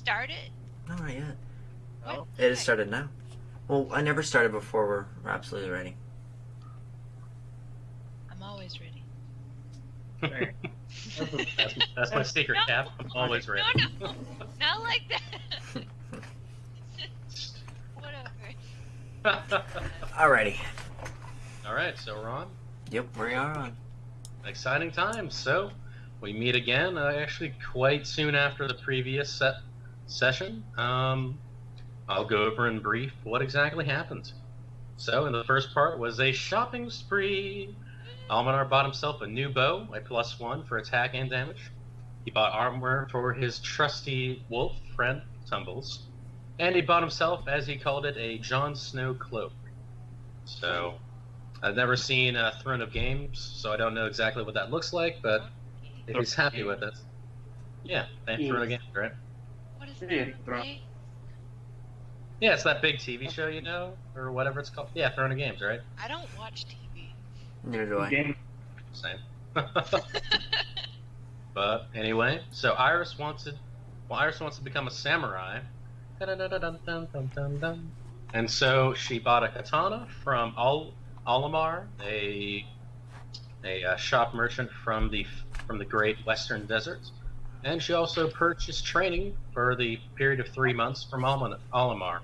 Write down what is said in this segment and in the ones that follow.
started? No, not yet. Oh. It has started now. Well, I never started before we're absolutely ready. I'm always ready. That's my secret cap. I'm always ready. No, not like that. Whatever. Alrighty. Alright, so we're on. Yep, we are on. Exciting times. So, we meet again, actually quite soon after the previous session. I'll go over in brief what exactly happened. So, in the first part was a shopping spree. Almanar bought himself a new bow, a +1 for attack and damage. He bought armor for his trusty wolf friend, Tumbles. And he bought himself, as he called it, a Jon Snow cloak. So, I've never seen Throne of Games, so I don't know exactly what that looks like, but if he's happy with it. Yeah, Throne of Games, right? What is that? Yeah, it's that big TV show, you know? Or whatever it's called. Yeah, Throne of Games, right? I don't watch TV. Neither do I. Same. But anyway, so Iris wants to become a samurai. And so she bought a katana from Olimar, a shop merchant from the Great Western Desert, and she also purchased training for the period of 3 months from Olimar.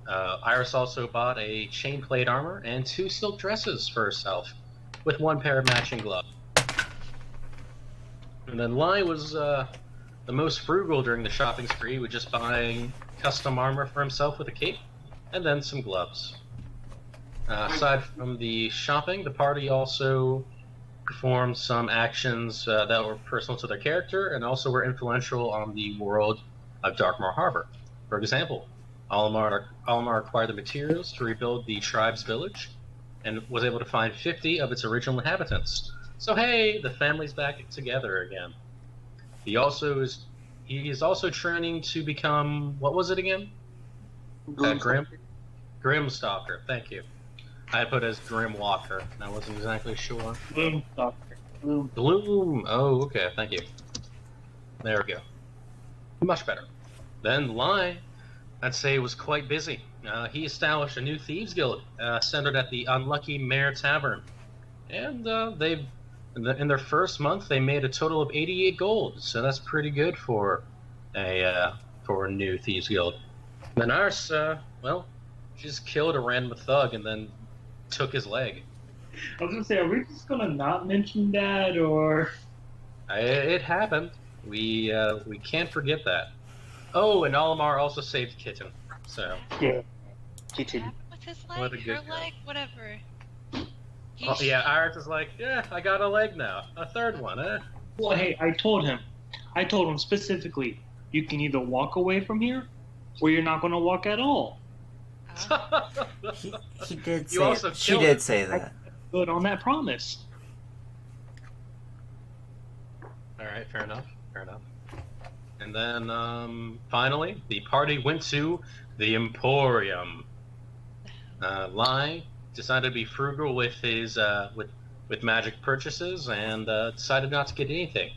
Iris also bought a chain plate armor and 2 silk dresses for herself, with 1 pair of matching gloves. And then Lai was the most frugal during the shopping spree, with just buying custom armor for himself with a cape, and then some gloves. Aside from the shopping, the party also performed some actions that were personal to their character, and also were influential on the world of Darkmoore Harbor. For example, Olimar acquired the materials to rebuild the tribe's village, and was able to find 50 of its original inhabitants. So hey, the family's back together again. He is also training to become, what was it again? Grimstalker. Thank you. I put as Grimwalker. I wasn't exactly sure. Gloom. Oh, okay. Thank you. There we go. Much better. Then Lai, I'd say, was quite busy. He established a new thieves guild centered at the Unlucky Mare Tavern, and in their first month they made a total of 88 gold. So that's pretty good for a new thieves guild. Then Iris, she just killed a random thug and then took his leg. I was gonna say, are we just gonna not mention that, or? It happened. We can't forget that. Oh, and Olimar also saved Kitten. So. Yeah. Kitten. What's his leg? What a good Her leg? Whatever. Oh, yeah, Iris is like, yeah, I got a leg now. A third one, eh? Well, hey, I told him specifically, you can either walk away from here, or you're not gonna walk at all. He did say. She did say that. Good on that promise. All right, fair enough. And then finally, the party went to the Emporium. Lai decided to be frugal with his with magic purchases and decided not to get anything.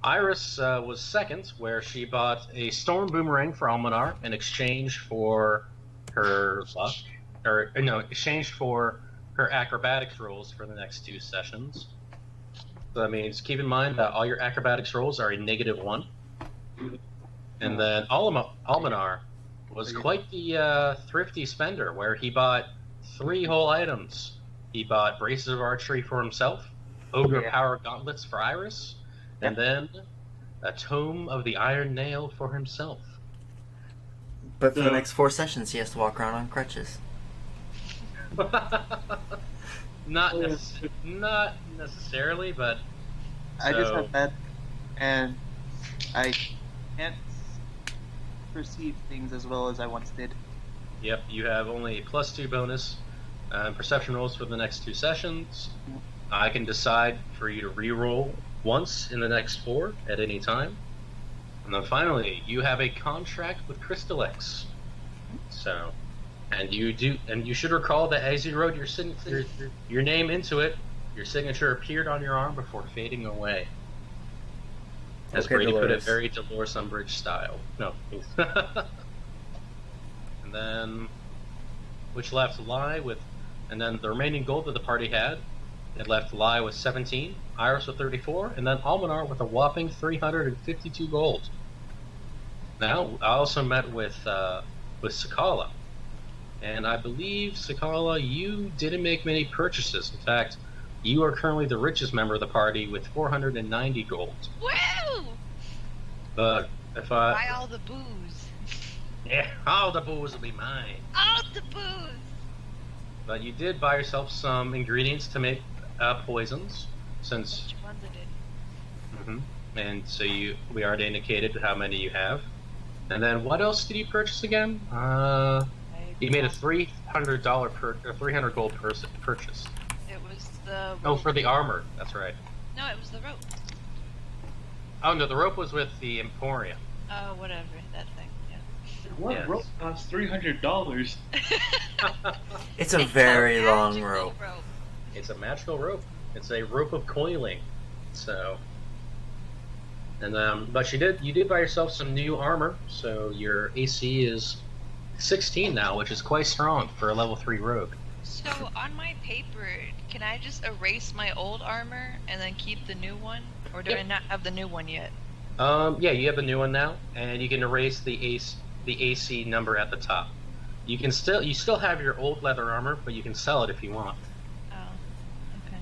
Iris was second, where she bought a storm boomerang for Almanar in exchange for her luck, exchange for her acrobatics rolls for the next 2 sessions. So that means keep in mind that all your acrobatics rolls are a -1. And then Almanar was quite the thrifty spender, where he bought 3 whole items. He bought braces of archery for himself, ogre power gauntlets for Iris, and then a tome of the Iron Nail for himself. But for the next 4 sessions, he has to walk around on crutches. Not necessarily, but I just have that, and I can't perceive things as well as I once did. Yep, you have only a +2 bonus perception rolls for the next 2 sessions. I can decide for you to re-roll once in the next 4 at any time. And then finally, you have a contract with Crystalex. So, and you should recall that as you wrote your name into it, your signature appeared on your arm before fading away. As Okay, Brady put it, Dolores. very Dolores Umbridge style. No. And then, which left Lie with, and then the remaining gold that the party had, it left Lie with 17, Iris with 34, and then Almanar with a whopping 352 gold. Now, I also met with Sakala, and I believe, Sakala, you didn't make many purchases. In fact, you are currently the richest member of the party with 490 gold. Woo! But if Buy all the booze. yeah, all the booze will be mine. All the booze! But you did buy yourself some ingredients to make poisons, since, Which ones I did? and so we already indicated how many you have. And then what else did you purchase again? You made a $300 300 gold purchase. It was the... Oh, for the armor. That's right. No, it was the rope. Oh no, the rope was with the Emporium. Oh, whatever. That thing, yeah. What Yes. rope costs $300? It's a It's very a long magical rope. It's a magical rope. It's a rope of coiling. So, and but you did buy yourself some new armor. So your AC is 16 now, which is quite strong for a level 3 rogue. So, on my paper, can I just erase my old armor and then keep the new one? Or do I Yep. not have the new one yet? Yeah, you have the new one now, and you can erase the AC number at the top. You still have your old leather armor, but you can sell it if you want. Oh, okay.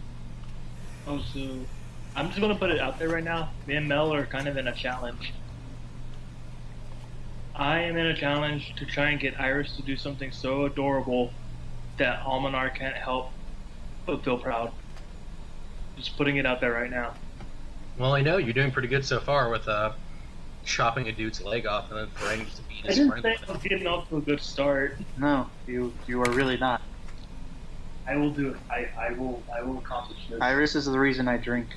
Oh, so I'm just gonna put it out there right now. Me and Mel are kind of in a challenge. I am in a challenge to try and get Iris to do something so adorable that Almanar can't help but feel proud. Just putting it out there right now. Well, I know you're doing pretty good so far with chopping a dude's leg off and then threatening to beat I his didn't friend. say I was getting off to a good start. No, you are really not. I will do it. I will accomplish this. Iris is the reason I drink.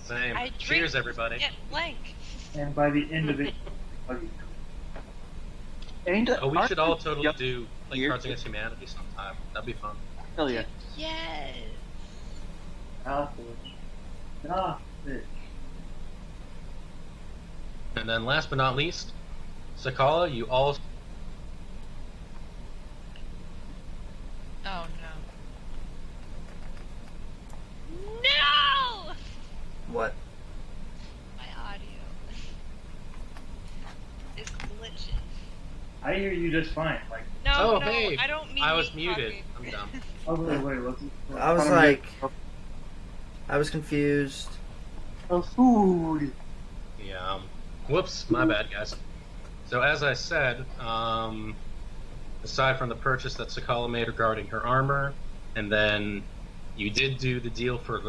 Same. I Cheers, drink everybody. Get blank. And by the end of it, Oh, we should all Yep. totally do like Here. Cards Against Humanity sometime. That'd be fun. Hell yeah. Yes. And then last but not least, Sakala, you all Oh, no. No! What? My audio is glitching. I hear you just fine. Like, No, Oh, no, hey, I don't mean I was me muted. talking. I'm dumb. oh wait, what's it? I was like, I was confused. Oh, food. Yeah. Whoops, my bad, guys. So as I said, aside from the purchase that Sakala made regarding her armor, and then you did do the deal for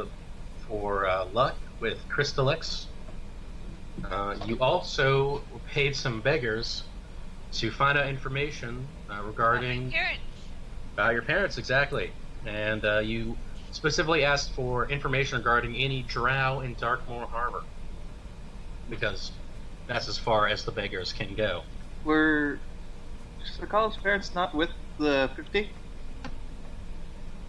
luck with Crystalex. You also paid some beggars to find out information regarding Parents. about your parents, exactly. And you specifically asked for information regarding any drow in Darkmoore Harbor, because that's as far as the beggars can go. Were Sakala's parents not with the 50?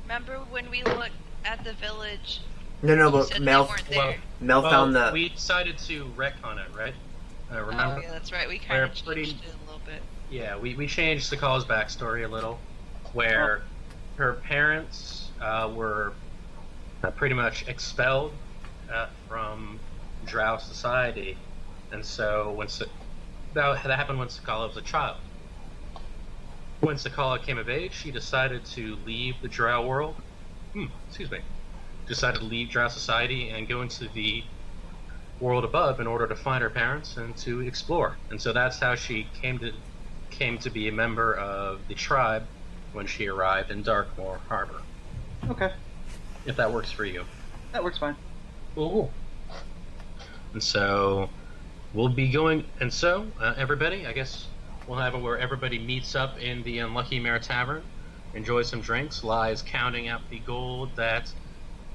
Remember when we looked at the village? No, You but said Mel, they weren't there. Mel found the. We decided to retcon it, right? Remember? Oh, yeah, that's right. We kind We're of changed pretty- it a little bit. Yeah, we changed Sakala's backstory a little, where her parents were pretty much expelled from Drow society, and so that happened when Sakala was a child. When Sakala came of age, she decided to leave the Drow world. Decided to leave Drow society and go into the world above in order to find her parents and to explore. And so that's how she came to be a member of the tribe when she arrived in Darkmoore Harbor. Okay, If that works for you. that works fine. Cool. And so we'll be going. And so everybody, I guess we'll have it where everybody meets up in the Unlucky Mare Tavern, enjoy some drinks. Lies counting out the gold that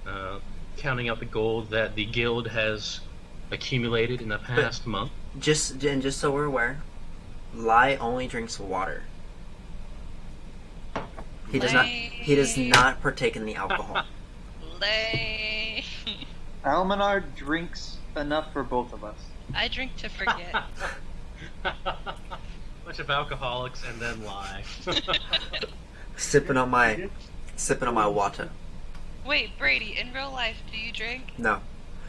the guild has accumulated in the past month. Just so we're aware, Lai only drinks water. He does not. He does not partake in the alcohol. Lay. Almanar drinks enough for both of us. I drink to forget. Bunch of alcoholics and then lie. Sipping on my water. Wait, Brady, in real life, do you drink? No.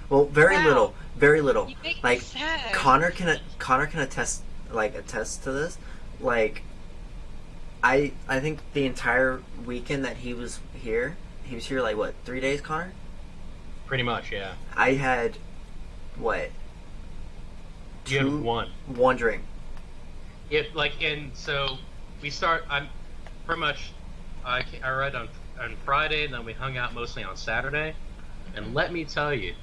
Well, very Wow. little. Very little. You make Like me sad. Connor can attest to this. Like I think the entire weekend that he was here like what, 3 days, Connor? Pretty much, yeah. I had what? You have one. One drink. So we start. I'm pretty much. I read on Friday, and then we hung out mostly on Saturday. And let me tell you,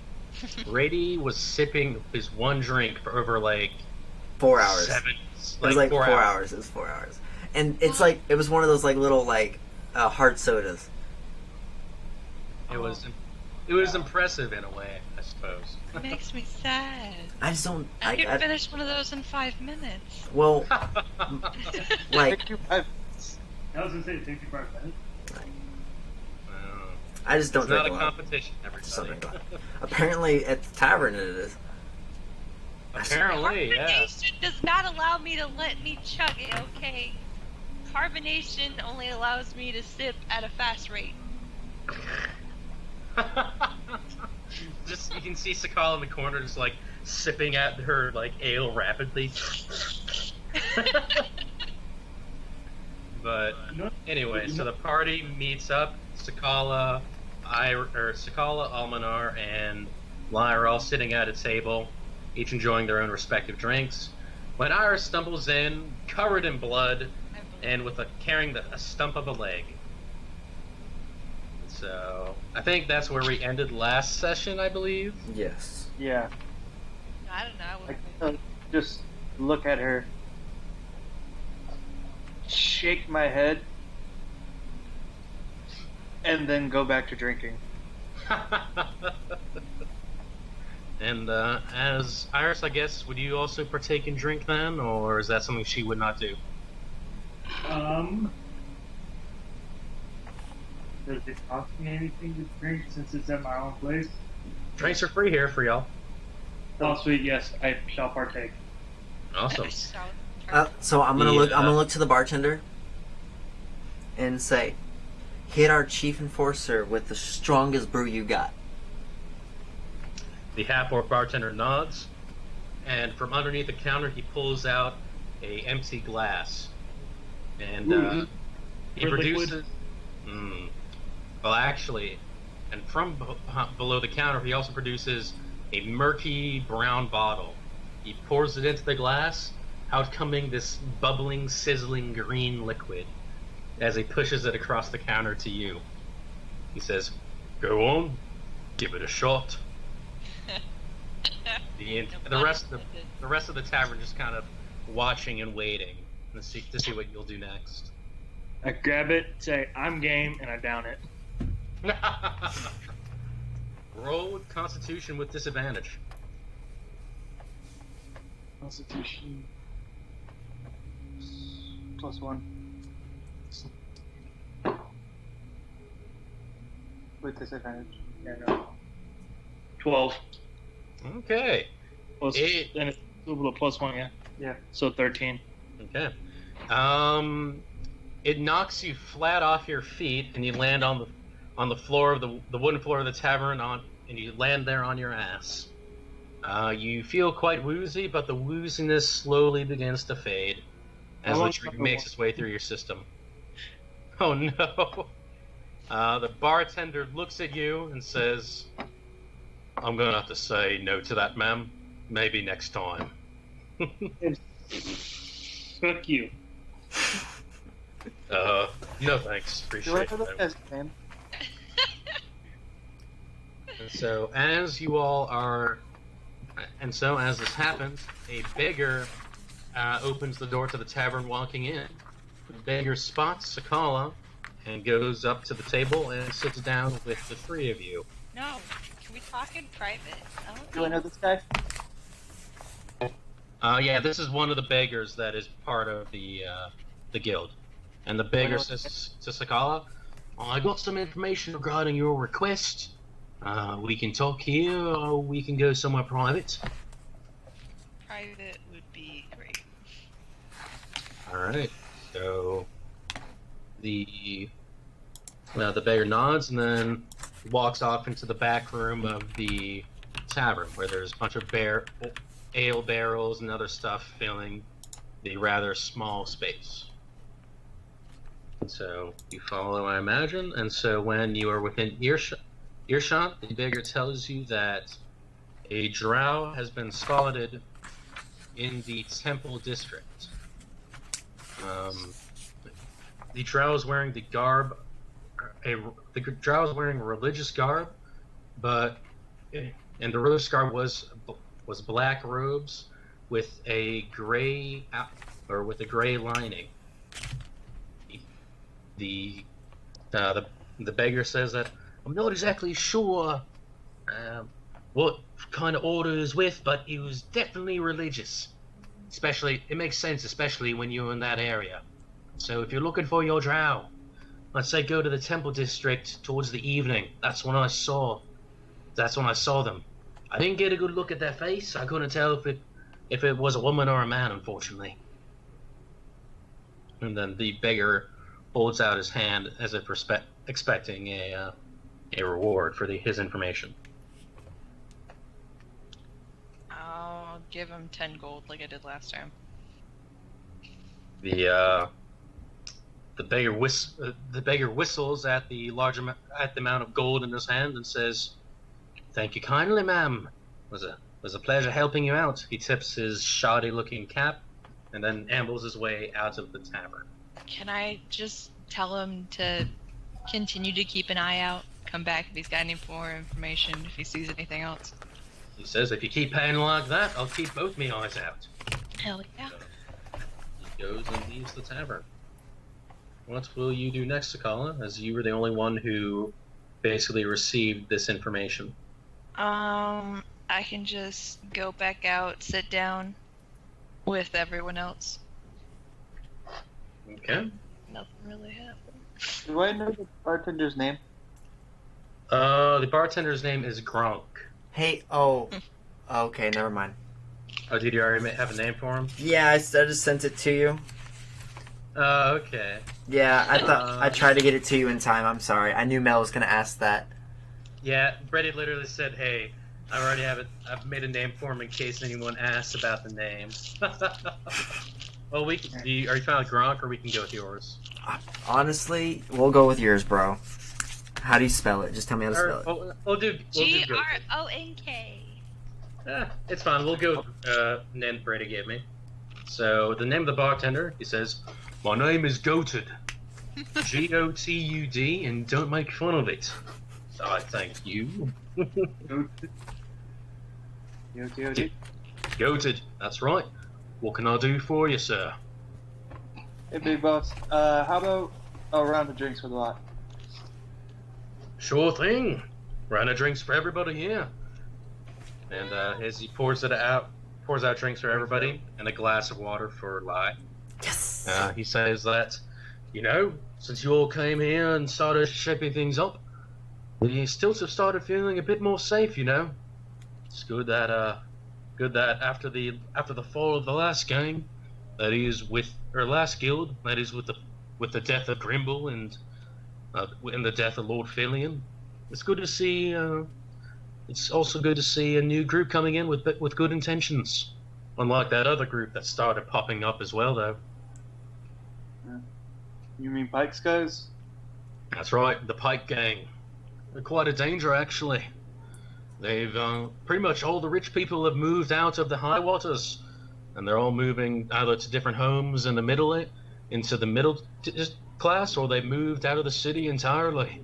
Brady was sipping his one drink for over like 4 hours. It was like 4 hours. It was 4 hours, and it's like it was one of those like little like hard sodas. It was impressive in a way, I suppose. It makes me sad. I just don't. I can finish one of those in 5 minutes. Well, like 55. I was gonna say 65 minutes. I just don't It's drink not a a lot. competition, everybody. Apparently, at the tavern it is. Apparently, yeah. Carbonation does not allow me to let me chug it, okay? Carbonation only allows me to sip at a fast rate. Just you can see Sakala in the corner, just like sipping at her like ale rapidly. But anyway, so the party meets up. Sakala, Almanar, and Lai are all sitting at a table, each enjoying their own respective drinks. When Iris stumbles in, covered in blood, and carrying a stump of a leg. So I think that's where we ended last session, I believe. Yes. Yeah. I don't know. I I wouldn't just look at her, shake my head, and then go back to drinking. And as Iris, I guess, would you also partake in drink then, or is that something she would not do? Does it cost me anything to drink since it's at my own place? Drinks are free here for y'all. Oh, sweet, yes, I shall partake. Awesome. So I'm gonna look to the bartender and say, "Hit our chief enforcer with the strongest brew you got." The half-orc bartender nods, and from underneath the counter, he pulls out a empty glass, and he For produces. Well, actually, and from below the counter, he also produces a murky brown bottle. He pours it into the glass, out coming this bubbling, sizzling green liquid. As he pushes it across the counter to you, he says, "Go on, give it a shot." The rest of the tavern just kind of watching and waiting to see what you'll do next. I grab it, say, I'm game, and I down it. Roll Constitution with disadvantage. Constitution. +1. With disadvantage. Yeah, no. 12. Okay. Plus, and it's equal to +1, yeah. Yeah. So 13. Okay. It knocks you flat off your feet, and you land on the floor of the wooden floor of the tavern, and you land there on your ass. You feel quite woozy, but the wooziness slowly begins to fade as the drink makes its way through your system. Oh no! The bartender looks at you and says, "I'm gonna have to say no to that, ma'am. Maybe next time." Fuck you. No thanks. Do I Appreciate know the it. best name? And so as this happens, a beggar opens the door to the tavern walking in. The beggar spots Sakala and goes up to the table and sits down with the three of you. No. Can we talk in private? Do I know this guy? Yeah, this is one of the beggars that is part of the guild. And the beggar says to Sakala, "I got some information regarding your request. We can talk here, or we can go somewhere private. Private would be great. Alright, so the beggar nods and then walks off into the back room of the tavern, where there's a bunch of ale barrels and other stuff filling the rather small space. So you follow, I imagine, and so when you are within earshot, the beggar tells you that a drow has been spotted in the temple district. The drow is wearing the garb. The drow is wearing a religious garb, and the religious garb was black robes with a gray lining. The beggar says that I'm not exactly sure what kind of order he was with, but he was definitely religious. It makes sense, especially when you're in that area. So if you're looking for your drow, let's say go to the temple district towards the evening. That's when I saw them. I didn't get a good look at their face. I couldn't tell if it was a woman or a man, unfortunately. And then the beggar holds out his hand as if expecting a reward for his information. I'll give him 10 gold like I did last time. The beggar whistles at the amount of gold in his hand and says, "Thank you kindly, ma'am. It was a pleasure helping you out." He tips his shoddy-looking cap and then ambles his way out of the tavern. Can I just tell him to continue to keep an eye out? Come back if he's got any more information, if he sees anything else. He says, "If you keep paying like that, I'll keep both my eyes out." Hell yeah. So he goes and leaves the tavern. What will you do next, Sakala, as you were the only one who basically received this information? I can just go back out, sit down with everyone else. Okay. Nothing really happened. Do I know the bartender's name? The bartender's name is Gronk. Hey, okay, never mind. Oh, did you already have a name for him? Yeah, I just sent it to you. Okay. Yeah, I thought I tried to get it to you in time. I'm sorry. I knew Mel was gonna ask that. Yeah, Brady literally said, "Hey, I already have it. I've made a name for him in case anyone asks about the name." Well, are you fine with Gronk, or we can go with yours? Honestly, we'll go with yours, bro. How do you spell it? Just tell me how to spell it. We'll do Gronk. it's fine. We'll go with the name Brady gave me. So the name of the bartender, he says, "My name is Goated. Gotud, and don't make fun of it." So I thank you. Goated, that's right. What can I do for you, sir? Hey, big boss. How about a round of drinks for the lot? Sure thing. Round of drinks for everybody here. And as he pours out drinks for everybody and a glass of water for Lai. Yes. He says that, since you all came here and started shaping things up, the Stilts have started feeling a bit more safe. It's good that after the fall of the last gang, that is last guild, that is with the death of Grimble and the death of Lord Filion, it's good to see. It's also good to see a new group coming in with good intentions, unlike that other group that started popping up as well, though. You mean Pike's guys? That's right, the Pike Gang. They're quite a danger, actually. They've pretty much all the rich people have moved out of the high waters, and they're all moving either to different homes in the middle class, or they've moved out of the city entirely.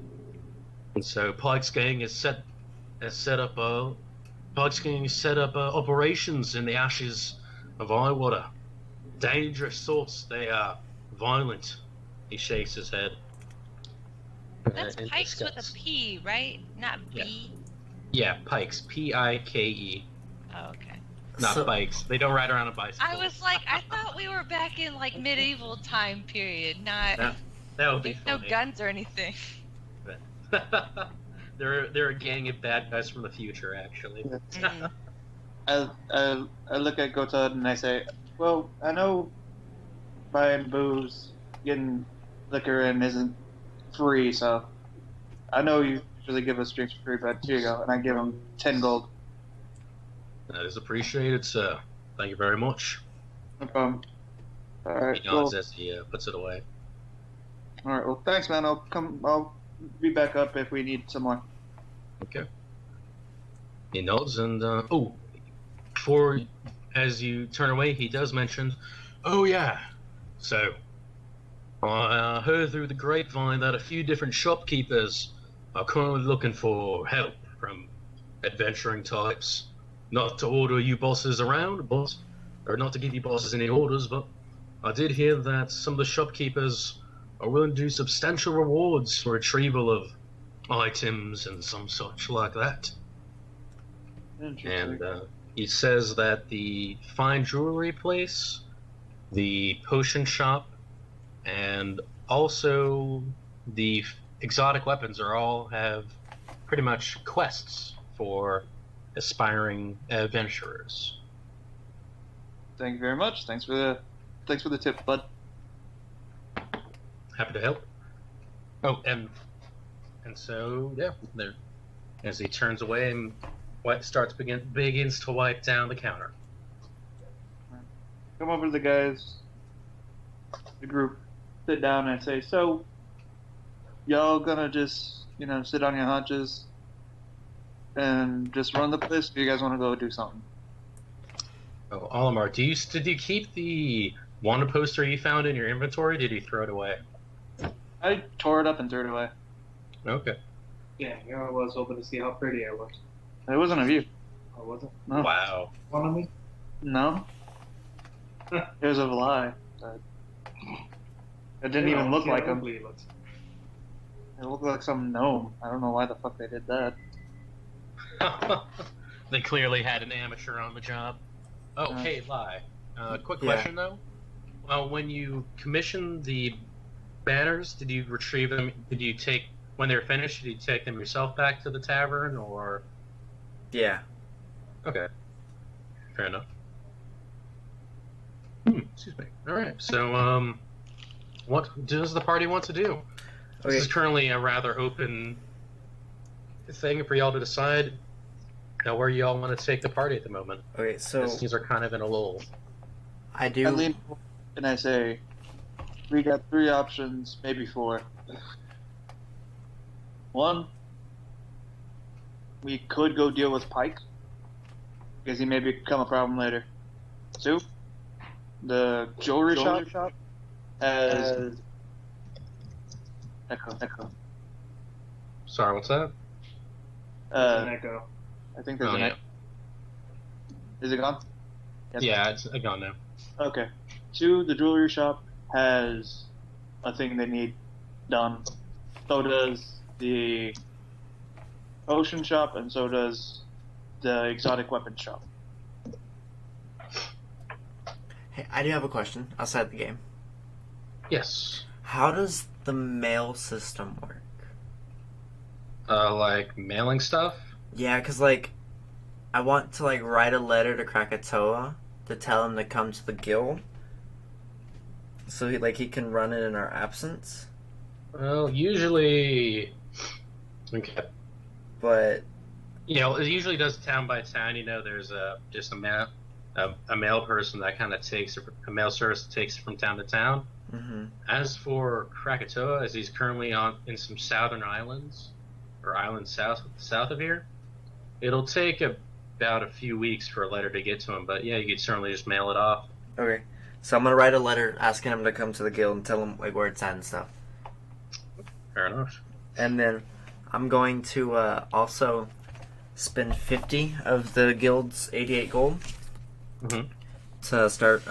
And so Pike's Gang has set up operations in the ashes of Highwater. Dangerous sorts they are. Violent. He shakes his head. That's in Pikes with disgust. a P, right? Not B. Yeah, Pikes. Pike. Oh, okay. Not So- bikes. They don't ride around on bicycles. I was like, I thought we were back in like medieval time period, not That would be no funny. guns or anything. They're a gang of bad guys from the future, actually. Mhm. I look at Gotad and I say, well, I know buying booze, getting liquor in isn't free, so I know you usually give us drinks for free, but here you go. And I give him 10 gold. That is appreciated, sir. Thank you very much. No problem. Alright, He well, nods as he puts it away. alright, well, thanks, man. I'll be back up if we need some more. Okay. He nods and before as you turn away, he does mention, "Oh yeah, so I heard through the grapevine that a few different shopkeepers are currently looking for help from adventuring types. Not to order you bosses around, but or not to give you bosses any orders, but I did hear that some of the shopkeepers are willing to do substantial rewards for retrieval of items and some such like that." Interesting. And he says that the fine jewelry place, the potion shop, and also the exotic weapons are all have pretty much quests for aspiring adventurers. Thank you very much. Thanks for the tip, bud. Happy to help. Oh, and so yeah, there. As he turns away and begins to wipe down the counter. Come over to the guys, the group, sit down and say, so, y'all gonna just, sit on your haunches and just run the place, or you guys want to go do something? Oh, Olimar, did you keep the wanted poster you found in your inventory? Or did you throw it away? I tore it up and threw it away. Okay. Yeah, here I was hoping to see how pretty I looked. It wasn't of you. Oh, was it? No. Wow. One of me? No. It was a lie. It didn't even look like him. It It looked like some gnome. I don't know why the fuck they did that. They clearly had an amateur on the job. Oh, hey, lie. Quick question though. When you commissioned the banners, did you retrieve them? Did you take when they were finished? Did you take them yourself back to the tavern, or? Yeah. Okay. Fair enough. Excuse me. All right. So, what does the party want to do? Okay. This is currently a rather open thing for y'all to decide where y'all want to take the party at the moment. Okay, so These are kind of in a lull. I I do. lean and I say, we got 3 options, maybe 4. 1, we could go deal with Pike, because he may become a problem later. 2, the jewelry shop has Echo. Sorry, what's that? an echo. I think there's Oh, an yeah. echo. Is it gone? Yes. Yeah, it's gone now. Okay. 2, the jewelry shop has a thing they need done. So does the potion shop, and so does the exotic weapon shop. Hey, I do have a question outside the game. Yes. How does the mail system work? Like mailing stuff? Yeah, because, like, I want to, like, write a letter to Krakatoa to tell him to come to the guild. So, he can run it in our absence. Well, usually... Okay. But, It usually does town by town. There's just a mail person that kind of takes a mail service that takes it from town to town. mm-hmm. As for Krakatoa, as he's currently in some southern islands, or islands south of here, it'll take about a few weeks for a letter to get to him. But yeah, you could certainly just mail it off. Okay. So I'm gonna write a letter asking him to come to the guild and tell him, like, where it's at and stuff. Fair enough. And then I'm going to also spend 50 of the guild's 88 gold Mm-hmm. to start,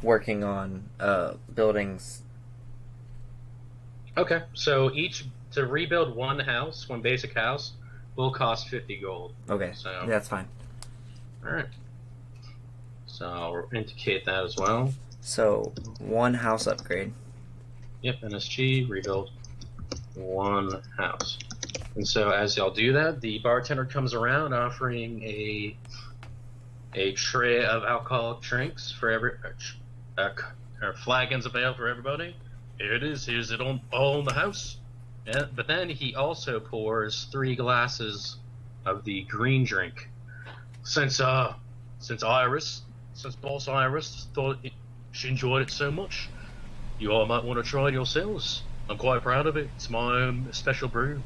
working on buildings. Okay, so to rebuild one basic house, will cost 50 gold. Okay, So that's fine. Alright. So I'll indicate that as well. So, 1 house upgrade. Yep, NSG, rebuild. one house. And so as y'all do that, the bartender comes around offering a tray of alcoholic drinks for or flagons of ale for everybody. Here it is. Here's it all in the house. But then he also pours 3 glasses of the green drink. Since Boss Iris thought she enjoyed it so much, you all might want to try it yourselves. I'm quite proud of it. It's my own special brew.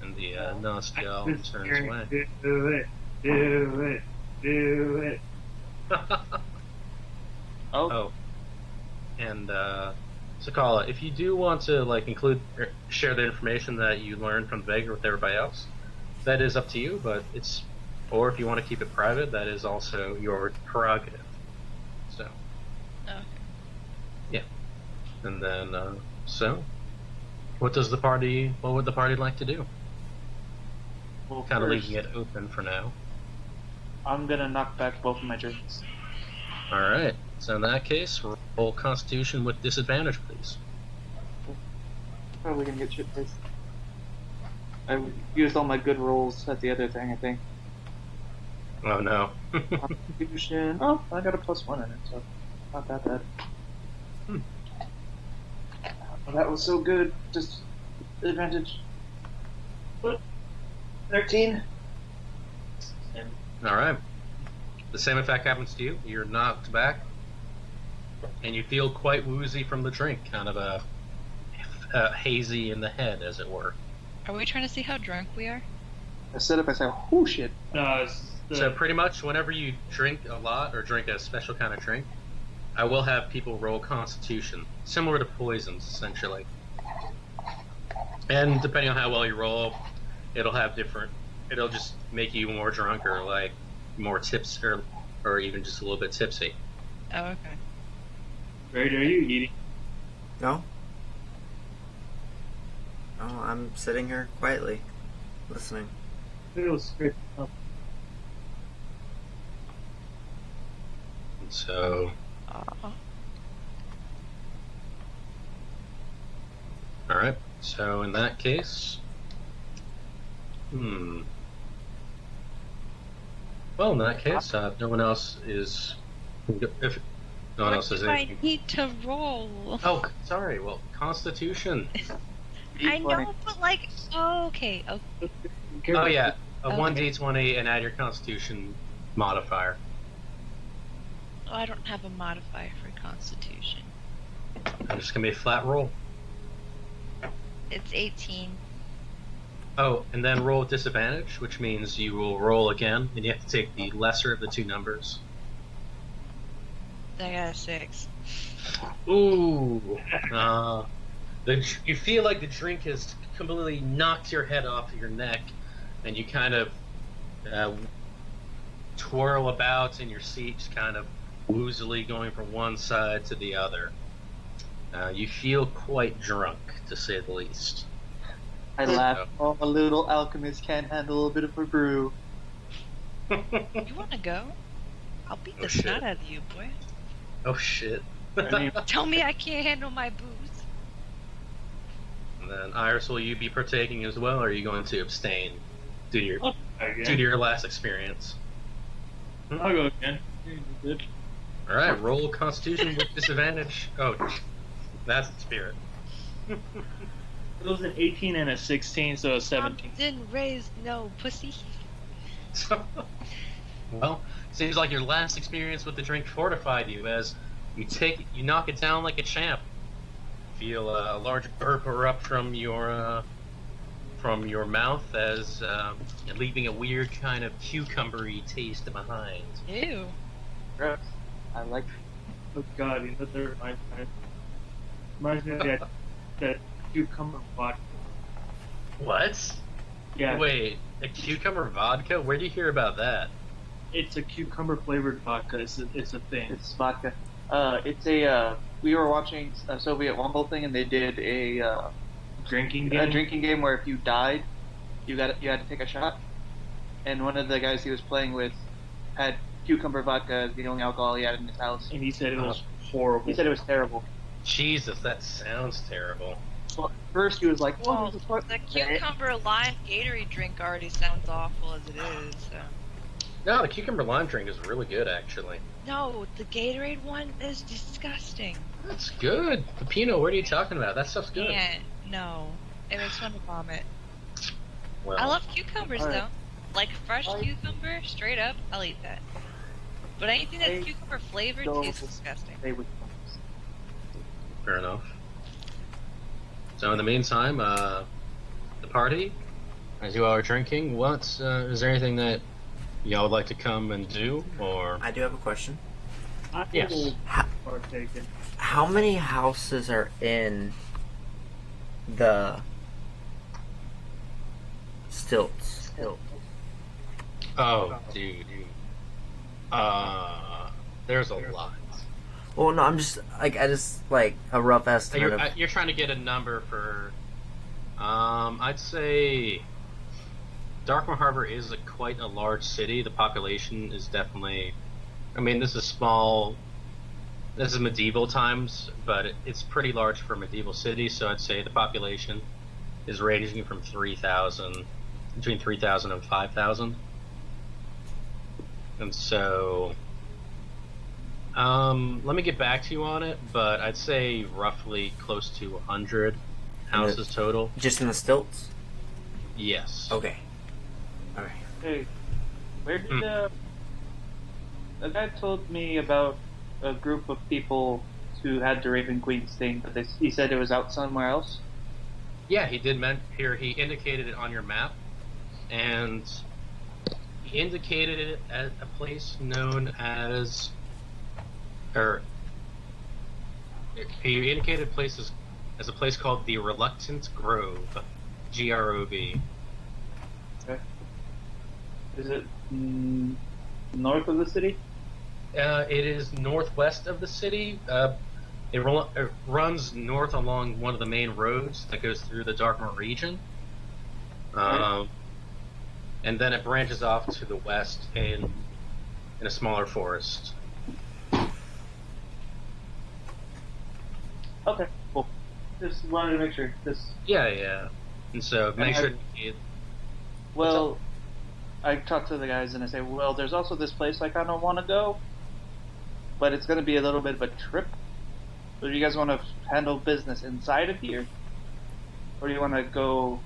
And the nasty gal turns away. Do it. Oh. And Sakala, if you do want to include or share the information that you learned from Vega with everybody else, that is up to you. But or if you want to keep it private, that is also your prerogative. So. Okay. Yeah. And then so, what would the party like to do? Well, Kind of first, leaving it open for now. I'm gonna knock back both of my drinks. All right. So in that case, roll Constitution with disadvantage, please. Probably gonna get shit faced. I used all my good rolls at the other thing, I think. Oh no. Constitution. Oh, I got a +1 in it, so not that bad. Well, that was so good. Just advantage. What? 13. All right. The same effect happens to you. You're knocked back, and you feel quite woozy from the drink, kind of hazy in the head, as it were. Are we trying to see how drunk we are? I said it by saying, "Oh shit." No, So pretty much whenever you drink a lot or drink a special kind of drink, I will have people roll Constitution, similar to poisons, essentially. And depending on how well you roll, it'll just make you more drunk or more tips or even just a little bit tipsy. Oh, okay. Right, are you eating? No? Oh, I'm sitting here quietly, listening. It was great. Oh, So, alright. So in that case, well, in that case, if no one else has What do I anything. need to roll? Oh, sorry. Well, Constitution. I know, but okay. Oh yeah, a Okay. 1d20 and add your Constitution modifier. Oh, I don't have a modifier for Constitution. And it's gonna be a flat roll. It's 18. Oh, and then roll with disadvantage, which means you will roll again, and you have to take the lesser of the 2 numbers. I got a 6. Ooh. You feel like the drink has completely knocked your head off your neck, and you kind of twirl about in your seat, just kind of woozily going from one side to the other. You feel quite drunk, to say the least. I laugh. Oh, a little alchemist can't handle a bit of a brew. You want to go? I'll beat Oh, the shit. snot out of you, boy. Oh shit. I mean, Tell me I can't handle my booze. And then Iris, will you be partaking as well, or are you going to abstain due to your again. due to your last experience? I'll go again. You're good. All right, roll Constitution with disadvantage. Oh, that's the spirit. It was an 18 and a 16, so a 17. Didn't raise no pussy. Well, seems like your last experience with the drink fortified you, as you knock it down like a champ. Feel a large burp erupt from your mouth, as leaving a weird kind of cucumbery taste behind. Ew. gross. I like. Oh god, you know that reminds me of that cucumber vodka. What? Yeah, Wait, a cucumber vodka? Where do you hear about that? it's a cucumber flavored vodka. It's a thing. It's vodka. It's a. We were watching a Soviet Womble thing, and they did a Drinking game. drinking game where if you died, you had to take a shot. And one of the guys he was playing with had cucumber vodka as the only alcohol he had in his house. And he said it was horrible. He said it was terrible. Jesus, that sounds terrible. Well, first he was like, "Oh, Well, there's a toilet." the cucumber lime Gatorade drink already sounds awful as it is. So. No, the cucumber lime drink is really good, actually. No, the Gatorade one is disgusting. That's good. Pepino, what are you talking about? That stuff's good. Can't. No. It makes me want to vomit. Well, I love cucumbers Alright. though. Like fresh cucumber, straight up, I'll eat that. But anything that's I cucumber flavored don't- tastes disgusting. Stay with fair enough. So in the meantime, the party, as you all are drinking, is there anything that y'all would like to come and do, or? I do have a question. I Yes. will How, partake in. how many houses are in the Stilts? Oh, dude. There's a lot. Well, no, I'm just like a rough So estimate of. you're trying to get a number for, I'd say Darkmoore Harbor is quite a large city. The population is definitely, I mean, this is small. This is medieval times, but it's pretty large for a medieval city. So I'd say the population is ranging from 3,000, between 3,000 and 5,000. And so, let me get back to you on it, but I'd say roughly close to 100 houses total. Just in the Stilts? Yes. Okay. Alright. Hey, where did a guy told me about a group of people who had the Raven Queen's thing, but he said it was out somewhere else? Yeah, he did here. He indicated it on your map, and he indicated it at a place known as, or he indicated places as a place called the Reluctant Grove, Grov. Okay. Is it north of the city? It is northwest of the city. It runs north along one of the main roads that goes through the Darkmoore region. Right. And then it branches off to the west in a smaller forest. Okay, cool. Just wanted to make sure. Yeah. And so make I- sure. Well, I talked to the guys and I say, well, there's also this place I kind of want to go, but it's going to be a little bit of a trip. So do you guys want to handle business inside of here? Or do you want to go,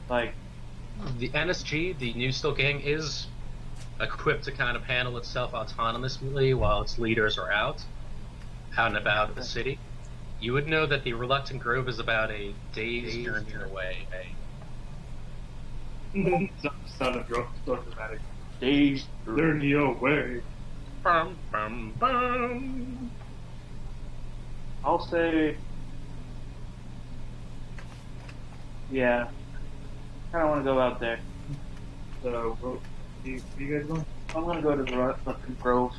like... The NSG, the New Stilts Gang, is equipped to kind of handle itself autonomously while its leaders are out and about the city. You would know that the Reluctant Grove is about a day's journey away. Sounded so dramatic. Days. Journey away. Bum, bum, bum. I'll say... Yeah. Kind of want to go out there. So, where you guys going? I'm going to go to the Reluctant Grove.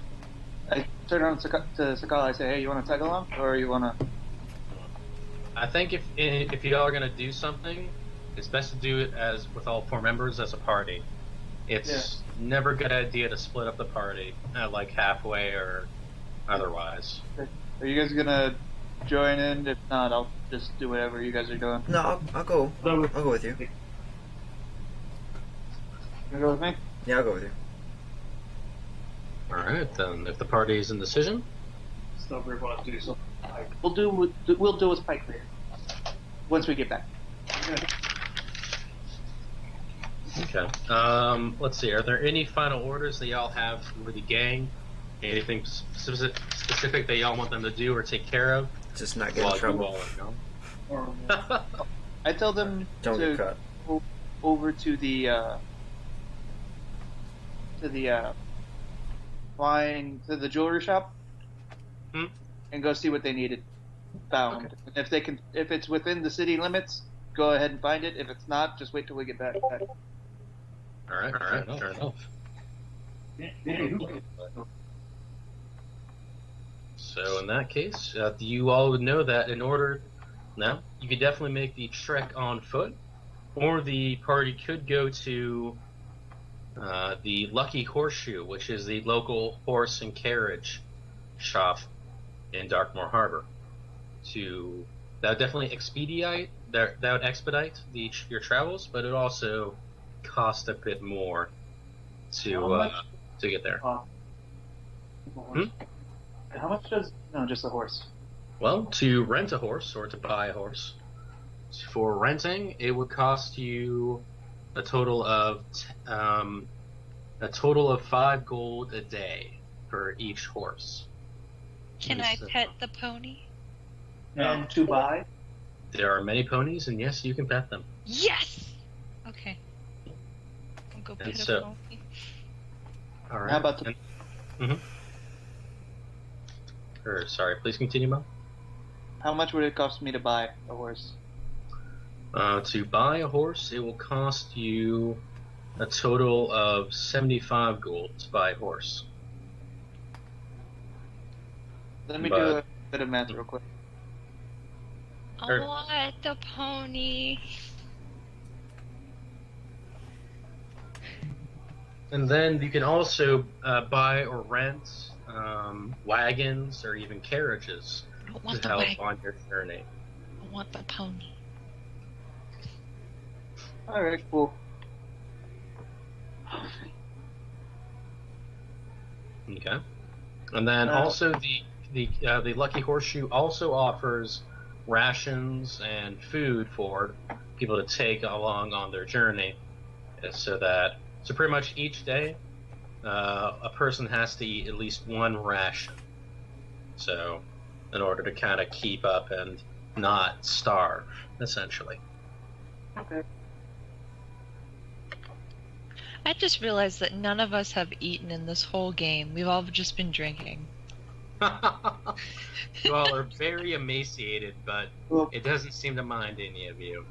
I turn around to Sakala, I say, hey, you want to tag along? Or you want to... I think if y'all are gonna do something, it's best to do it as with all 4 members as a party. It's never a good idea to split up the party like halfway or otherwise. Are you guys going to join in? If not, I'll just do whatever you guys are doing. No, I'll go. I'll go with you. You gonna go with me? Yeah, I'll go with you. All right, then. If the party is in decision, Stuff we want to do something. Like, We'll do with Pike later. Once we get back. okay. Let's see. Are there any final orders that y'all have for the gang? Anything specific that y'all want them to do or take care of? Just not get in While you trouble. all are gone? or, I tell them Don't to get cut. go over to the jewelry shop Hmm? and go see what they needed found. Okay. If it's within the city limits, go ahead and find it. If it's not, just wait till we get back. All right, fair enough. So in that case, you all would know that in order, now you could definitely make the trek on foot, or the party could go to the Lucky Horseshoe, which is the local horse and carriage shop in Darkmoore Harbor. that would definitely that would expedite your travels, but it also cost a bit more How much? to get there. How much does no just a horse? Well, to rent a horse or to buy a horse, for renting it would cost you a total of 5 gold a day for each horse. Can I pet the pony? And to buy? There are many ponies, and yes, you can pet them. Yes! Okay. I'll go And pet so- a pony. All right. How about the sorry, please continue, Mo. How much would it cost me to buy a horse? To buy a horse, it will cost you a total of 75 gold to buy a horse. Let me But- do a bit of math real quick. I want the pony. And then you can also buy or rent wagons or even carriages I don't want to the help wagon. on your journey. I want the pony. Alright, cool. Okay. And then also the Lucky Horseshoe also offers rations and food for people to take along on their journey, so pretty much each day a person has to eat at least one ration. So in order to kind of keep up and not starve, essentially. Okay. I just realized that none of us have eaten in this whole game. We've all just been drinking. You all are very emaciated, but Well, it doesn't seem to mind any of you.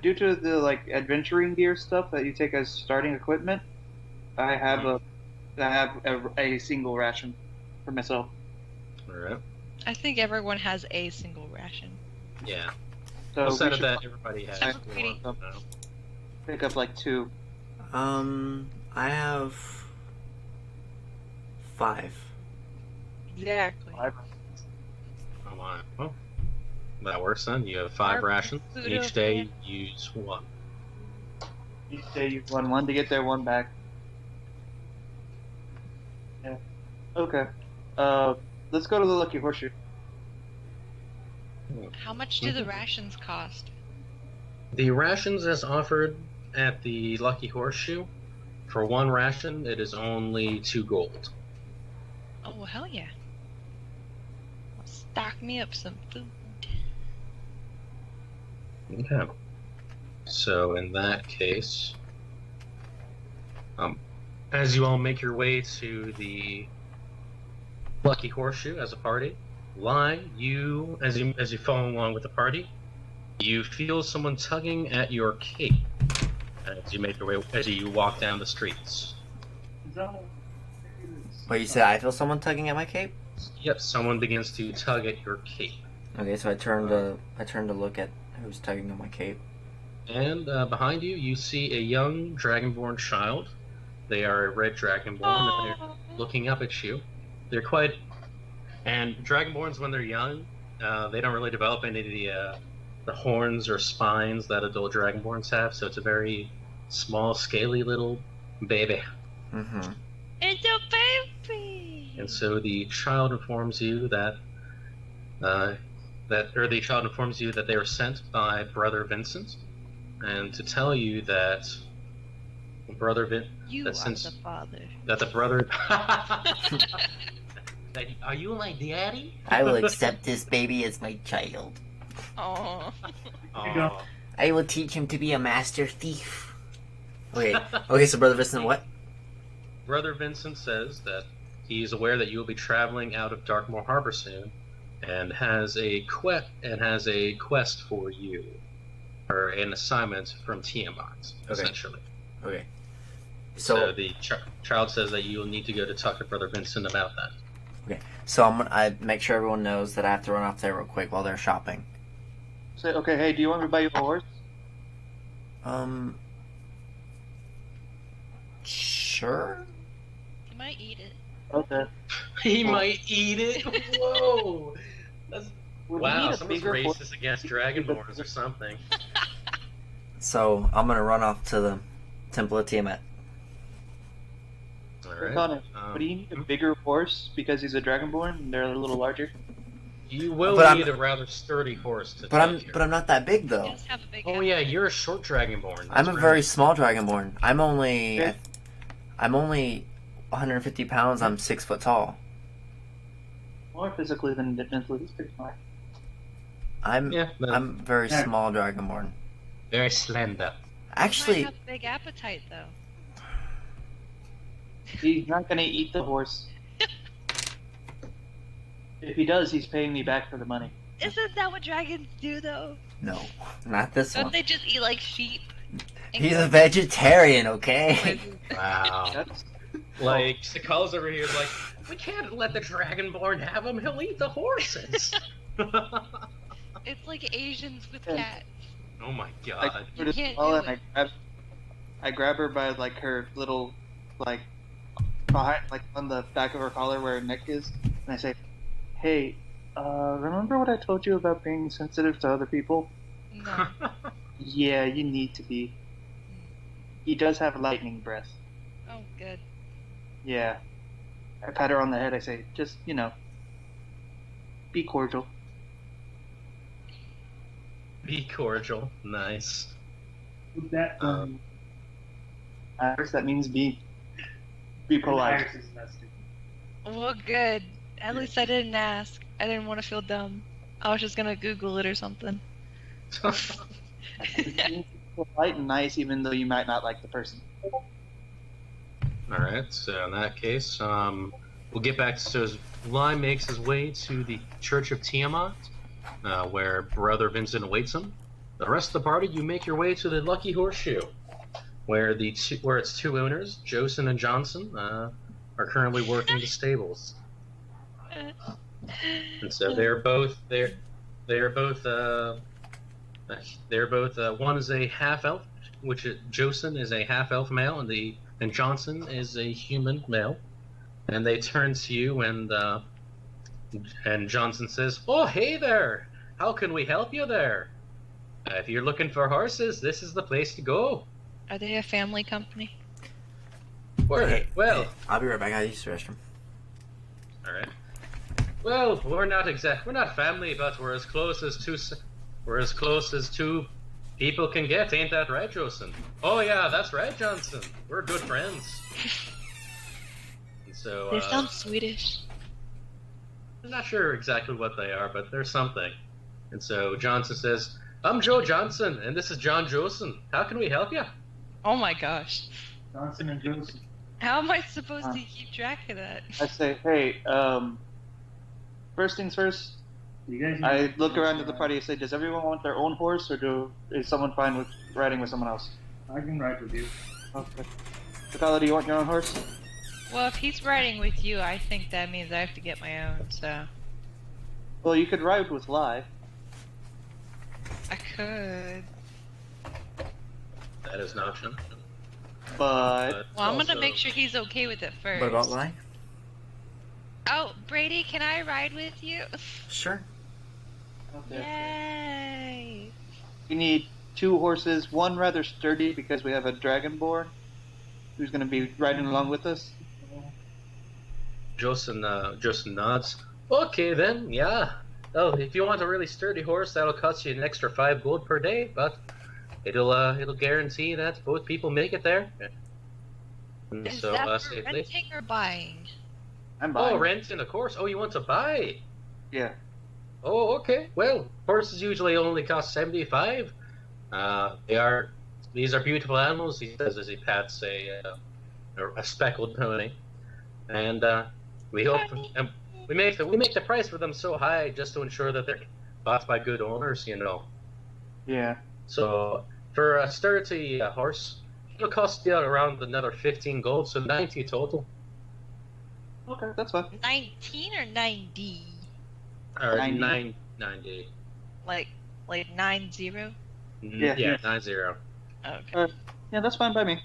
due to the adventuring gear stuff that you take as starting equipment, I have a single ration for myself. Alright. I think everyone has a single ration. Yeah. So Outside we of should that, everybody has I'm one. pretty- so- pick up like 2. I have 5. Exactly. Oh my. Well, that works then. You have 5 Our rations. food Each over day here. you use 1. Each day you run 1 to get there, 1 back. Yeah. Okay. Let's go to the Lucky Horseshoe. How much do the rations cost? The rations as offered at the Lucky Horseshoe, for 1 ration, it is only 2 gold. Oh, well, hell yeah. Well, stock me up some food. Okay. So in that case, as you all make your way to the Lucky Horseshoe as a party, Lai, as you follow along with the party, you feel someone tugging at your cape as you walk down the streets. Wait, you said I feel someone tugging at my cape? Yep, someone begins to tug at your cape. Okay, so I turned to look at who's tugging on my cape. And behind you, you see a young dragonborn child. They are a red dragonborn, and they're looking up at you. They're quite... And dragonborns, when they're young, they don't really develop any of the horns or spines that adult dragonborns have, so it's a very small, scaly little baby. Mm-hmm. It's a baby! And so the child informs you that they were sent by Brother Vincent, and to tell you that You that are since- the father. that the brother. Are you my daddy? I will accept this baby as my child. Oh. Aw. I will teach him to be a master thief. Okay, so Brother Vincent, what? Brother Vincent says that he's aware that you will be traveling out of Darkmoore Harbor soon, and has a quest for you, or an assignment from Tiamat, essentially. Okay. So the child says that you will need to go to talk to Brother Vincent about that. So I make sure everyone knows that I have to run off there real quick while they're shopping. Say, okay, hey, do you want me to buy you a horse? Sure. You might eat it. Okay. He might eat it. Whoa, Would we Wow, need a someone's bigger horse? racist against Dragonborns or something. So I'm gonna run off to the Temple of Tiamat. Alright. Connor, but do you need a bigger horse because he's a dragonborn and they're a little larger? You will But need a rather sturdy horse to But take I'm not that big He though. does have a big Oh head. yeah, you're a short Dragonborn. I'm a That's very right. small dragonborn. I'm Okay. only 150 pounds. I'm 6 foot tall. More physically than mentally. He's pretty smart. I'm Yeah, no, I'm very Yeah. small dragonborn. very slender. He Actually, might have a big appetite though. He's not gonna eat the horse. If he does, he's paying me back for the money. Isn't that what dragons do though? no, not this Don't one. they just eat like sheep? and He's a goats? vegetarian, okay? Wow. That's Like, Sakala's over here is like, we can't let the Dragonborn have him, he'll eat the horses. It's like Asians with Yeah. cats. Oh my I god. put it can't all do and I grab her by like her little like behind like on the back of her collar where her neck is, and I say, "Hey, remember what I told you about being sensitive to other people? No. Yeah, you need to be. He does have lightning breath. Oh, good. Yeah." I pat her on the head. I say, "Just be cordial." Be cordial. Nice. Who's that? Iris, that means be polite. Iris is nesting. Well, good. At least I didn't ask. I didn't want to feel dumb. I was just gonna Google it or something. Be polite and nice, even though you might not like the person. Alright, so in that case, we'll get back to so Lai makes his way to the Church of Tiamat, where Brother Vincent awaits him. The rest of the party, you make your way to the Lucky Horseshoe, where its two owners, Josen and Johnson, are currently working the stables. And so they're both one is a half elf, Josen is a half elf male, and Johnson is a human male. And they turn to you, and Johnson says, "Oh, hey there! How can we help you there? If you're looking for horses, this is the place to go." Are they a family company? Hey, Well, I'll be right back. I use the restroom. all right. Well, we're not family, but we're as close as two people can get. Ain't that right, Josen? Oh yeah, that's right, Johnson. We're good friends. And so They sound Swedish. I'm not sure exactly what they are, but they're something. And so Johnson says, "I'm Joe Johnson, and this is John Josen. How can we help you?" Oh my gosh. Johnson and Joseph. How am I supposed to keep track of that? I say, "Hey, first things first." You guys. I look around at the party and say, "Does everyone want their own horse, or is someone fine with riding with someone else?" I can ride with you. Okay. Sakala, do you want your own horse? Well, if he's riding with you, I think that means I have to get my own, so. Well, you could ride with Lai. I could. That is an option. But Well, I'm also- gonna make sure he's okay with it first. What about Lai? Oh, Brady, can I ride with you? Sure. Yay! we need 2 horses, one rather sturdy because we have a dragonborn who's going to be riding along with us. Josen nods. Okay then, yeah. Oh, if you want a really sturdy horse, that'll cost you an extra 5 gold per day, but it'll guarantee that both people make it there. And Is so, that for safely. renting or buying? I'm buying. Oh, renting, of course. Oh, you want to buy? Yeah. Oh, okay. Well, horses usually only cost 75. These are beautiful animals, he says as he pats a speckled pony, and we hope and we make the price for them so high just to ensure that they're bought by good owners, you know. Yeah. So for a sturdy horse, it'll cost you around another 15 gold, so 90 total. Okay, that's fine. 19 or 90? Or 90. 90. Like 90? Yeah. Yeah, 90. Okay. Yeah, that's fine by me.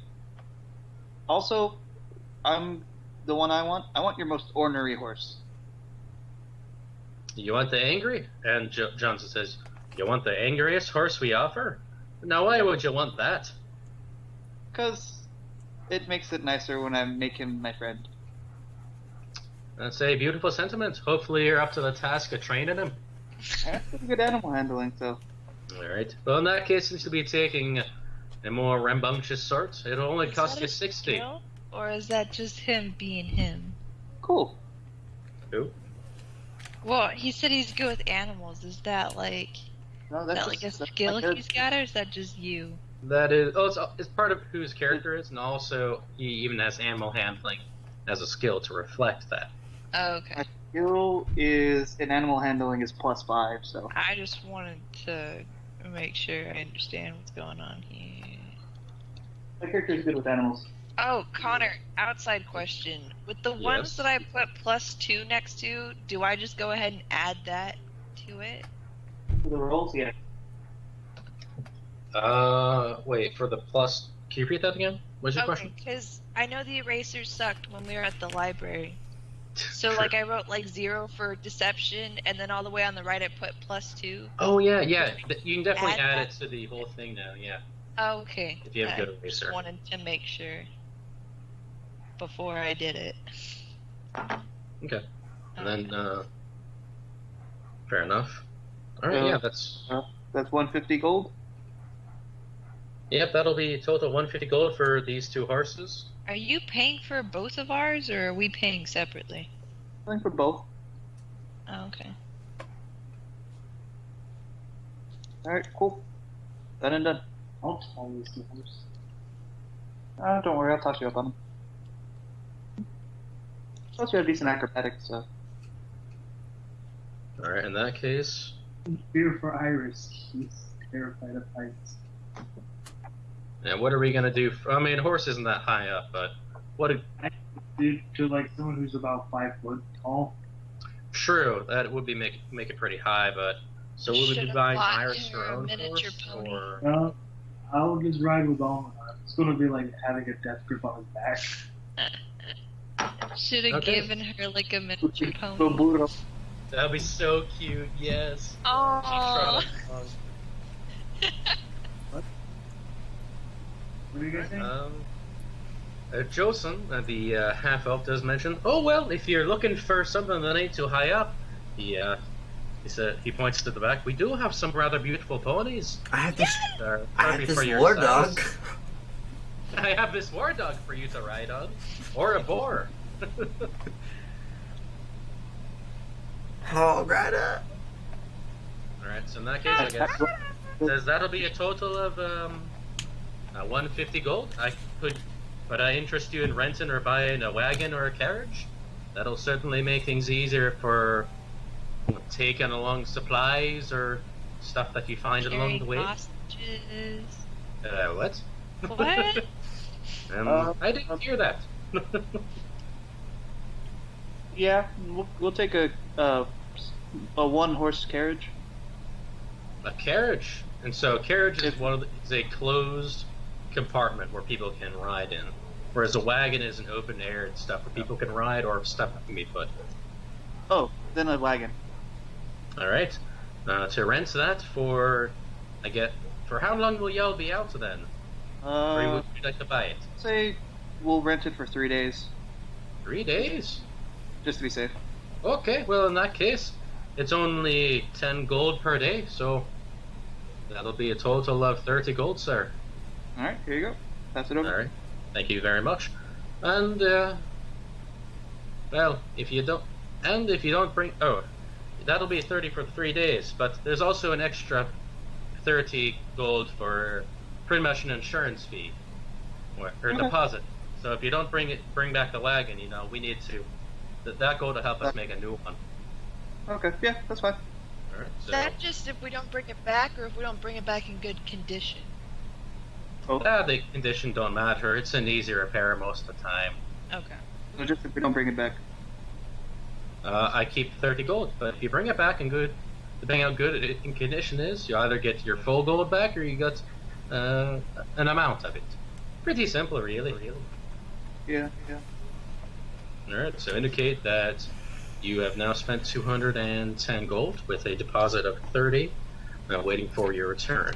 Also, I'm the one I want. I want your most ornery horse. You want the angry? And Johnson says, you want the angriest horse we offer? Now why would you want that? Because it makes it nicer when I make him my friend. That's a beautiful sentiment. Hopefully you're up to the task of training him. I have pretty good animal handling, so. Alright. Well, in that case, since you'll be taking a more rambunctious sort, it'll only Is cost that you a 60. skill, or is that just him being him? Cool. Who? Well, he said he's good with animals. Is that like No, is that like a that's skill my character. he's got, or is that just you? That is... Oh, it's part of who his character is, and also he even has animal handling as a skill to reflect that. Oh, okay. My skill is in animal handling is +5, so. I just wanted to make sure I understand what's going on here. My character is good with animals. Oh, Connor, outside question. With the ones Yes? that I put +2 next to, do I just go ahead and add that to it? For the rolls, yeah. Wait, for the plus... Can you repeat that again? What's your Okay, question? because I know the erasers sucked when we were at the library. So, like, I wrote, like, 0 for deception, and then all the way on the right I put +2. Oh, yeah. You can definitely Add add that. it to the whole thing now, yeah. Oh, okay. If you have I good just eraser. wanted to make sure before I did it. Okay. And then, fair enough. Alright, So- yeah, that's... That's 150 gold. Yep, that'll be total 150 gold for these two horses. Are you paying for both of ours, or are we paying separately? I think for both. Oh, okay. Alright, cool. Done and done. I'll tell you some horse. Don't worry, I'll toss you up on them. Plus you have decent acrobatics, so. Alright, in that case... Fear for Iris. He's terrified of heights. And what are we gonna do? I mean, horse isn't that high up, but what? Dude, to like someone who's about 5 foot tall. True, that would be make it pretty high, but so would we be Should've buying bought Iris her her a own miniature horse, pony. or No, I'll just ride with Almanar. It's gonna be like having a death grip on his back. Should have Okay. given her like a miniature Go pony. burro. that'd be so cute. Yes. Oh. What are you guys saying? Josen, the half elf, does mention. Oh well, if you're looking for something that ain't too high up, he said he points to the back. We do have some rather beautiful ponies. I have this. They're I perfect have this for your war size. dog. I have this war dog for you to ride on, or a boar. Oh, Greta. Alright, so in that case, I guess says that'll be a total of 150 gold. But I interest you in renting or buying a wagon or a carriage. That'll certainly make things easier for taking along supplies or stuff that you find along the way. Hostages. What? What? I didn't hear that. Yeah, we'll take a one horse carriage. A carriage, and so a carriage is is a closed compartment where people can ride in, whereas a wagon is an open air and stuff where people can ride or stuff that can be put. Oh, then a wagon. All right, to rent that for how long will y'all be out then? Or would you like to buy it? Say we'll rent it for 3 days, 3 days. just to be safe. Okay, well in that case, it's only 10 gold per day, so that'll be a total of 30 gold, sir. All right, here you go. Pass it over. All right, thank you very much. And well, if you don't bring, that'll be 30 for 3 days. But there's also an extra 30 gold for pretty much an insurance fee or Okay. deposit. So if you don't bring back the wagon, we need to that gold to help us make a new one. Okay, yeah, that's fine. All right, Is so that just if we don't bring it back, or if we don't bring it back in good condition? the condition don't matter. It's an easy repair most of the time. Okay. So just if we don't bring it back. I keep 30 gold, but if you bring it back in good, depending how good it in condition is, you either get your full gold back or you get an amount of it. Pretty simple, really. Yeah. Alright, so indicate that You have now spent 210 gold with a deposit of 30, waiting for your return.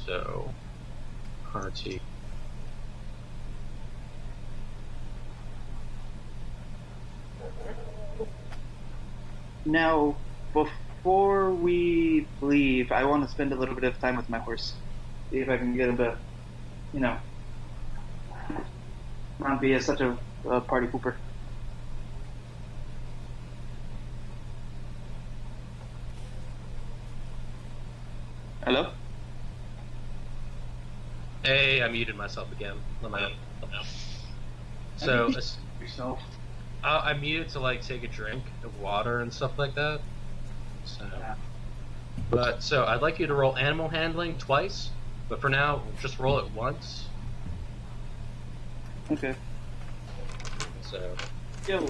So, party. Now, before we leave, I want to spend a little bit of time with my horse. See if I can get him to, not be such a party pooper. Hello? Hey, I muted myself again. Let me know. So, Yourself. I muted to like take a drink of water and stuff like that. So, so I'd like you to roll animal handling twice, but for now, just roll it once. Okay. So, Yo.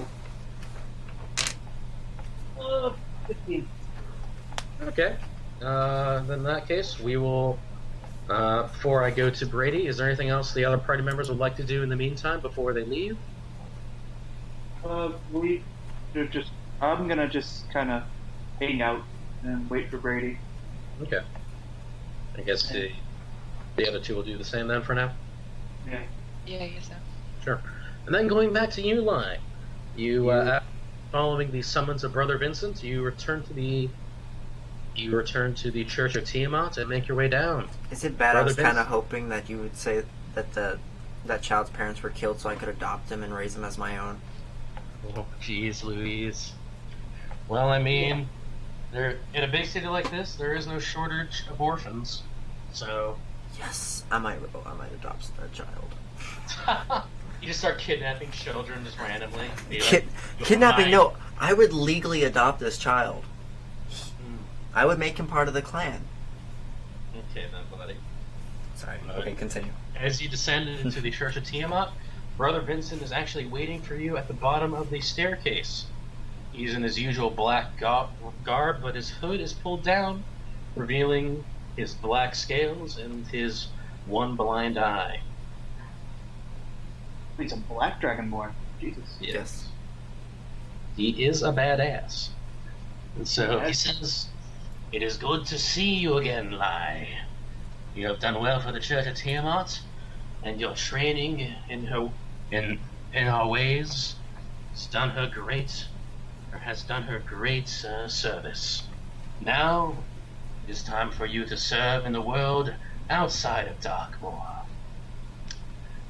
15. okay. Then in that case, we will. Before I go to Brady, is there anything else the other party members would like to do in the meantime before they leave? I'm gonna just kind of hang out and wait for Brady. Okay. I guess the other two will do the same then for now. Yeah. Yeah, I guess so. Sure. And then going back to you, Lai, following the summons of Brother Vincent, you return to the Church of Tiamat and make your way down. Is it bad? Brother I was kind Vincent. of hoping that you would say that that child's parents were killed so I could adopt him and raise him as my own. Oh, jeez, Louise. Well, I mean, in a big city like this, there is no shortage of orphans. So Yes, I might adopt a child. you just start kidnapping children just randomly. Be like, Kidnapping? "Hi." No, I would legally adopt this child. Hmm. I would make him part of the clan. Okay, then, buddy. Sorry. Alright. Okay, continue. As you descend into the Church of Tiamat, Brother Vincent is actually waiting for you at the bottom of the staircase. He's in his usual black garb, but his hood is pulled down, revealing his black scales and his one blind eye. He's a black dragonborn. Jesus. Yes. He is a badass. And so he Yes. says, "It is good to see you again, Lai. You have done well for the Church of Tiamat, and your training in our ways has done her great service. Now it is time for you to serve in the world outside of Darkmoore."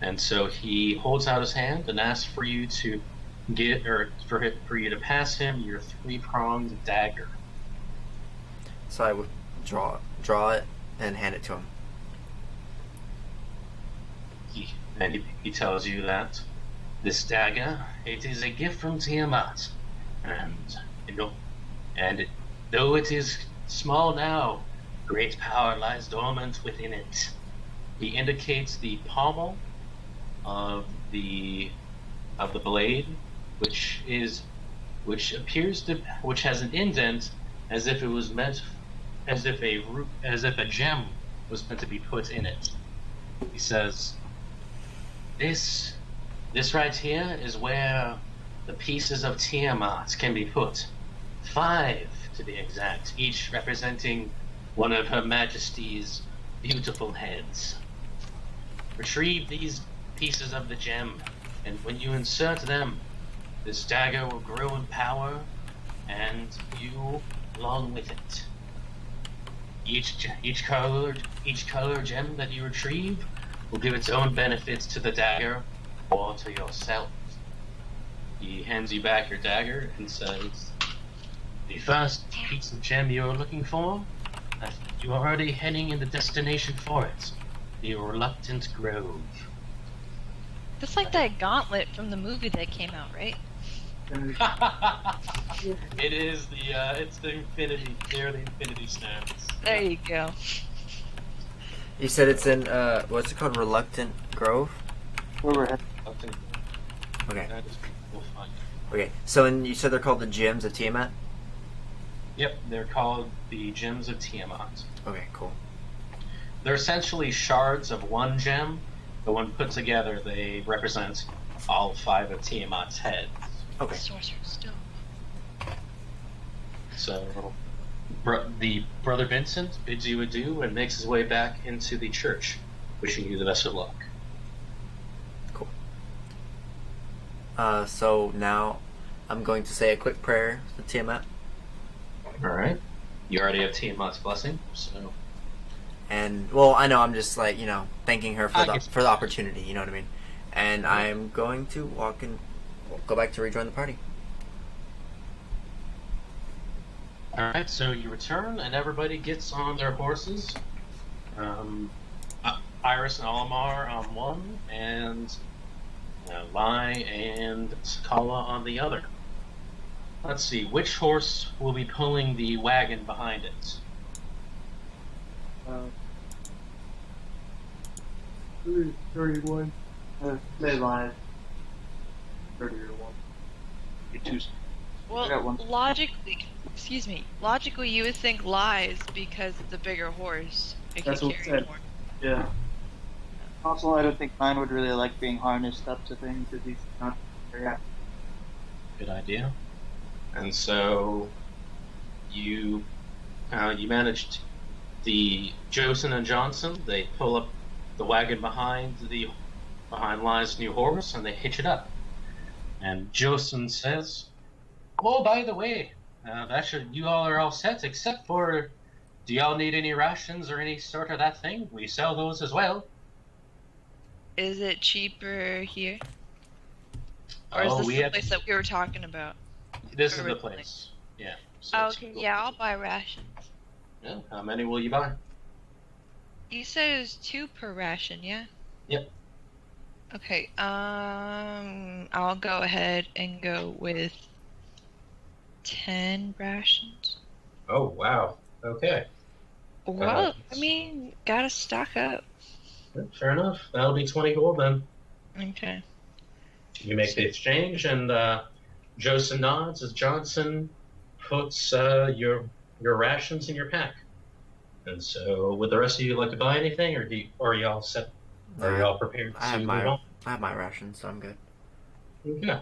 And so he holds out his hand and asks for you to for you to pass him your 3-pronged dagger. So I would draw it and hand it to him. He tells you that this dagger, it is a gift from Tiamat, and though it is small now, great power lies dormant within it. He indicates the pommel of the blade, which has an indent as if it was meant, as if a gem was meant to be put in it. He says, This right here is where the pieces of Tiamat can be put. 5 to be exact, each representing one of Her Majesty's beautiful heads. Retrieve these pieces of the gem, and when you insert them, this dagger will grow in power, and you along with it. Each color gem that you retrieve will give its own benefits to the dagger or to yourself. He hands you back your dagger and says, "The first piece of gem you are looking for, you are already heading in the destination for it, the Reluctant Grove." That's like that gauntlet from the movie that came out, right? It is it's the Infinity, they're the Infinity Stones. There you go. You said it's in what's it called? Reluctant Grove. Where we're headed. Reluctant Grove. Okay. That is we'll find. Okay. So and you said they're called the Gems of Tiamat. Yep, they're called the Gems of Tiamat. Okay. Cool. They're essentially shards of one gem, but when put together, they represent all 5 of Tiamat's heads. Okay. Sorcerer's Stone. So, the Brother Vincent bids you adieu and makes his way back into the church, wishing you the best of luck. Cool. So now I'm going to say a quick prayer to Tiamat. Alright. You already have Tiamat's blessing, so... And, well, I know I'm just, like, you know, thanking her I guess. for the opportunity, you know what I mean? And I'm going to go back to rejoin the party. Alright, so you return, and everybody gets on their horses. Iris and Olimar on one, and Lai and Sakala on the other. Let's see, which horse will be pulling the wagon behind it? 31. They lied. 30 to 1. Get two. I got one. Well, logically, you would think lies because it's a bigger horse. It That's can what carry it said. more. Yeah. Also, I don't think mine would really like being harnessed up to things because he's not very active. Good idea. And so you managed the Josen and Johnson. They pull up the wagon behind Lai's new horse, and they hitch it up. And Josen says, "Oh, by the way, you all are all set, except for, do y'all need any rations or any sort of that thing? We sell those as well." Is it cheaper here? Or is this the place that we were talking about? This is the originally? place. Yeah. So Oh, it's okay, cool. yeah, I'll buy rations. Yeah. How many will you buy? You said it was 2 per ration, yeah? Yep. Okay, I'll go ahead and go with 10 rations. Oh, wow. Okay. Well, I mean, gotta stock up. Fair enough. That'll be 20 gold then. Okay. You make the exchange, and Josen nods as Johnson puts your rations in your pack. And so, would the rest of you like to buy anything, or are you all set? Are you all prepared to move on? I have my rations, so I'm good. Okay.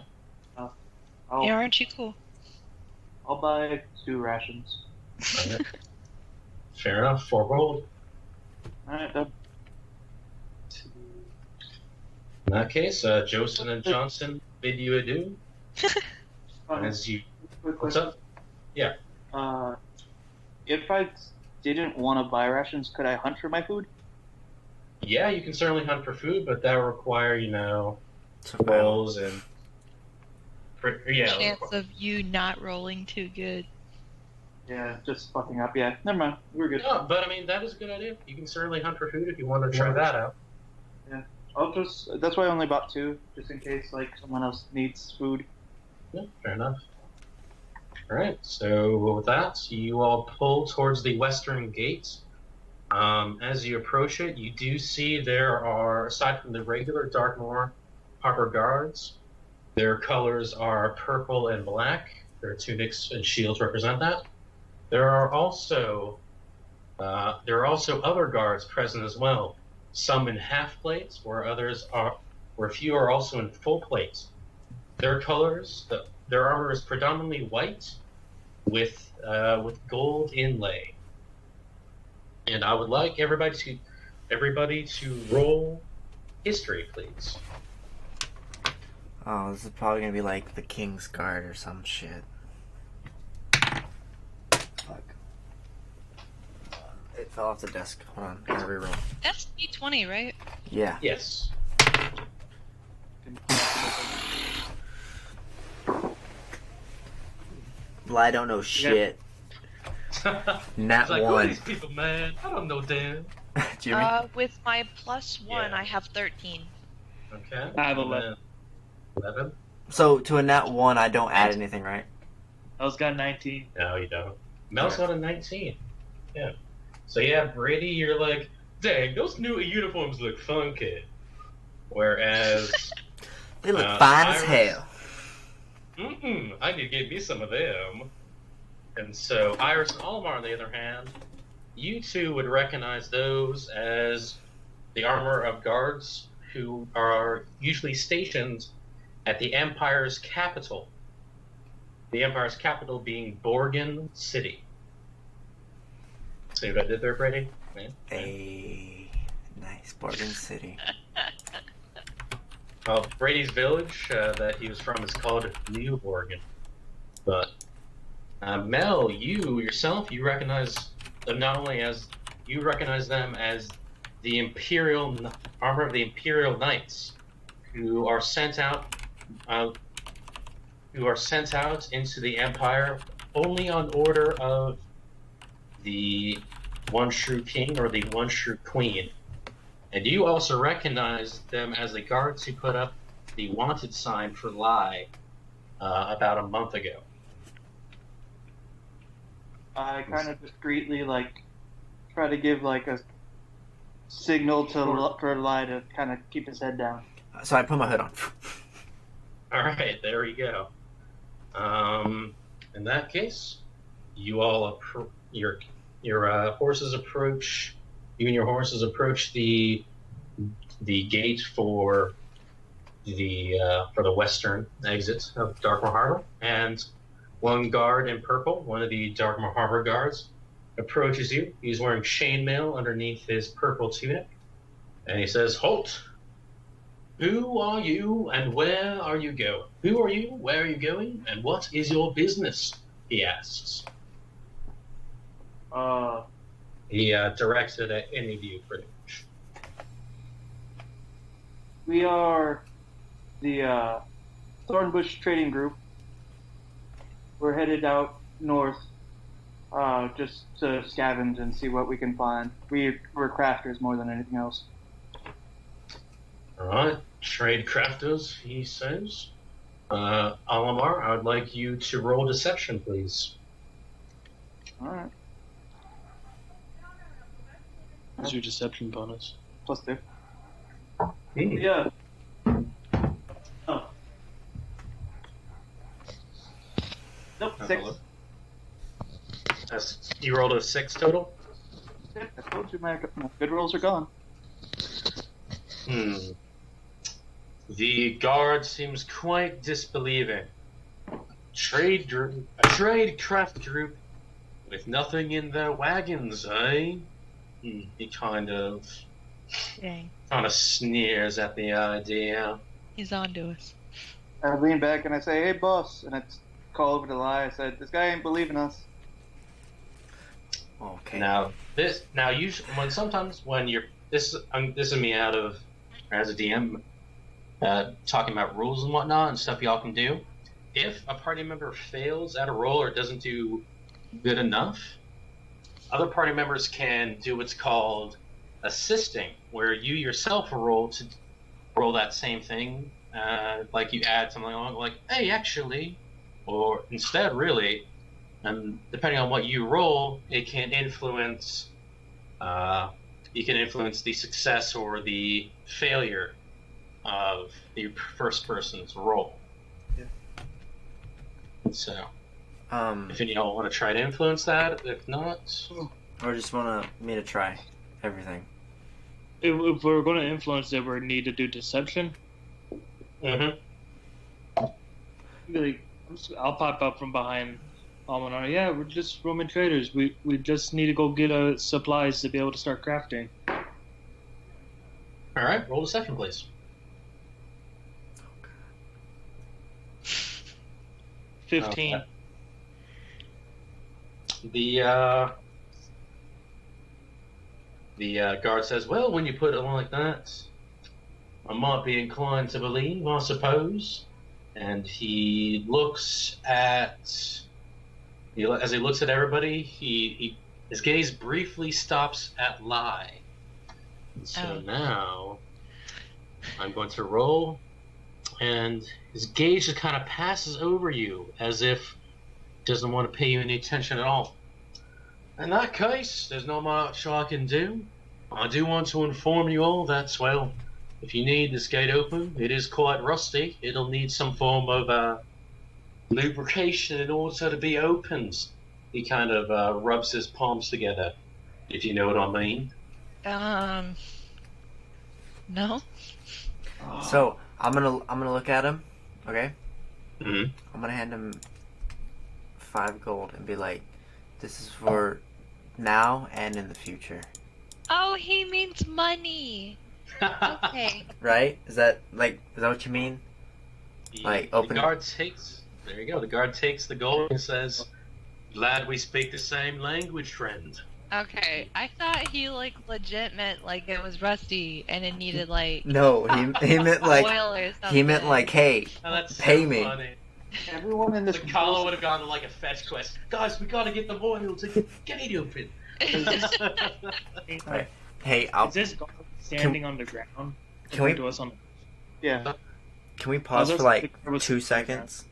Yeah, aren't you cool? I'll buy 2 rations. Alright. Fair enough. 4 gold. Alright, done. In that case, Josen and Johnson bid you adieu. As you, what's up? Yeah. If I didn't want to buy rations, could I hunt for my food? Yeah, you can certainly hunt for food, but that will require, rolls and Chance of you not rolling too good. Yeah, just fucking up. Yeah, never mind. We're good. No, but I mean, that is a good idea. You can certainly hunt for food if you want to try that out. Yeah. That's why I only bought 2, just in case, like, someone else needs food. Yeah, fair enough. Alright, so with that, you all pull towards the western gate. As you approach it, you do see there are, aside from the regular Darkmoore Harper guards, their colors are purple and black. Their tunics and shields represent that. There are also other guards present as well. Some in half plates, where a few are also in full plates. Their colors, their armor is predominantly white, with gold inlay. And I would like everybody to roll history, please. Oh, this is probably gonna be like the King's Guard or some shit. Fuck. It fell off the desk. Hold on, gotta reroll. That's D20, right? Yeah. Yes. Well, I don't know shit. Nat It's like, who are 1. these people, man? I don't know Dan. Jimmy? With my +1, Yeah. I have 13. Okay. I have 11. 11? So, to a nat 1, I don't add anything, right? Mel's got 19. No, you don't. Mel's got a 19. Yeah. So yeah, Brady, you're like, dang, those new uniforms look funky. Whereas... They look fine as Iris- hell. I need to get me some of them. And so, Iris and Olimar, on the other hand, you two would recognize those as the armor of guards who are usually stationed at the Empire's capital The Empire's capital being Borgin City. See what I did there, Brady? Yeah. A nice Bargain City. Well, Brady's village that he was from is called New Borgin. But Mel, you yourself, you recognize them not only as you recognize them as the Imperial armor of the Imperial Knights, who are sent out into the Empire only on order of the One Shrew King or the One Shrew Queen. And you also recognize them as the guards who put up the wanted sign for Lai about a month ago. I kind of discreetly try to give a signal for Lai to kind of keep his head down. So I put my hood on. All right, there you go. In that case, you all your horses approach. You and your horses approach the gate for the western exit of Darkmoore Harbor, and one guard in purple, one of the Darkmoore Harbor guards, approaches you. He's wearing chainmail underneath his purple tunic, and he says, "Halt! Who are you, and where are you going? Who are you, where are you going, and what is your business?" he asks. He directs it at any of you, pretty much. We are the Thornbush Trading Group. We're headed out north just to scavenge and see what we can find. We're crafters more than anything else. All right, trade crafters, he says. Alamar, I would like you to roll deception, please. All right. What's your deception bonus? +2. Hmm. Yeah. Oh. Nope, 6. You rolled a 6 total? Yeah, I told you my good rolls are gone. The guard seems quite disbelieving. A trade craft group with nothing in their wagons, eh? He kind of Dang. sneers at the idea. He's on to us. I lean back and I say, "Hey, boss," and I call over to Lai. I said, "This guy ain't believing us." Okay. Now sometimes when you're this is me out of as a DM talking about rules and whatnot and stuff y'all can do. If a party member fails at a roll or doesn't do good enough, other party members can do what's called assisting, where you yourself roll that same thing, like you add something along, like, "Hey, actually," or instead, really. And depending on what you roll, it can influence. You can influence the success or the failure of the first person's roll. Yeah. So, if any of y'all want to try to influence that, if not, or just want me to try everything. If we're going to influence it, we need to do deception. I'll pop up from behind Almanar. Yeah, we're just Roman traders. We just need to go get supplies to be able to start crafting. All right, roll deception, please. 15. Okay. The guard says, "Well, when you put it like that, I might be inclined to believe, I suppose." And he looks at, as he looks at everybody, his gaze briefly stops at Lai. So now, I'm going to roll, and his gaze just kind of passes over you, as if he doesn't want to pay you any attention at all. "In that case, there's not much I can do. I do want to inform you all that, well, if you need this gate open, it is quite rusty. It'll need some form of lubrication in order to be opened." He kind of rubs his palms together, if you know what I mean. No. So I'm gonna look at him. Okay. Mm-hmm. I'm gonna hand him 5 gold and be like, this is for now and in the future. Oh, he means money. Okay. Right? Is that what you mean? Like, open- The guard takes. There you go. The guard takes the gold and says, "Glad we speak the same language, friend." Okay. I thought he like legit meant like it was rusty and it needed like No, he meant like oil or something. he meant like, hey, Oh, that's pay so me. funny. Everyone in this The Kala would have gone to like a fetch quest. Guys, we gotta get the oil to get it open. Right. Hey, I'll, Is this guard standing on the ground? Can we- To us on Yeah. can we pause those for like the guard was 2 standing seconds?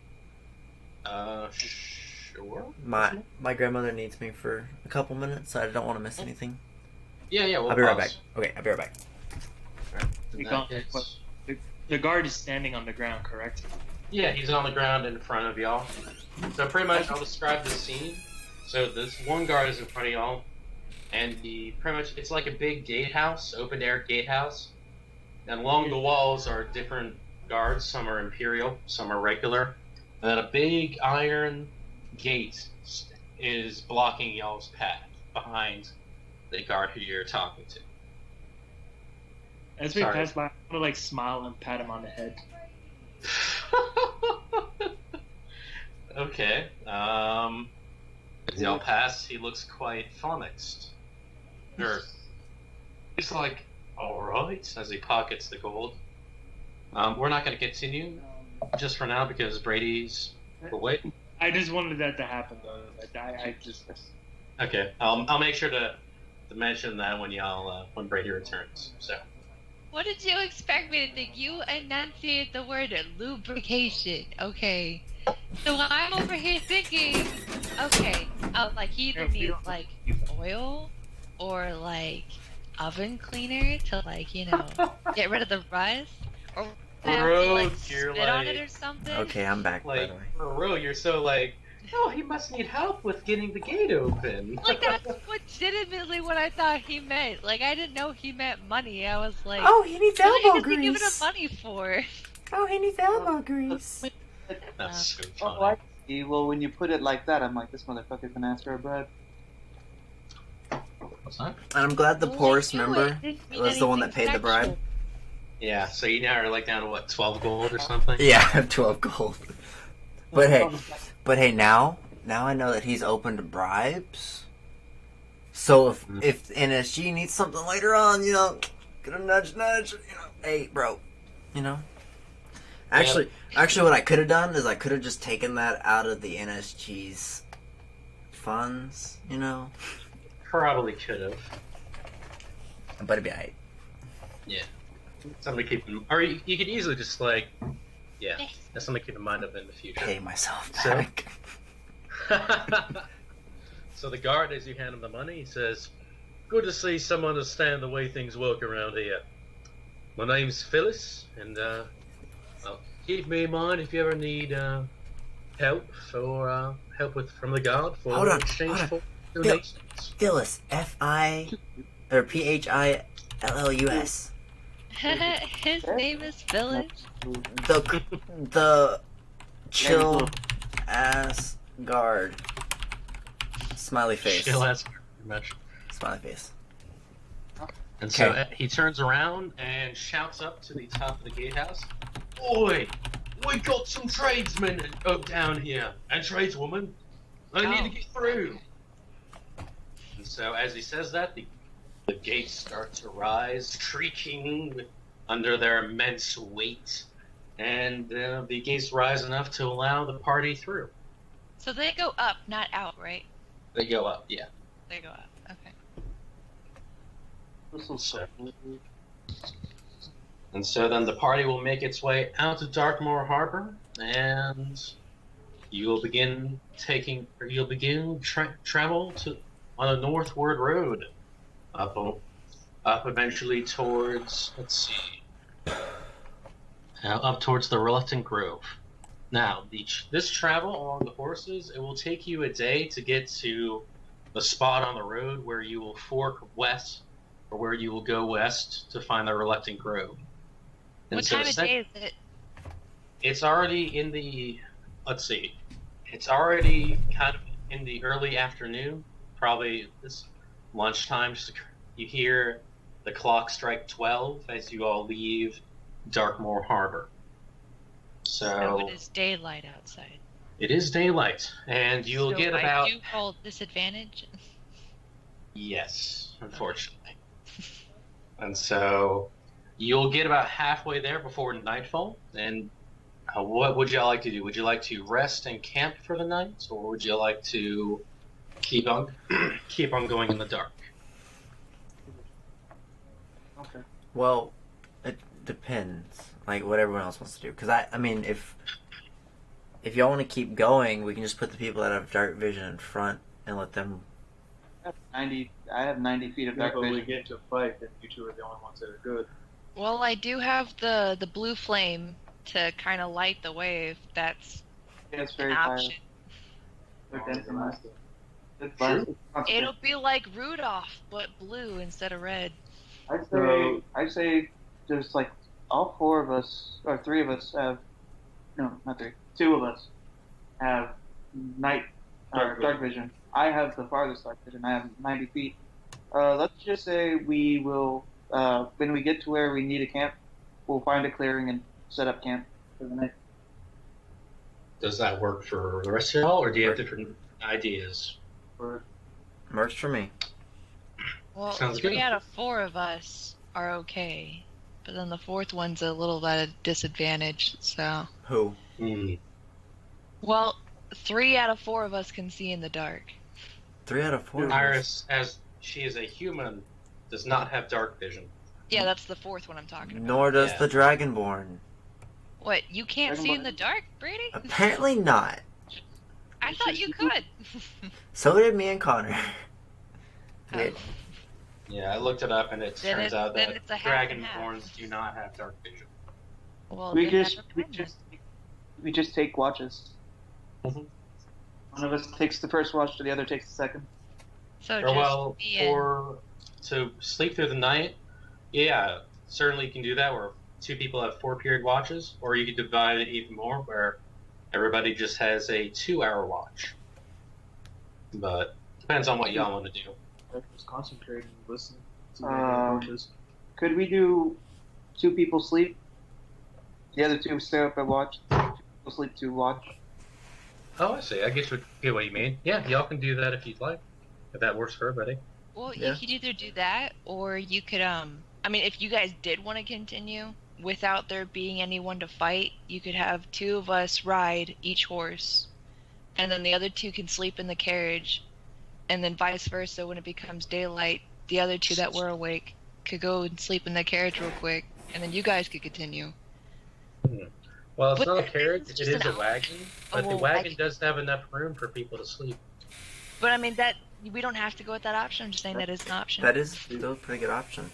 Sure. My grandmother needs me for a couple minutes, so I don't want to miss anything. Yeah, we'll I'll be right back. pause. Okay, I'll be right back. In We that got- case- The guard is standing on the ground, correct? Yeah, he's on the ground in front of y'all. So pretty much, I'll describe the scene. So this one guard is in front of y'all, and it's like a big gatehouse, open air gatehouse. And along the walls are different guards. Some are imperial, some are regular. And then a big iron gate is blocking y'all's path behind the guard who you're talking to. As we Sorry. pass by, I'm gonna like smile and pat him on the head. Okay. As y'all pass, he looks quite flummoxed. He's like, "Alright," as he pockets the gold. We're not going to continue just for now because Brady's. We're waiting. I just wanted that to happen though. But I just Okay. I'll make sure to mention that when y'all when Brady returns. So. What did you expect me to think? You enunciate the word lubrication, okay? So I'm over here thinking, okay, like he either needs like oil or like oven cleaner to like, get rid of the rust, or I have to, like, You're spit on like- it or something. Okay, I'm back, by Like, the way. for real, you're so like, oh, he must need help with getting the gate open. Like that's legitimately what I thought he meant. Like I didn't know he meant money. I was like, Oh, he needs what elbow is he giving him grease. money for? Oh, he needs elbow grease. That's so Oh, funny. I see. Well, when you put it like that, I'm like, this motherfucker's gonna ask for a bribe. What's that? And I'm glad the Well, poorest like, member it didn't mean was the one that anything paid the bribe. sexual. Yeah, so you now are like down to what, 12 gold or something? Yeah, I have 12 gold. But hey, now I know that he's open to bribes. So if NSG needs something later on, get a nudge, hey, bro, Actually, what I could have done is I could have just taken that out of the NSG's funds, Probably could have. But it'd be alright. Yeah. Something to keep in, or you could easily just like, yeah, that's something to keep in mind of in the future. Pay myself So- back. So the guard, as you hand him the money, he says, "Good to see some understand the way things work around here. My name's Phyllis, and keep me in mind if you ever need help or help from the guard for Hold on, exchange hold on. for donations." Phyllis, Phillus. His name is Phyllis. The chill ass guard. Smiley face. She'll ask pretty much. Smiley face. And so Okay. he turns around and shouts up to the top of the gatehouse, "Oi, we got some tradesmen down here, and tradeswomen. I need to get through." And so as he says that, the gates start to rise, creaking under their immense weight, and the gates rise enough to allow the party through. So they go up, not out, right? They go up, yeah. They go up. Okay. So, and so then the party will make its way out to Darkmoore Harbor, and you'll begin travel on a northward road, up eventually towards, up towards the Reluctant Grove. Now, this travel along the horses, it will take you a day to get to the spot on the road where you will fork west, or where you will go west to find the Reluctant Grove. And What so time of day is it? it's already in the, it's already kind of in the early afternoon. Probably it's lunchtime. You hear the clock strike 12 as you all leave Darkmoore Harbor. So it is daylight outside. It is daylight, and you'll get about... I do call disadvantage. Yes, unfortunately. And so you'll get about halfway there before nightfall. And what would y'all like to do? Would you like to rest and camp for the night, or would you like to keep on going in the dark? Okay. Well, it depends. Like what everyone else wants to do. Because I mean, if y'all want to keep going, we can just put the people that have dark vision in front and let them. I have 90 feet of dark But we vision. get into a fight, then you two are the only ones that are good. Well, I do have the blue flame to kind of light the way if that's Yeah, it's an very option. Okay. It's Sure. It'll be like Rudolph, but blue instead of red. I'd say there's like all four of us, or three of us have, no, not three, two of us have dark vision. I have the farthest dark vision. I have 90 feet. Let's just say we will, when we get to where we need a camp, we'll find a clearing and set up camp for the night. Does that work for the rest of y'all, or do you have different ideas? Works for me. Well, Sounds 3 good. out of 4 of us are okay, but then the 4th one's a little at a disadvantage. So, Who? well, 3 out of 4 of us can see in the dark. 3 out of 4. Iris, as she is a human, does not have dark vision. Yeah, that's the 4th one I'm talking about. Nor does Yeah. the Dragonborn. What, you can't see in the dark, Brady? Apparently not. I thought you could. So did me and Connor. Oh. Yeah, I looked it up, and it Then turns it- out then that it's a half and Dragonborns do not have dark vision. Well, We then just never we mind just we just take watches. Mhm. One of us takes the first watch, the other takes the second. So Or just well, me and- to sleep through the night, yeah, certainly you can do that, where 2 people have 4-period watches, or you could divide it even more, where everybody just has a 2-hour watch. But depends on what y'all want to do. Just concentrate and listen to the Um, approaches. Could we do 2 people sleep? The other 2 stay up and watch. 2 people sleep to watch. Oh, I see. I get what you mean. Yeah, y'all can do that if you'd like. If that works for everybody. Well, Yeah. you could either do that, or you could, I mean, if you guys did want to continue without there being anyone to fight, you could have 2 of us ride each horse, and then the other 2 can sleep in the carriage, and then vice versa. When it becomes daylight, the other 2 that were awake could go and sleep in the carriage real quick, and then you guys could continue. Well, it's But not a there carriage, is it just is an a wagon, but the well, wagon does have enough room for people to sleep. But I mean, that we don't have to go with that option. I'm just saying that is an option. That is still a pretty good option.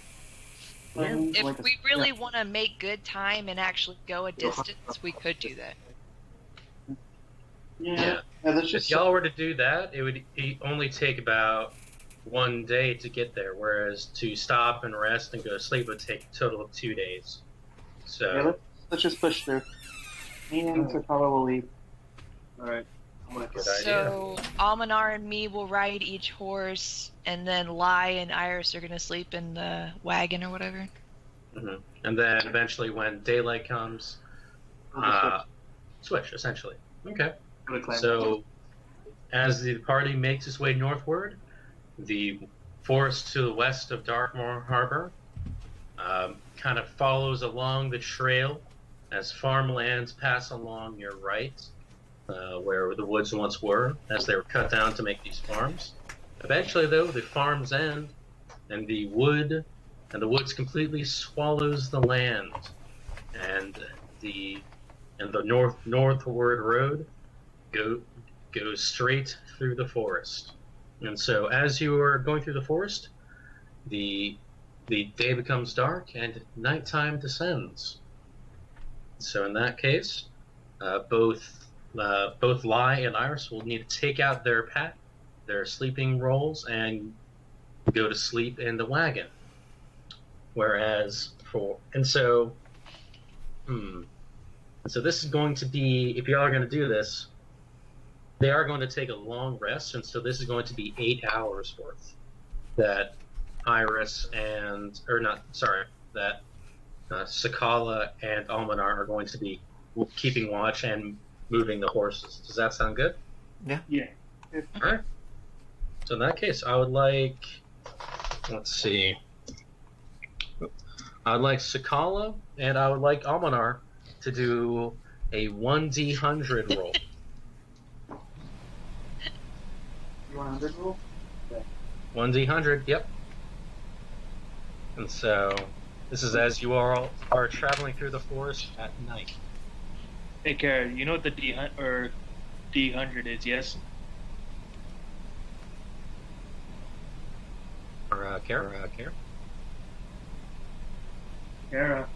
If we really want to make good time and actually go a distance, we could do that. Yeah. Let's If just y'all were to do that, it would only take about 1 day to get there, whereas to stop and rest and go to sleep would take a total of 2 days. So, let's just push through. Me and Sakala will leave. Alright. I'm gonna Good get idea. So Almanar and me will ride each horse, and then Lai and Iris are gonna sleep in the wagon or whatever. mhm. And then eventually when daylight comes, switch, essentially. Okay. to climb. So, as the party makes its way northward, the forest to the west of Darkmoore Harbor kind of follows along the trail as farmlands pass along your right, where the woods once were, as they were cut down to make these farms. Eventually, though, the farms end, and the woods completely swallows the land, and the northward road goes straight through the forest. And so as you are going through the forest, the day becomes dark and nighttime descends. So in that case, both Lai and Iris will need to take out their sleeping rolls and go to sleep in the wagon. Whereas so this is going to be, if y'all are going to do this, they are going to take a long rest, and so this is going to be 8 hours worth that Iris and, or not, sorry, that Sakala and Almanar are going to be keeping watch and moving the horses. Does that sound good? Yeah. All right. So in that case, I would like, let's see, I'd like Sakala and I would like Almanar to do a 1d100 roll. You want 100 roll? 1d100, yep. And so, this is as you all are traveling through the forest at night. Hey, Kara, you know what the D100 is, yes? Or, Kara? Kara.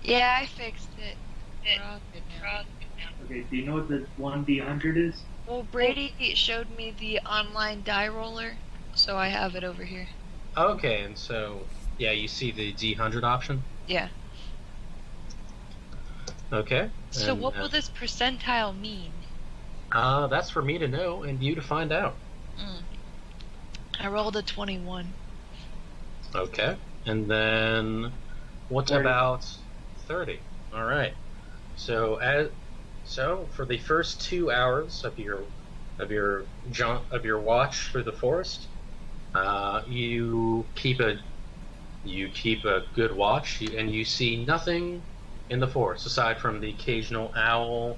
Yeah, I fixed it. We're all good now. Okay, do you know what the 1D100 is? Well, Brady showed me the online die roller, so I have it over here. Okay, and so, yeah, you see the D100 option? Yeah. Okay. So and, what will this percentile mean? That's for me to know and you to find out. I rolled a 21. Okay. And then, what 30. about 30? All right. So for the first 2 hours of your watch through the forest, you keep a good watch, and you see nothing in the forest aside from the occasional owl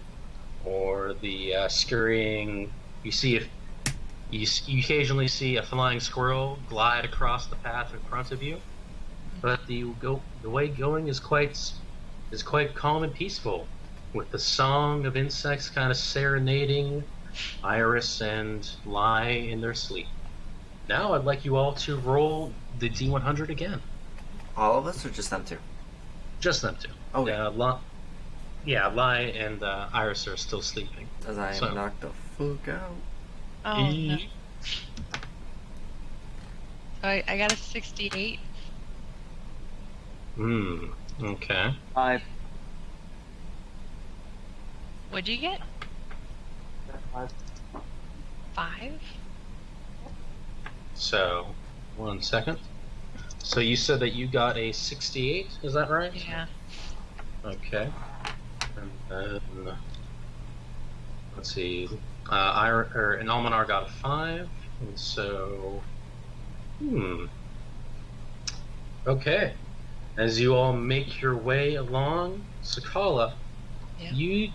or the scurrying. You occasionally see a flying squirrel glide across the path in front of you, but the way going is quite calm and peaceful, with the song of insects kind of serenading Iris and Lai in their sleep. Now I'd like you all to roll the D100 again. All of us or just them two? Just them two. Oh, Lai and Iris are still sleeping. as I am knocked the fuck out. Oh, no. I got a 68. Okay. 5. What'd you get? 5. 5? So, 1 second. So you said that you got a 68, is that right? Yeah. Okay. And then, let's see, and Almanar got a 5, and so, okay. As you all make your way along, Sakala, Yeah.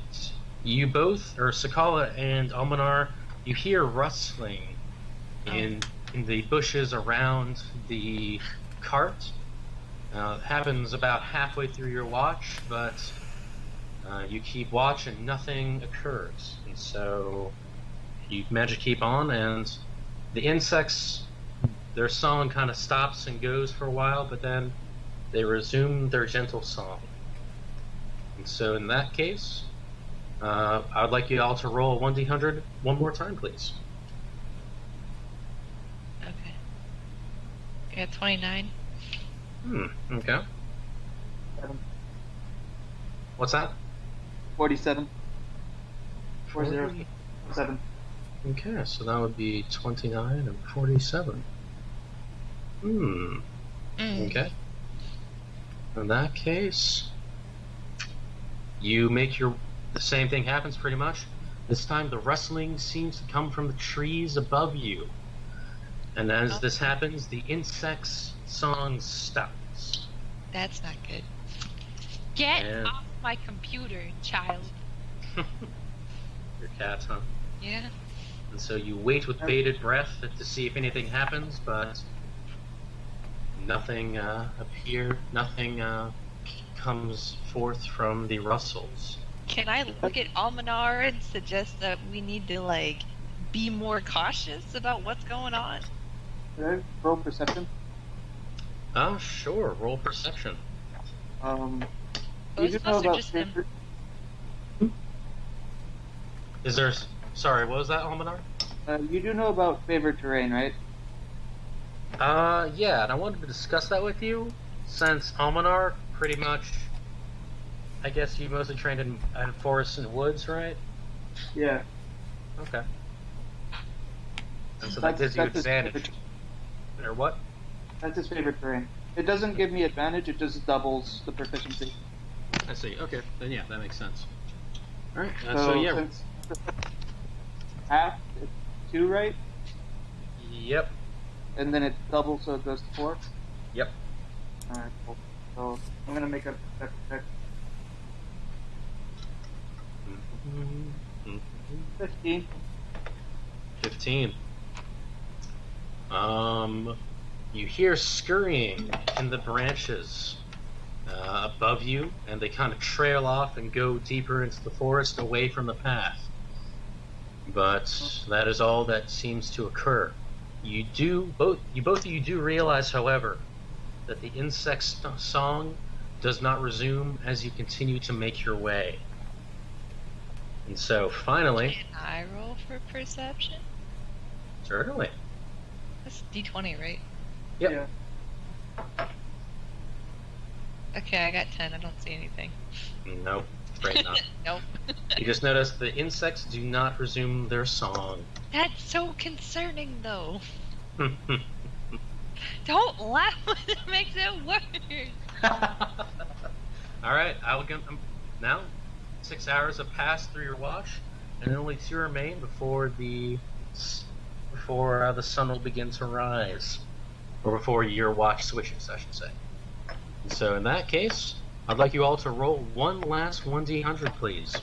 you both, or Sakala and Almanar, you hear rustling in the bushes around the cart. It happens about halfway through your watch, but you keep watch and nothing occurs. And so you manage to keep on, and the insects, their song kind of stops and goes for a while, but then they resume their gentle song. And so in that case, I would like you all to roll a 1d100 one more time, please. Okay. I got 29. Okay. 7. What's that? 47. 407. Okay, so that would be 29 and 47. Okay. In that case, you make the same thing happens pretty much. This time the rustling seems to come from the trees above you. And as this happens, the insect's song stops. That's not good. Get off my computer, child. Your cat, huh? Yeah. And so you wait with bated breath to see if anything happens, but nothing nothing comes forth from the rustles. Can I look at Almanar and suggest that we need to, be more cautious about what's going on? Did I roll perception? Sure. Roll perception. You do know Ghostbusters about just them. favorite. Is there? Sorry, what was that, Almanar? You do know about favorite terrain, right? Yeah, and I wanted to discuss that with you, since Almanar pretty much, I guess you mostly trained in forests and woods, right? Yeah. Okay. And so that gives you That's his advantage. favorite- Or what? That's his favorite terrain. It doesn't give me advantage, it just doubles the proficiency. I see. Okay. Then yeah, that makes sense. Alright, So, so yeah. since half, it's 2, right? Yep. And then it doubles, so it goes to 4? Yep. Alright, cool. So, I'm gonna make a check. 15. 15. You hear scurrying in the branches above you, and they kind of trail off and go deeper into the forest away from the path. But that is all that seems to occur. Both of you do realize, however, that the insect's song does not resume as you continue to make your way. And so, finally, Can I roll for perception? certainly. That's D20, right? Yep. Yeah. Okay, I got 10. I don't see anything. Nope, right not. Nope. You just notice the insects do not resume their song. That's so concerning, though. Don't laugh when it makes it worse. All right, now 6 hours have passed through your watch, and only 2 remain before the sun will begin to rise, or before your watch switches, I should say. So in that case, I'd like you all to roll one last 1d100, please.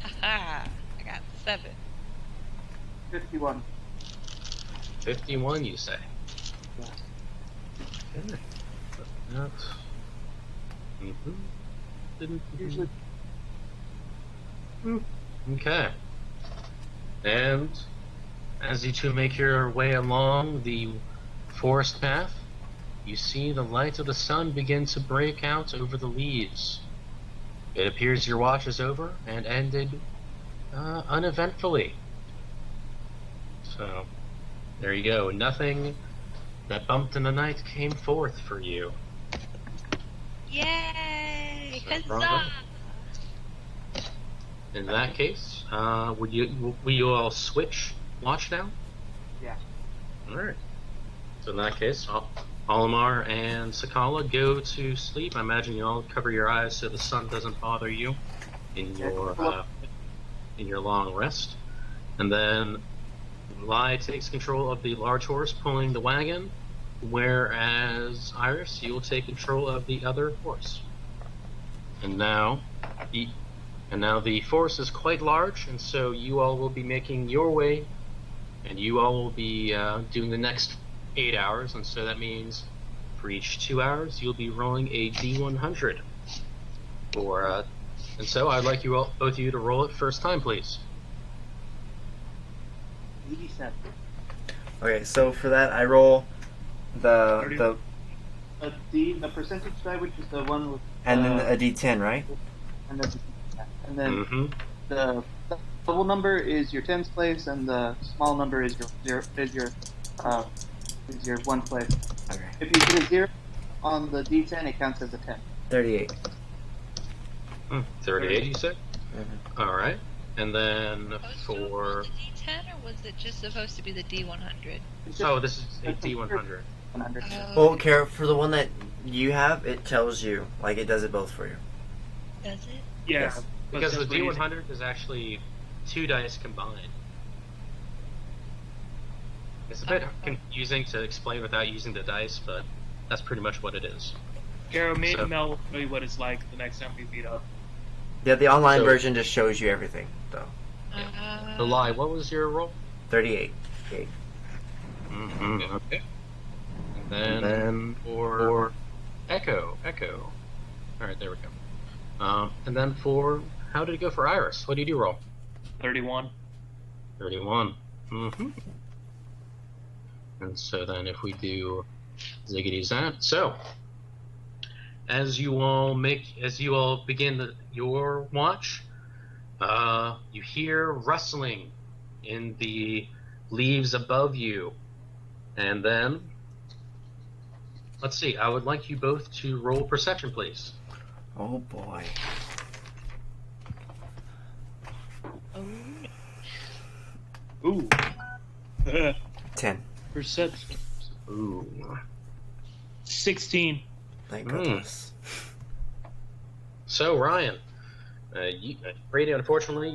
Haha, I got 7. 51. 51, you say? Yeah. Okay. That's... Usually, Okay. And as you two make your way along the forest path, you see the light of the sun begin to break out over the leaves. It appears your watch is over and ended uneventfully. So, there you go. Nothing that bumped in the night came forth for you. Yay! No Huzzah! problem. In that case, will you all switch watch now? yeah. Alright. So in that case, Olimar and Sakala go to sleep. I imagine you all cover your eyes so the sun doesn't bother you in your long rest. And then Lai takes control of the large horse pulling the wagon, whereas Iris, you will take control of the other horse. And now the forest is quite large, and so you all will be making your way, and you all will be doing the next 8 hours, and so that means for each 2 hours you'll be rolling a D100. And so I'd like both of you to roll it first time, please. 87. Okay, so for that, I roll the The percentage die, which is the one with. and then a D10, right? And then Mm-hmm. the double number is your tens place, and the small number is your one place. Okay, If you put a 0 on the D10, it counts as a 10. 38. 38, you said? Mhm. All right. And then Supposed to roll for... the D10, or was it just supposed to be the D100? It's Oh, this is a it's a D100. 100. Well, Kara, for the one that you have, it tells you, like, it does it both for you. Does it? Yeah. Yes. but Because the since we're using- D100 is actually 2 dice combined. It's a bit confusing to explain without using the dice, but that's pretty much what it is. Garo, maybe So- Mel will tell you what it's like the next time we meet up. Yeah, the online So- version just shows you everything, though. The lie, what was your roll? 38. Okay. Mm-hmm. Okay. And then for Echo. Alright, there we go. And then how did it go for Iris? What did you roll? 31. 31. Mm-hmm. And so then if we do ziggity zap. So, as you all begin your watch, you hear rustling in the leaves above you. And then, let's see, I would like you both to roll perception, please. Oh boy. Ooh. 10. Perception. Ooh. 16. Thank goodness. So Ryan, Brady, unfortunately,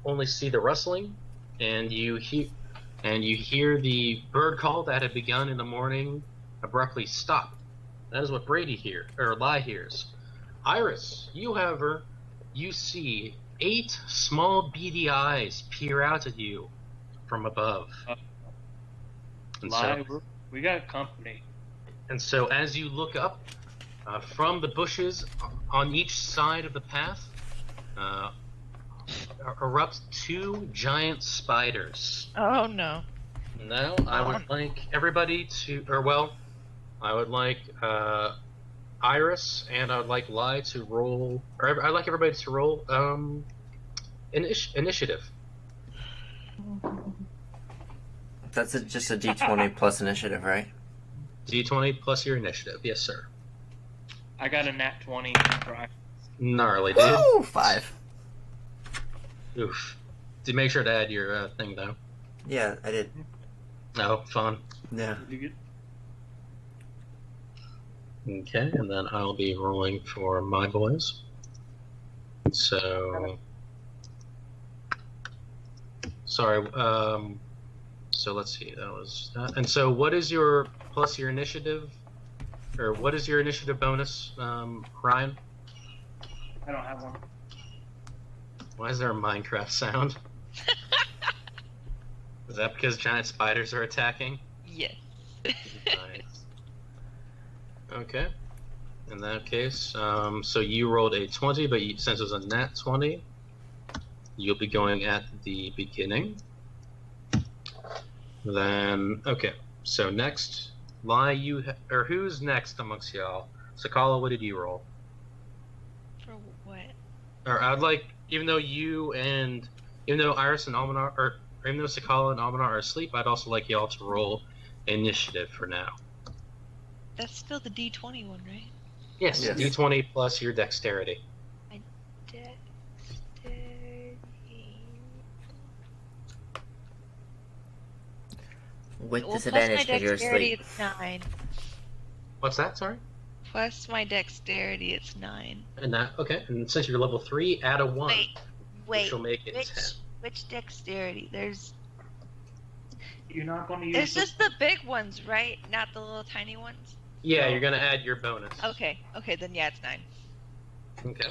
only see the rustling, and you hear the bird call that had begun in the morning abruptly stop. That is what Brady Lie hears. Iris, however, you see 8 small beady eyes peer out at you from above. And Lie, we got company. And so as you look up, from the bushes on each side of the path, erupt 2 giant spiders. Oh no. Now, I would like everybody I would like Iris and I would like Lai to roll, or I'd like everybody to roll initiative. That's just a d20 plus initiative, right? D20 plus your initiative, yes sir. I got a nat 20. Gnarly, dude. Woo! 5. Oof. Did you make sure to add your thing though? Yeah, I did. Oh, fun. Yeah. Okay, and then I'll be rolling for my boys. So, sorry. So let's see. That was that. And so, what is your plus your initiative, or what is your initiative bonus, Ryan? I don't have one. Why is there a Minecraft sound? Is that because giant spiders are attacking? Yes. Nice. Okay. In that case, so you rolled a 20, but since it was a nat 20, you'll be going at the beginning. Then, okay. So next, or who's next amongst y'all? Sakala, what did you roll? For what? Or I'd like, even though Iris and Almanar, or even though Sakala and Almanar are asleep, I'd also like y'all to roll initiative for now. That's still the D20 one, right? Yes, Yes. D20 plus your dexterity. Dexterity. With Well, plus disadvantage my because you're dexterity, asleep. it's 9. What's that? Sorry. Plus my dexterity, it's 9. And that okay. And since you're level 3, add a 1, Wait, which will make it 10. which dexterity? You're not going to use. There's just the big ones, right? Not the little tiny ones. Yeah, you're gonna add your bonus. Okay, then yeah, it's 9. Okay.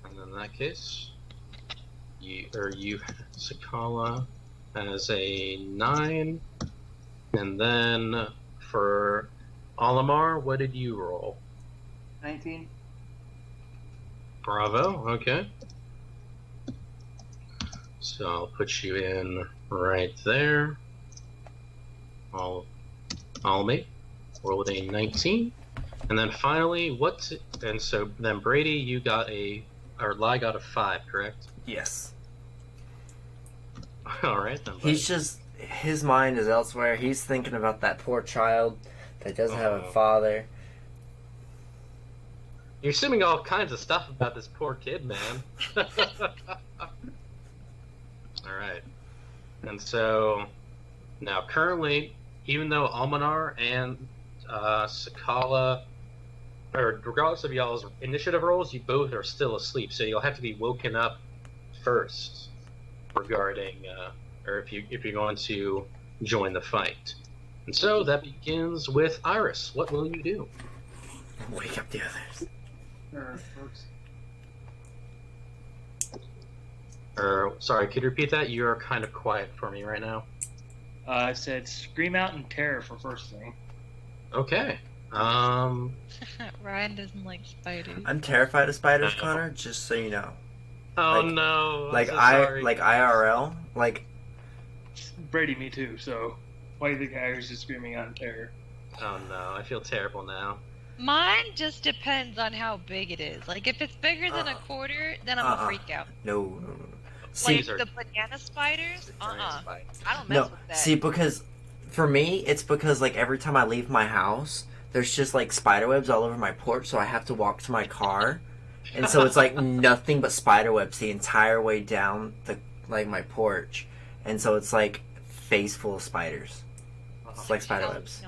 And in that case, you Sakala has a 9, and then for Olimar, what did you roll? 19. Bravo. Okay. So I'll put you in right there. Almi rolled a 19, and then finally, so then Brady, Lai got a 5, correct? Yes. All right then. Buddy. His mind is elsewhere. He's thinking about that poor child that doesn't have a father. You're assuming all kinds of stuff about this poor kid, man. All right. And so now currently, even though Almanar and Sakala, or regardless of y'all's initiative rolls, you both are still asleep, so you'll have to be woken up first regarding, or if you're going to join the fight. And so that begins with Iris. What will you do? Wake up the others. Sorry, could you repeat that? You are kind of quiet for me right now. I said scream out in terror for first thing. Okay. Ryan doesn't like spiders. I'm terrified of spiders, Connor. Just so you know. Oh Like- no. I'm Like so sorry. IRL. Like Brady, me too. So why do you think Irish is screaming out in terror? Oh no, I feel terrible now. Mine just depends on how big it is. Like, if it's bigger than a quarter, then I'm a freak out. no. See, Like, These are- the banana spiders? Giant spiders. I don't mess no. with that. See, because for me, it's because like every time I leave my house, there's just like spider webs all over my porch, so I have to walk to my car, and so it's like nothing but spider webs the entire way down my porch. and so it's like face full of spiders. It's like spider webs.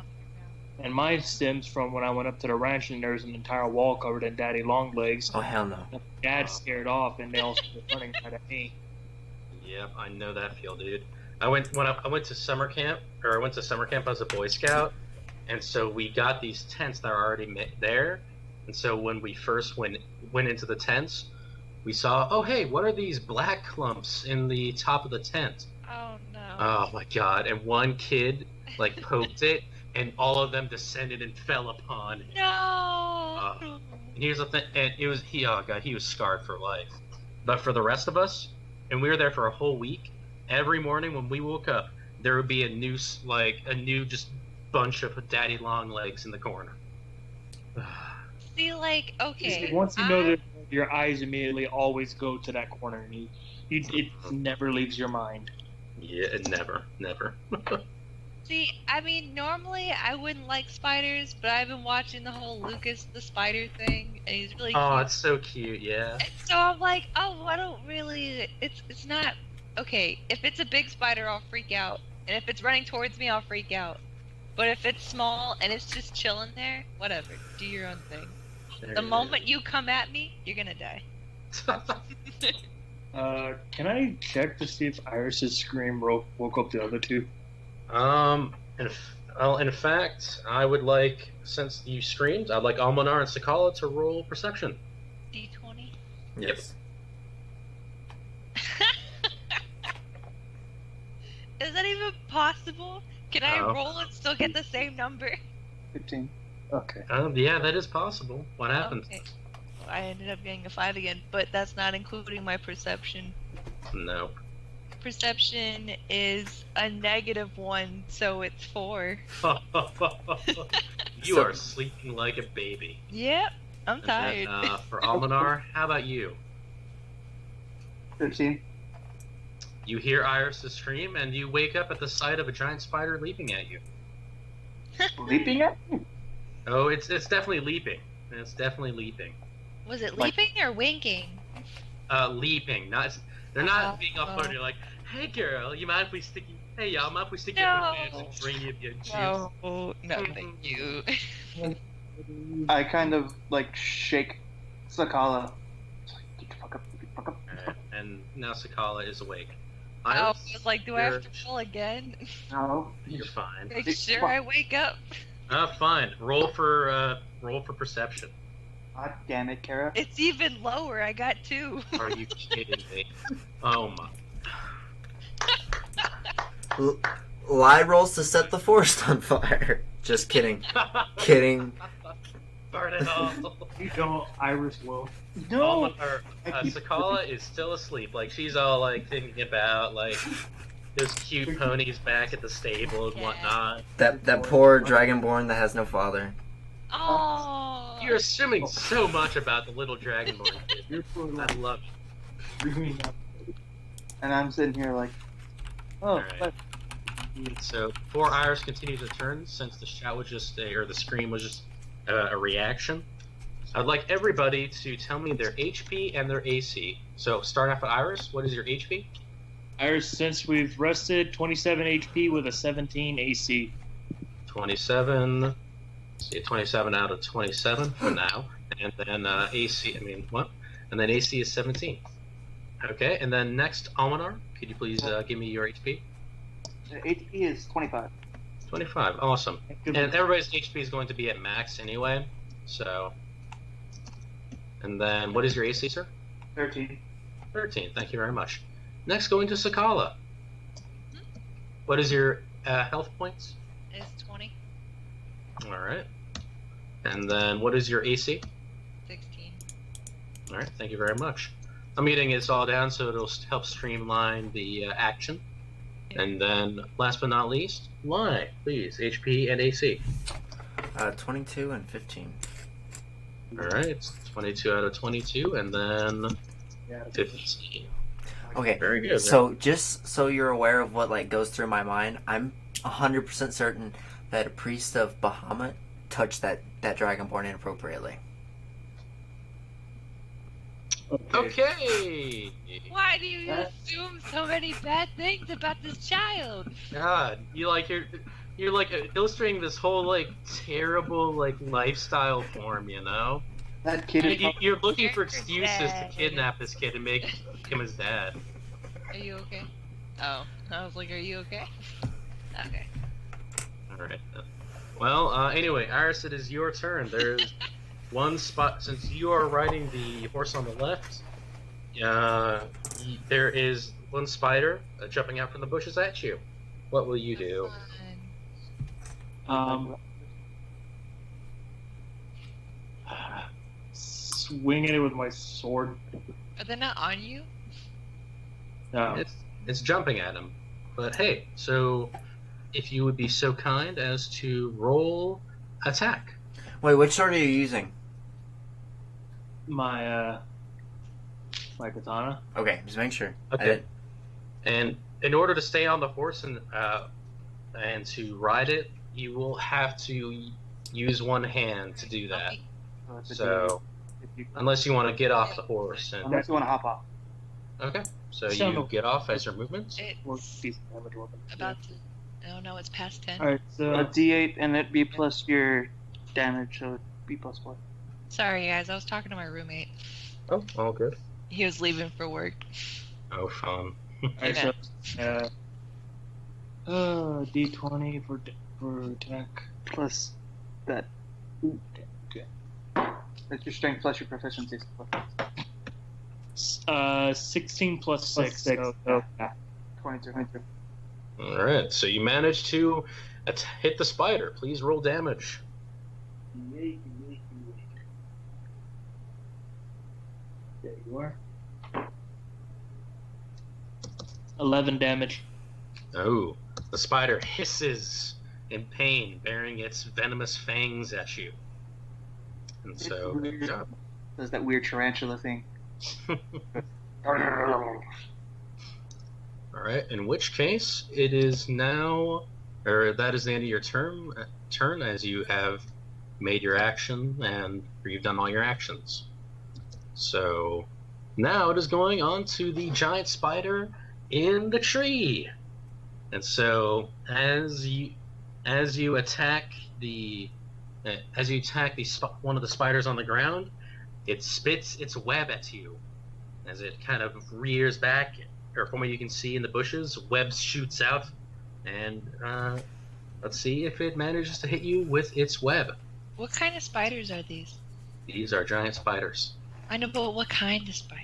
And mine stems from when I went up to the ranch and there was an entire wall covered in daddy long legs. Oh hell no! Dad scared off, and they all started running right at me. Yep, I know that feel, dude. I went to summer camp, or I went to summer camp as a Boy Scout, and so we got these tents that are already there. And so when we first went into the tents, we saw, oh hey, what are these black clumps in the top of the tent? Oh no. Oh my god! And one kid like poked it, and all of them descended and fell upon it. No. And here's the thing, and he was scarred for life. But for the rest of us, and we were there for a whole week. Every morning when we woke up, there would be a new just bunch of daddy long legs in the corner. See, like, okay. Once you know that, your eyes immediately always go to that corner, and it never leaves your mind. Yeah, never. See, I mean, normally I wouldn't like spiders, but I've been watching the whole Lucas the Spider thing, and he's really Oh, cute. it's so cute, yeah. And so I'm like, oh, I don't really. It's not okay. If it's a big spider, I'll freak out, and if it's running towards me, I'll freak out. But if it's small and it's just chilling there, whatever. Do your own thing. The moment you come at me, you're gonna die. Can I check to see if Iris's scream woke up the other two? In fact, I would like, since you screamed, I'd like Almanar and Sakala to roll perception. D20. Yes. Is that even possible? Can I Oh. roll and still get the same number? 15. Okay. Yeah, that is possible. What happened? Okay. Well, I ended up getting a 5 again, but that's not including my perception. No. Perception is a -1, so it's 4. You So- are sleeping like a baby. Yep, I'm And tired. then, for Almanar, how about you? 13. You hear Iris' scream, and you wake up at the sight of a giant spider leaping at you. Leaping at me? Oh, it's definitely leaping. It's definitely leaping. Was it like- leaping or winking? Leaping. They're not being all Oh. flirty like, hey girl, you mind if we stick you? Hey y'all, mind if we stick you No. in the and drain you of your juice? No, thank you. I kind of like shake Sakala. Get the fuck up, get the fuck up. And now Sakala is awake. Oh, I Iris, was like, do I have you're- to roll again? No. You're fine. Make sure I wake up. Fine. Roll for perception. God damn it, Kara. It's even lower. I got 2. Are you kidding me? Oh my. Lie rolls to set the forest on fire. Just kidding. Kidding. Burn it all. You don't, Iris will. No! Sakala is still asleep. Like she's all like thinking about like those cute ponies back at the stable and Yeah. whatnot. That poor dragonborn that has no father. Oh. You're assuming so much about the little dragonborn kid. You're for I like love it. dreaming up. And I'm sitting here like, oh, Alright. but So before Iris continues her turn, since the shout was just or the scream was just a reaction, I'd like everybody to tell me their HP and their AC. So starting off with Iris, what is your HP? Iris, since we've rested, 27 HP with a 17 AC. 27. See, 27 out of 27 for now, and then AC. I mean, what? And then AC is 17. Okay, and then next, Almanar, could you please give me your HP? the HP is 25. 25. Awesome. And everybody's HP is going to be at max anyway. So, and then what is your AC, sir? 13. 13. Thank you very much. Next, going to Sakala. What is your health points? It's 20. All right. And then what is your AC? 16. All right. Thank you very much. I'm getting this all down so it'll help streamline the action. And then, last but not least, Lai, please, HP and AC. 22 and 15. All right, it's 22 out of 22, and then Yeah. 15. Okay. Very good. So just so you're aware of what like goes through my mind, I'm 100% certain that a priest of Bahamut touched that dragonborn inappropriately. Okay. Why do you That- assume so many bad things about this child? God, you're like illustrating this whole like terrible like lifestyle form, you know? That kid is You're looking for You're excuses dead. to kidnap this kid and make him his dad. Are you okay? Oh, I was like, are you okay? Okay. All right. Well, anyway, Iris, it is your turn. There's one spot since you are riding the horse on the left. There is one spider jumping out from the bushes at you. What will you do? Swinging it with my sword. Are they not on you? No. It's jumping at him. But hey, so if you would be so kind as to roll attack. Wait, which sword are you using? My katana. Okay, just make sure. I Okay. did- And in order to stay on the horse and to ride it, you will have to use one hand to do that. So unless you want to get off the horse, and unless you want to hop off. okay, so So- you get off as your movement. It's about to. Oh no, it's past 10. Alright, so A D8 and it'd be plus your damage, so it'd be plus 4. Sorry, guys, I was talking to my roommate. Oh, all good. He was leaving for work. Oh, fun. alright, so D20 for attack. Plus that. Okay. That's your strength plus your proficiency. 16 plus 6. So, yeah. 22. All right, so you managed to hit the spider. Please roll damage. There you are. 11 damage. Oh, the spider hisses in pain, baring its venomous fangs at you. And so, good job. Does that weird tarantula thing. All right. In which case, it is now, or that is the end of your turn, as you have made your action and you've done all your actions. So now it is going on to the giant spider in the tree. And so as you attack one of the spiders on the ground, it spits its web at you as it kind of rears back. Or from what you can see in the bushes, web shoots out, and let's see if it manages to hit you with its web. What kind of spiders are these? These are giant spiders. I know, but what kind of spider?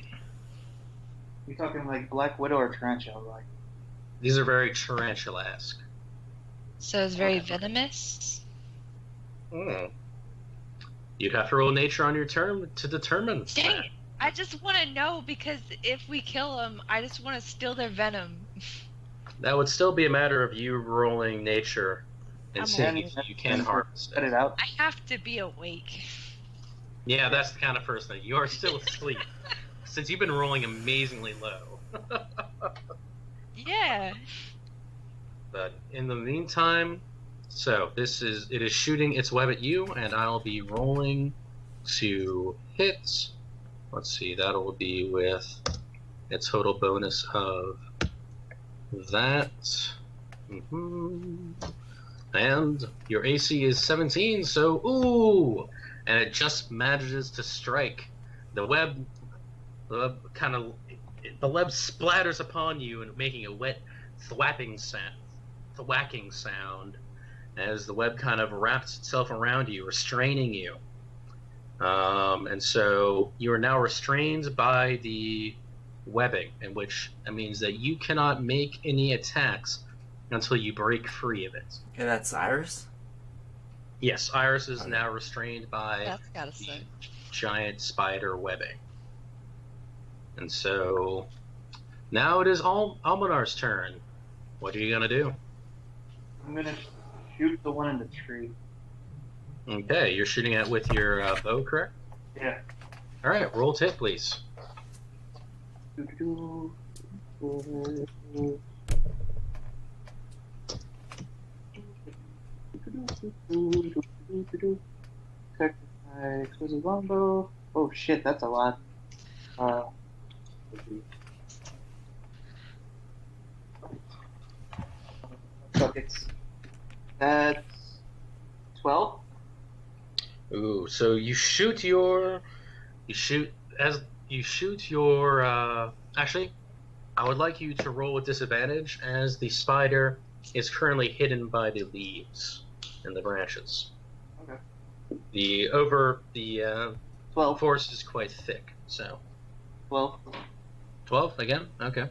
You talking like black widow or tarantula? Like These are very tarantula-esque. So it's very venomous? You'd have to roll nature on your turn to determine. Dang it! I just want to know, because if we kill them, I just want to steal their venom. That would still be a matter of you rolling nature and I'm seeing awake. if you can harvest cut it. it out. I have to be awake. Yeah, that's the kind of first thing. You are still asleep. Since you've been rolling amazingly low. Yeah. But in the meantime, so it is shooting its web at you, and I'll be rolling to hit. Let's see, that'll be with a total bonus of that. And your AC is 17, so ooh! And it just manages to strike. The web splatters upon you and making a wet thwacking sound as the web kind of wraps itself around you, restraining you. And so you are now restrained by the webbing, which means that you cannot make any attacks until you break free of it. Yeah, that's Iris? Yes, Iris is now restrained by That's gotta the suck. giant spider webbing. And so now it is Almanar's turn. What are you going to do? I'm gonna shoot the one in the tree. Okay, you're shooting at with your bow, correct? Yeah. All right, roll to hit, please. Check my explosive longbow. Oh shit, that's a lot. Buckets. That's 12. Ooh, so you shoot your actually, I would like you to roll with disadvantage as the spider is currently hidden by the leaves and the branches. Okay. The 12. forest is quite thick, so 12. 12 again. Okay,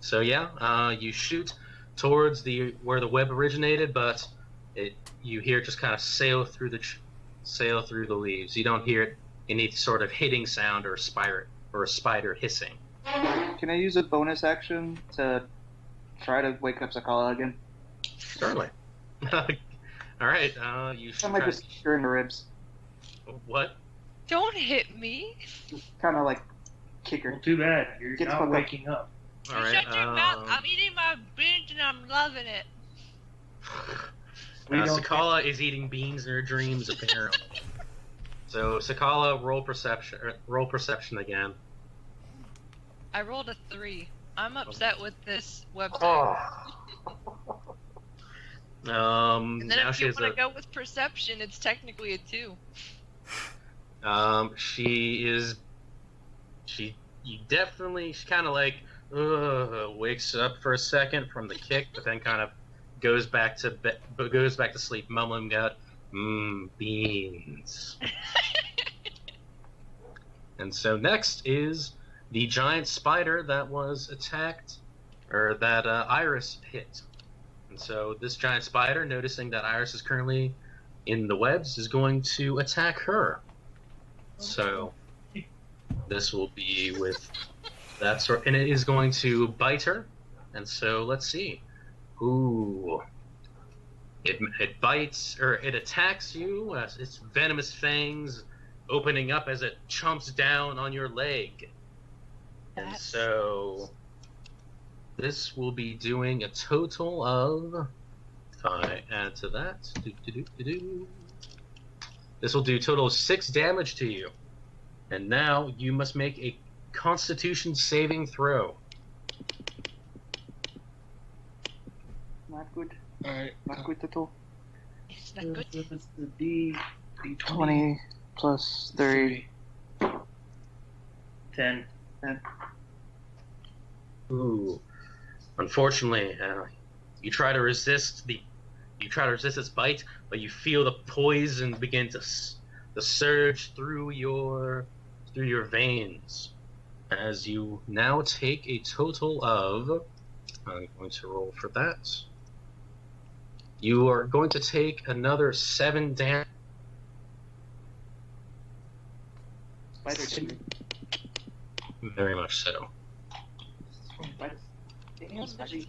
so yeah, you shoot towards where the web originated, but you hear it just kind of sail through the leaves. You don't hear any sort of hitting sound or a spider hissing. Can I use a bonus action to try to wake up Sakala again? Certainly. All right. You I might just shoot her in the ribs. What? Don't hit me. Kind of like kick her. Well, too bad. You're Get the not fuck up. waking up. All right. Shut your mouth. I'm eating my beans and I'm loving it. We don't Sakala is eating beans in her dreams, apparently. So Sakala, roll perception again. I rolled a 3. I'm upset with this website. And And then now if she you has want to go with perception, it's technically a 2. She kind of like wakes up for a second from the kick, but then kind of goes back to sleep, mumbling out, beans. And so next is the giant spider that was attacked, or that Iris hit. And so this giant spider, noticing that Iris is currently in the webs, is going to attack her. So this will be with that sort, and it is going to bite her. And so let's see. Ooh. It bites, or it attacks you, its venomous fangs opening up as it chomps down on your leg. And so this will be doing a total of, if I add to that, this will do a total of 6 damage to you. And now you must make a Constitution saving throw. Not good. Alright. Not good at all. It's not good. It's the D20. 20 plus 3. 10. Ooh. Unfortunately, you try to resist its bite, but you feel the poison begin to surge through your veins, as you now take a total of. I'm going to roll for that. You are going to take another 7 damage. Spider chicken. Very much so. Damn, spider, you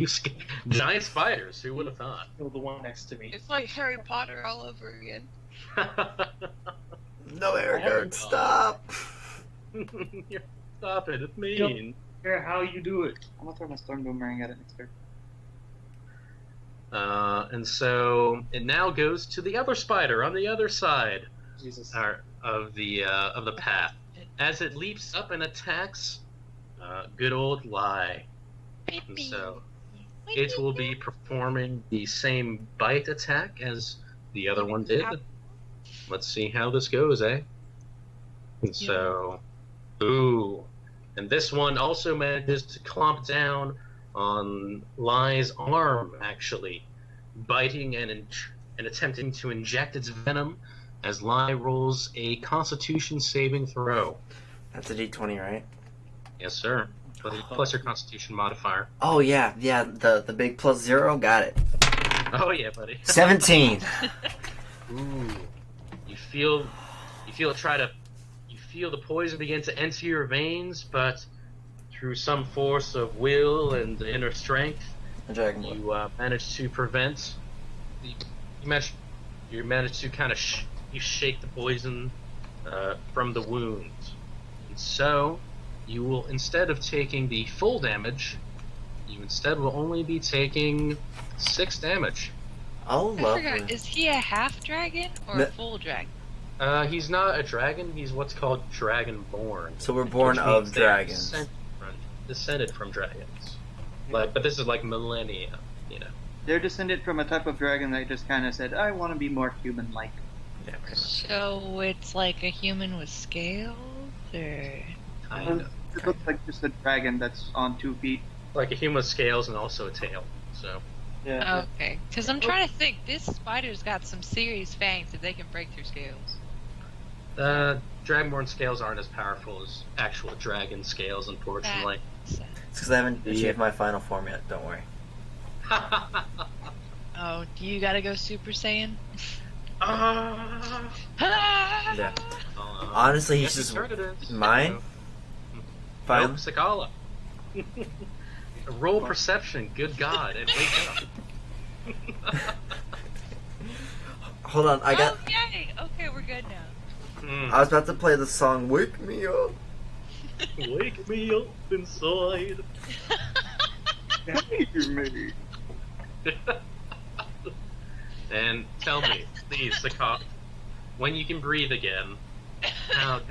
scary. Giant spiders. Who would have thought? Kill the one next to me. It's like Harry Potter all over again. No, Eric, stop. Stop it. It's mean. Care how you do it. I'm gonna throw my storm boomerang at it next turn. And so it now goes to the other spider on the other side Jesus. of the path, as it leaps up and attacks good old Lie. And so it will be performing the same bite attack as the other one did. Let's see how this goes, eh? And so, ooh. And this one also manages to clomp down on Lie's arm, actually, biting and attempting to inject its venom as Lie rolls a Constitution saving throw. That's a D20, right? Yes, sir. Plus your Constitution modifier. Oh yeah, the big +0, got it. Oh yeah, buddy. 17. Ooh. You feel the poison begin to enter your veins, but through some force of will and inner strength, The dragon blood. you manage to prevent. You manage to kind of you shake the poison from the wound, and so you will, instead of taking the full damage, you instead will only be taking 6 damage. Oh, I lovely. forgot, is he a half dragon or No. a full dragon? He's not a dragon. He's what's called dragonborn. So we're born which of means they're dragons. Descended from dragons. Like, but this is like millennia, you know. They're descended from a type of dragon that just kind of said, I want to be more human-like. Yeah, pretty much. So it's like a human with scales, or Kind of. It looks like just a dragon that's on 2 feet. Like a human with scales and also a tail. So. Yeah. okay? Because I'm trying to think. This spider's got some serious fangs if they can break through scales. Dragonborn scales aren't as powerful as actual dragon scales, unfortunately. It's because I haven't achieved my final form yet. Don't worry. Oh, do you gotta go Super Saiyan? Yeah. Honestly, he's just mine. Fine. Nope, Sakala. Roll perception, good God, and wake up. Hold on, I got. Oh, yay! Okay, we're good now. I was about to play the song "Wake Me Up." Wake me up inside. Me. And tell me, please, Sakala, when you can breathe again, how'd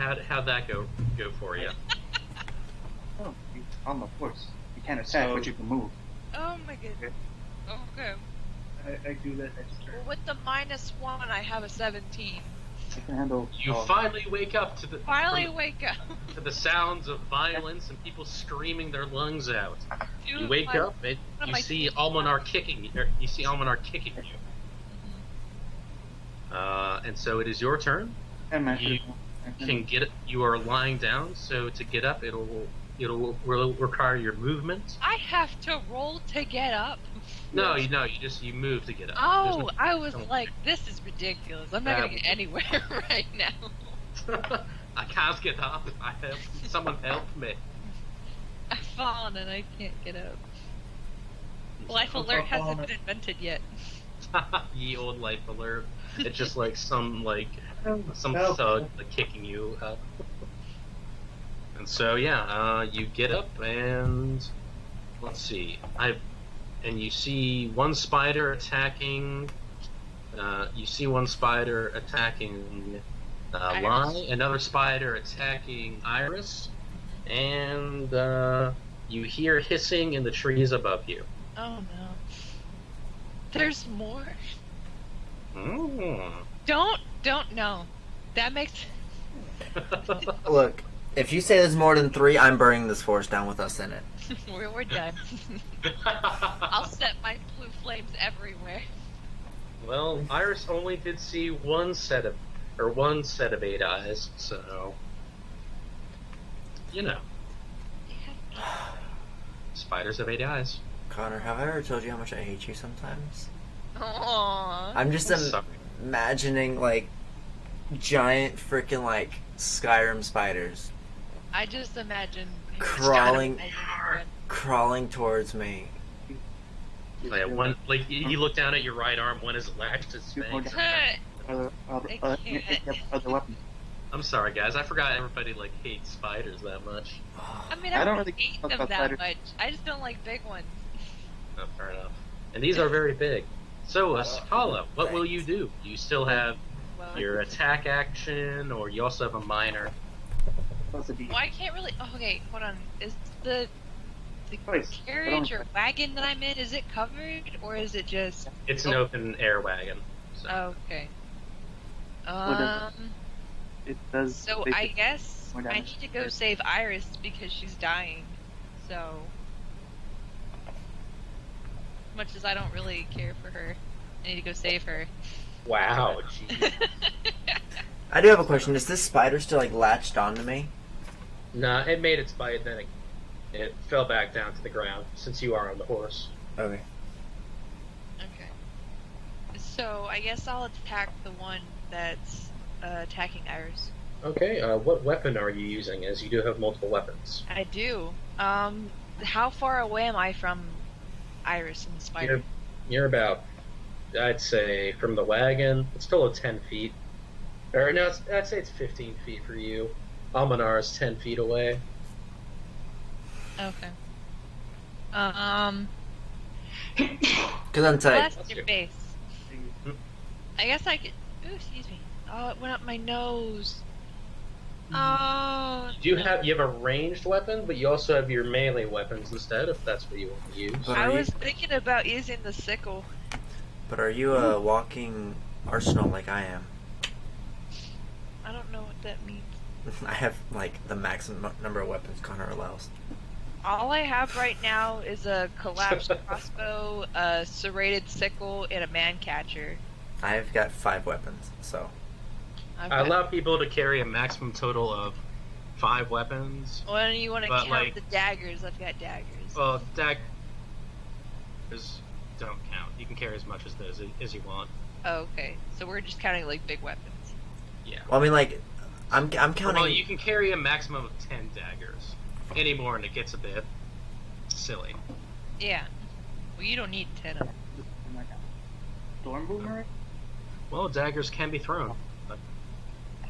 that go for you? Oh, you're on the horse. You can't attack, So- but you can move. Oh my goodness. Okay. I do that next turn. Well, with the -1, I have a 17. I can handle. You finally wake up to the Finally wake up. to the sounds of violence and people screaming their lungs out. You Dude, wake my- up and of you my see teeth Almanar kicking you. You see Almanar kicking you. And so it is your turn. And my You can get it. You are lying down, so to get up, it'll require your movement. I have to roll to get up. No, you move to get up. There's Oh, no- I was like, this is ridiculous. I'm not Yeah. gonna get anywhere right now. I can't get up. Someone help me. I've fallen and I can't get up. Life alert hasn't been invented yet. Ye old life alert. It's just like some Help. thug like kicking you up. And so you get up and let's see. You see one spider attacking. You see one spider attacking Lai, another spider attacking Iris, and you hear hissing in the trees above you. Oh no. There's more. Mm. Don't know. That makes Look, if you say there's more than 3, I'm burning this forest down with us in it. we're done. I'll set my blue flames everywhere. Well, Iris only did see one set of 8 eyes, so you know. Spiders have 8 eyes. Connor, have I ever told you how much I hate you sometimes? Aww. I'm just Sorry. imagining like giant freaking like Skyrim spiders I just imagine crawling towards me. Yeah, one like you look down at your right arm, one is latched his fangs. Other weapons. I'm sorry, guys. I forgot everybody like hates spiders that much. I mean, I I don't don't really hate talk them about that spiders. much. I just don't like big ones. Oh, fair enough. And these are very big. So, Sakala, what will you do? Do you still have Well, your attack action, or you also have a minor? Supposed to be. well, I can't really. Oh, okay, hold on. Is the Place. carriage or wagon that I'm in, is it covered or is it just? It's an open air wagon. So. Okay. does It does. So they- I guess more I damage. need to go save Iris because she's dying. So, much as I don't really care for her, I need to go save her. Wow. Geez. I do have a question. Is this spider still like latched onto me? Nah, it made its bite, then it fell back down to the ground since you are on the horse. Okay. Okay. So I guess I'll attack the one that's attacking Iris. Okay, what weapon are you using, as you do have multiple weapons? I do. How far away am I from Iris and the spider? You're about, I'd say, from the wagon, it's still 10 feet. Or no, I'd say it's 15 feet for you. Almanar is 10 feet away. Okay. Cause I'm tight. Blast your face. I guess I could. Ooh, excuse me. Oh, it went up my nose. Oh. You have a ranged weapon, but you also have your melee weapons instead, if that's what you want to use. But I are was you, thinking about using the sickle. but are you a walking arsenal like I am? I don't know what that means. I have like the maximum number of weapons Connor allows. All I have right now is a collapsed crossbow, a serrated sickle, and a man catcher. I've got 5 weapons, so I allow people to carry a maximum total of 5 weapons. When you want to But, count like- the daggers, I've got daggers. Well, daggers don't count. You can carry as much as you want. Oh, okay. So we're just counting like big weapons. Yeah. well, I mean, like, I'm counting. Well, you can carry a maximum of 10 daggers. Any more, and it gets a bit silly. Yeah. Well, you don't need 10 of them. Storm boomerang? Well, daggers can be thrown.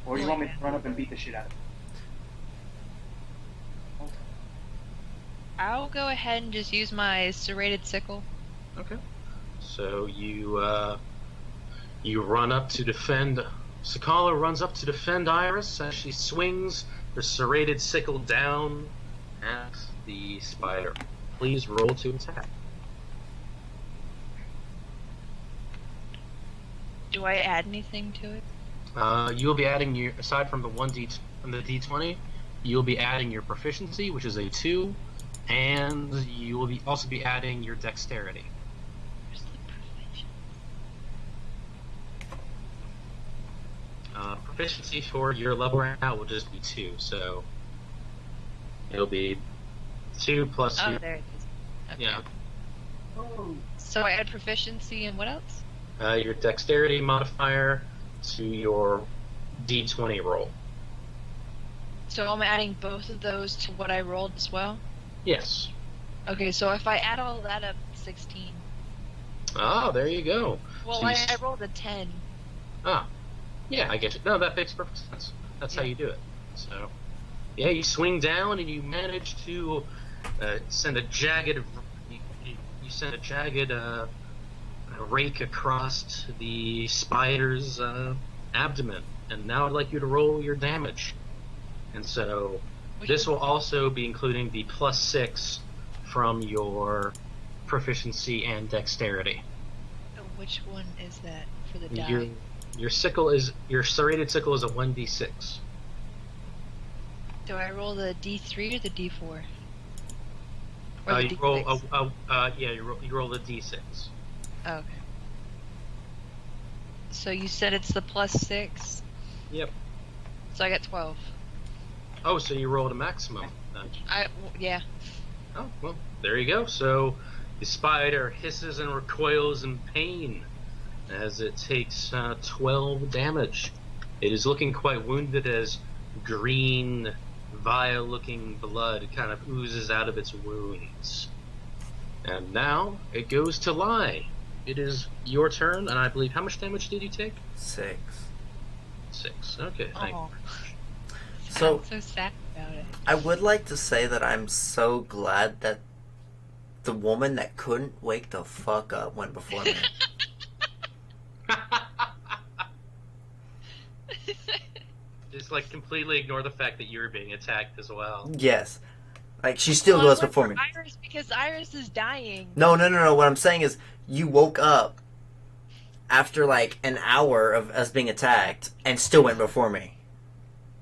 Or you want me to run up and beat the shit out of it? I'll go ahead and just use my serrated sickle. Okay. So you run up to defend. Sakala runs up to defend Iris as she swings her serrated sickle down at the spider. Please roll to attack. Do I add anything to it? You'll be adding your, aside from the from the D20, you'll be adding your proficiency, which is a 2, and you will also be adding your dexterity. Where's the proficiency? Proficiency for your level right now will just be 2, so it'll be 2 plus Oh, your, there it is. Okay. yeah, So I add proficiency and what else? your dexterity modifier to your D20 roll. So I'm adding both of those to what I rolled as well? Yes. Okay, so if I add all that up, 16. Oh, there you go. Well, So you I rolled a 10. Ah, yeah, I get it. No, that makes perfect sense. That's how you do it. So, yeah, you swing down and you manage to send a jagged, you send a jagged rake across the spider's abdomen. And now I'd like you to roll your damage. And so this will also be including the +6 from your proficiency and dexterity. Oh, which one is that for the die? Your serrated sickle is a 1d6. Do I roll the D3 or the D4? Or the You roll D6? you roll the d6. Oh, okay. So you said it's the +6? Yep. So I got 12. Oh, so you rolled a maximum. Yeah. Oh, well, there you go. So the spider hisses and recoils in pain as it takes 12 damage. It is looking quite wounded as green, vile-looking blood kind of oozes out of its wounds. And now it goes to Lai. It is your turn, and I believe, how much damage did you take? 6. 6. Okay, thank you. Oh. So- I'm so sad about it. I would like to say that I'm so glad that the woman that couldn't wake the fuck up went before me. Just like completely ignore the fact that you're being attacked as well. Yes. Like, she still Well, I goes went before for me. Iris because Iris is dying. No. What I'm saying is, you woke up after like an hour of us being attacked and still went before me.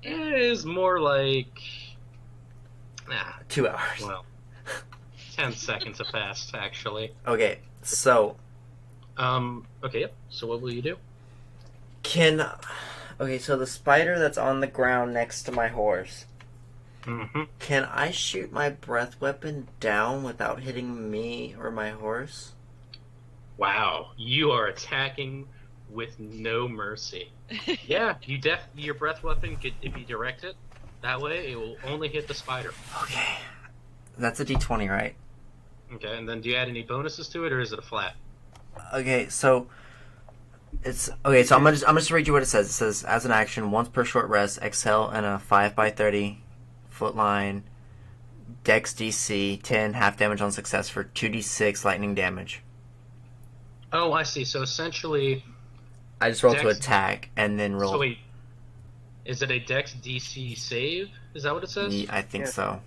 It is more like 2 hours. well, 10 seconds have passed actually. Okay, so Okay, yep. So what will you do? okay, so the spider that's on the ground next to my horse, Mm-hmm. can I shoot my breath weapon down without hitting me or my horse? Wow, you are attacking with no mercy. Yeah, your breath weapon could, if you direct it that way, it will only hit the spider. Okay. That's a d20, right? Okay, and then do you add any bonuses to it, or is it a flat? Okay, so it's okay. So I'm gonna just read you what it says. It says, as an action, once per short rest, exhale in a 5x30 foot line. Dex DC 10, half damage on success for 2d6 lightning damage. Oh, I see. So essentially, I just roll to Dex- attack and then roll. So wait, is it a Dex DC save? Is that what it says? I think Yeah. so.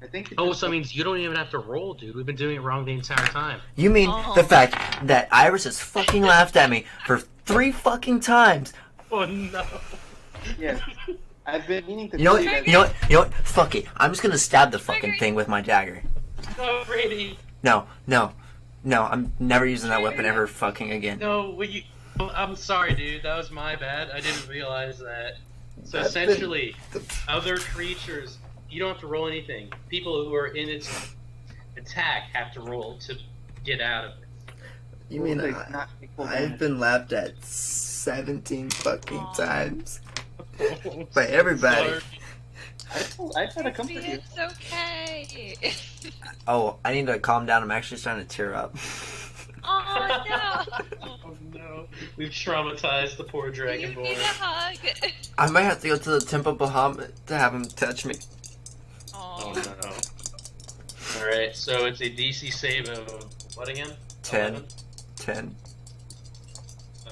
I think. Oh, so it means you don't even have to roll, dude. We've been doing it wrong the entire time. You mean Oh. the fact that Iris has fucking laughed at me for 3 fucking times? Oh no. Yeah. I've been meaning to You know tell what? you guys. You know what? You know what? Fuck it. I'm just gonna stab the fucking thing with my dagger. No, Brady. No. I'm never using that weapon ever fucking again. No, I'm sorry, dude. That was my bad. I didn't realize that. So That's been- essentially, other creatures, you don't have to roll anything. People who are in its attack have to roll to get out of it. You mean Like, not equal I've damage. been laughed at 17 fucking Aw. times by everybody. I try to comfort you. It's okay. Oh, I need to calm down. I'm actually starting to tear up. Oh no. Oh no. We've traumatized the poor You dragon boy. need a hug. I might have to go to the Temple of Bahamut to have him touch me. Oh Oh. no. Alright, so it's a DC save of what again? 10. 11? 10.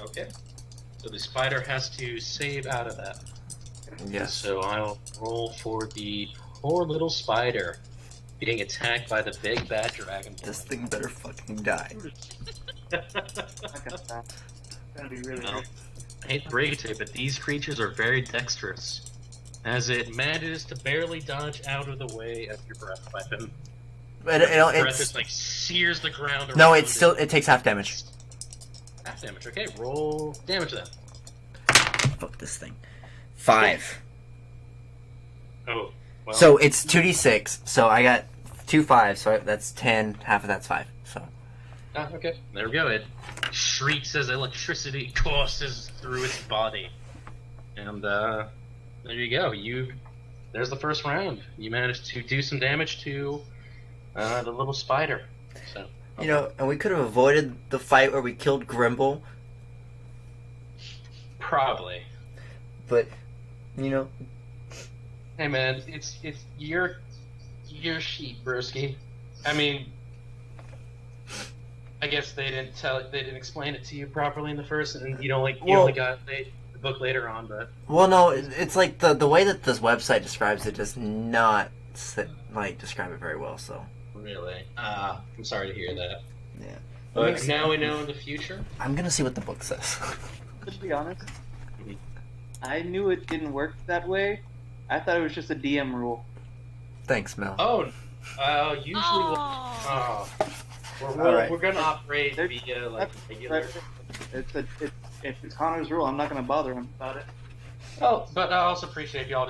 Okay. So the spider has to save out of that. Yes. So I'll roll for the poor little spider being attacked by the big bad dragon. This thing better fucking die. Not gonna stop. It's gonna be really No. hard. I hate to break it to you, but these creatures are very dexterous, as it manages to barely dodge out of the way of your breath weapon. But Breath it's just like sears the ground. no, around it's still it takes half damage. half damage. Okay, roll damage then. Fuck this thing. 5. Oh, well. So it's 2d6. So I got 2 5s. So that's 10. Half of that's 5. So Okay, there we go. It shrieks as electricity courses through its body, and there you go. There's the first round. You managed to do some damage to the little spider. So you know, and we could have avoided the fight where we killed Grimble, probably. but you know, Hey man, it's your sheep, broski. I mean, I guess they didn't explain it to you properly in the first, and you only got the book later on. But well, no, it's like the way that this website describes it does not describe it very well. So really, I'm sorry to hear that. yeah, But now we know in the future. I'm gonna see what the book says. To be honest, Mhm. I knew it didn't work that way. I thought it was just a DM rule. Thanks, Mel. Oh, usually Oh. Alright. we're gonna operate There- via like That's regular. right. If it's Connor's rule, I'm not gonna bother him about it. Oh, but I also appreciate if y'all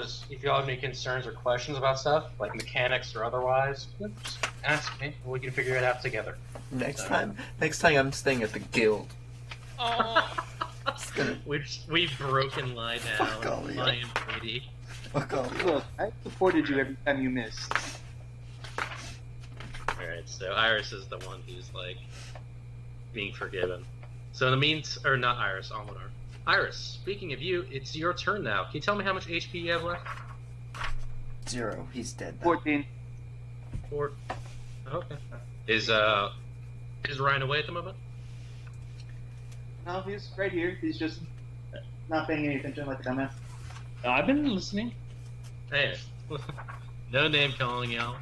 have any concerns or questions about stuff like mechanics or otherwise, just ask me. We can figure it out together. Next time I'm staying at the guild. Oh. We've broken lie down. Fuck all of you. Lie and Brady. Fuck off. Look, I supported you every time you missed. Alright, so Iris is the one who's like being forgiven. So the means or not Iris, Almanar. Iris, speaking of you, it's your turn now. Can you tell me how much HP you have left? 0. He's dead now. 14. Or okay. Is Ryan away at the moment? No, he's right here. He's just not paying any attention like a dumbass. I've been listening. Hey. No name calling y'all.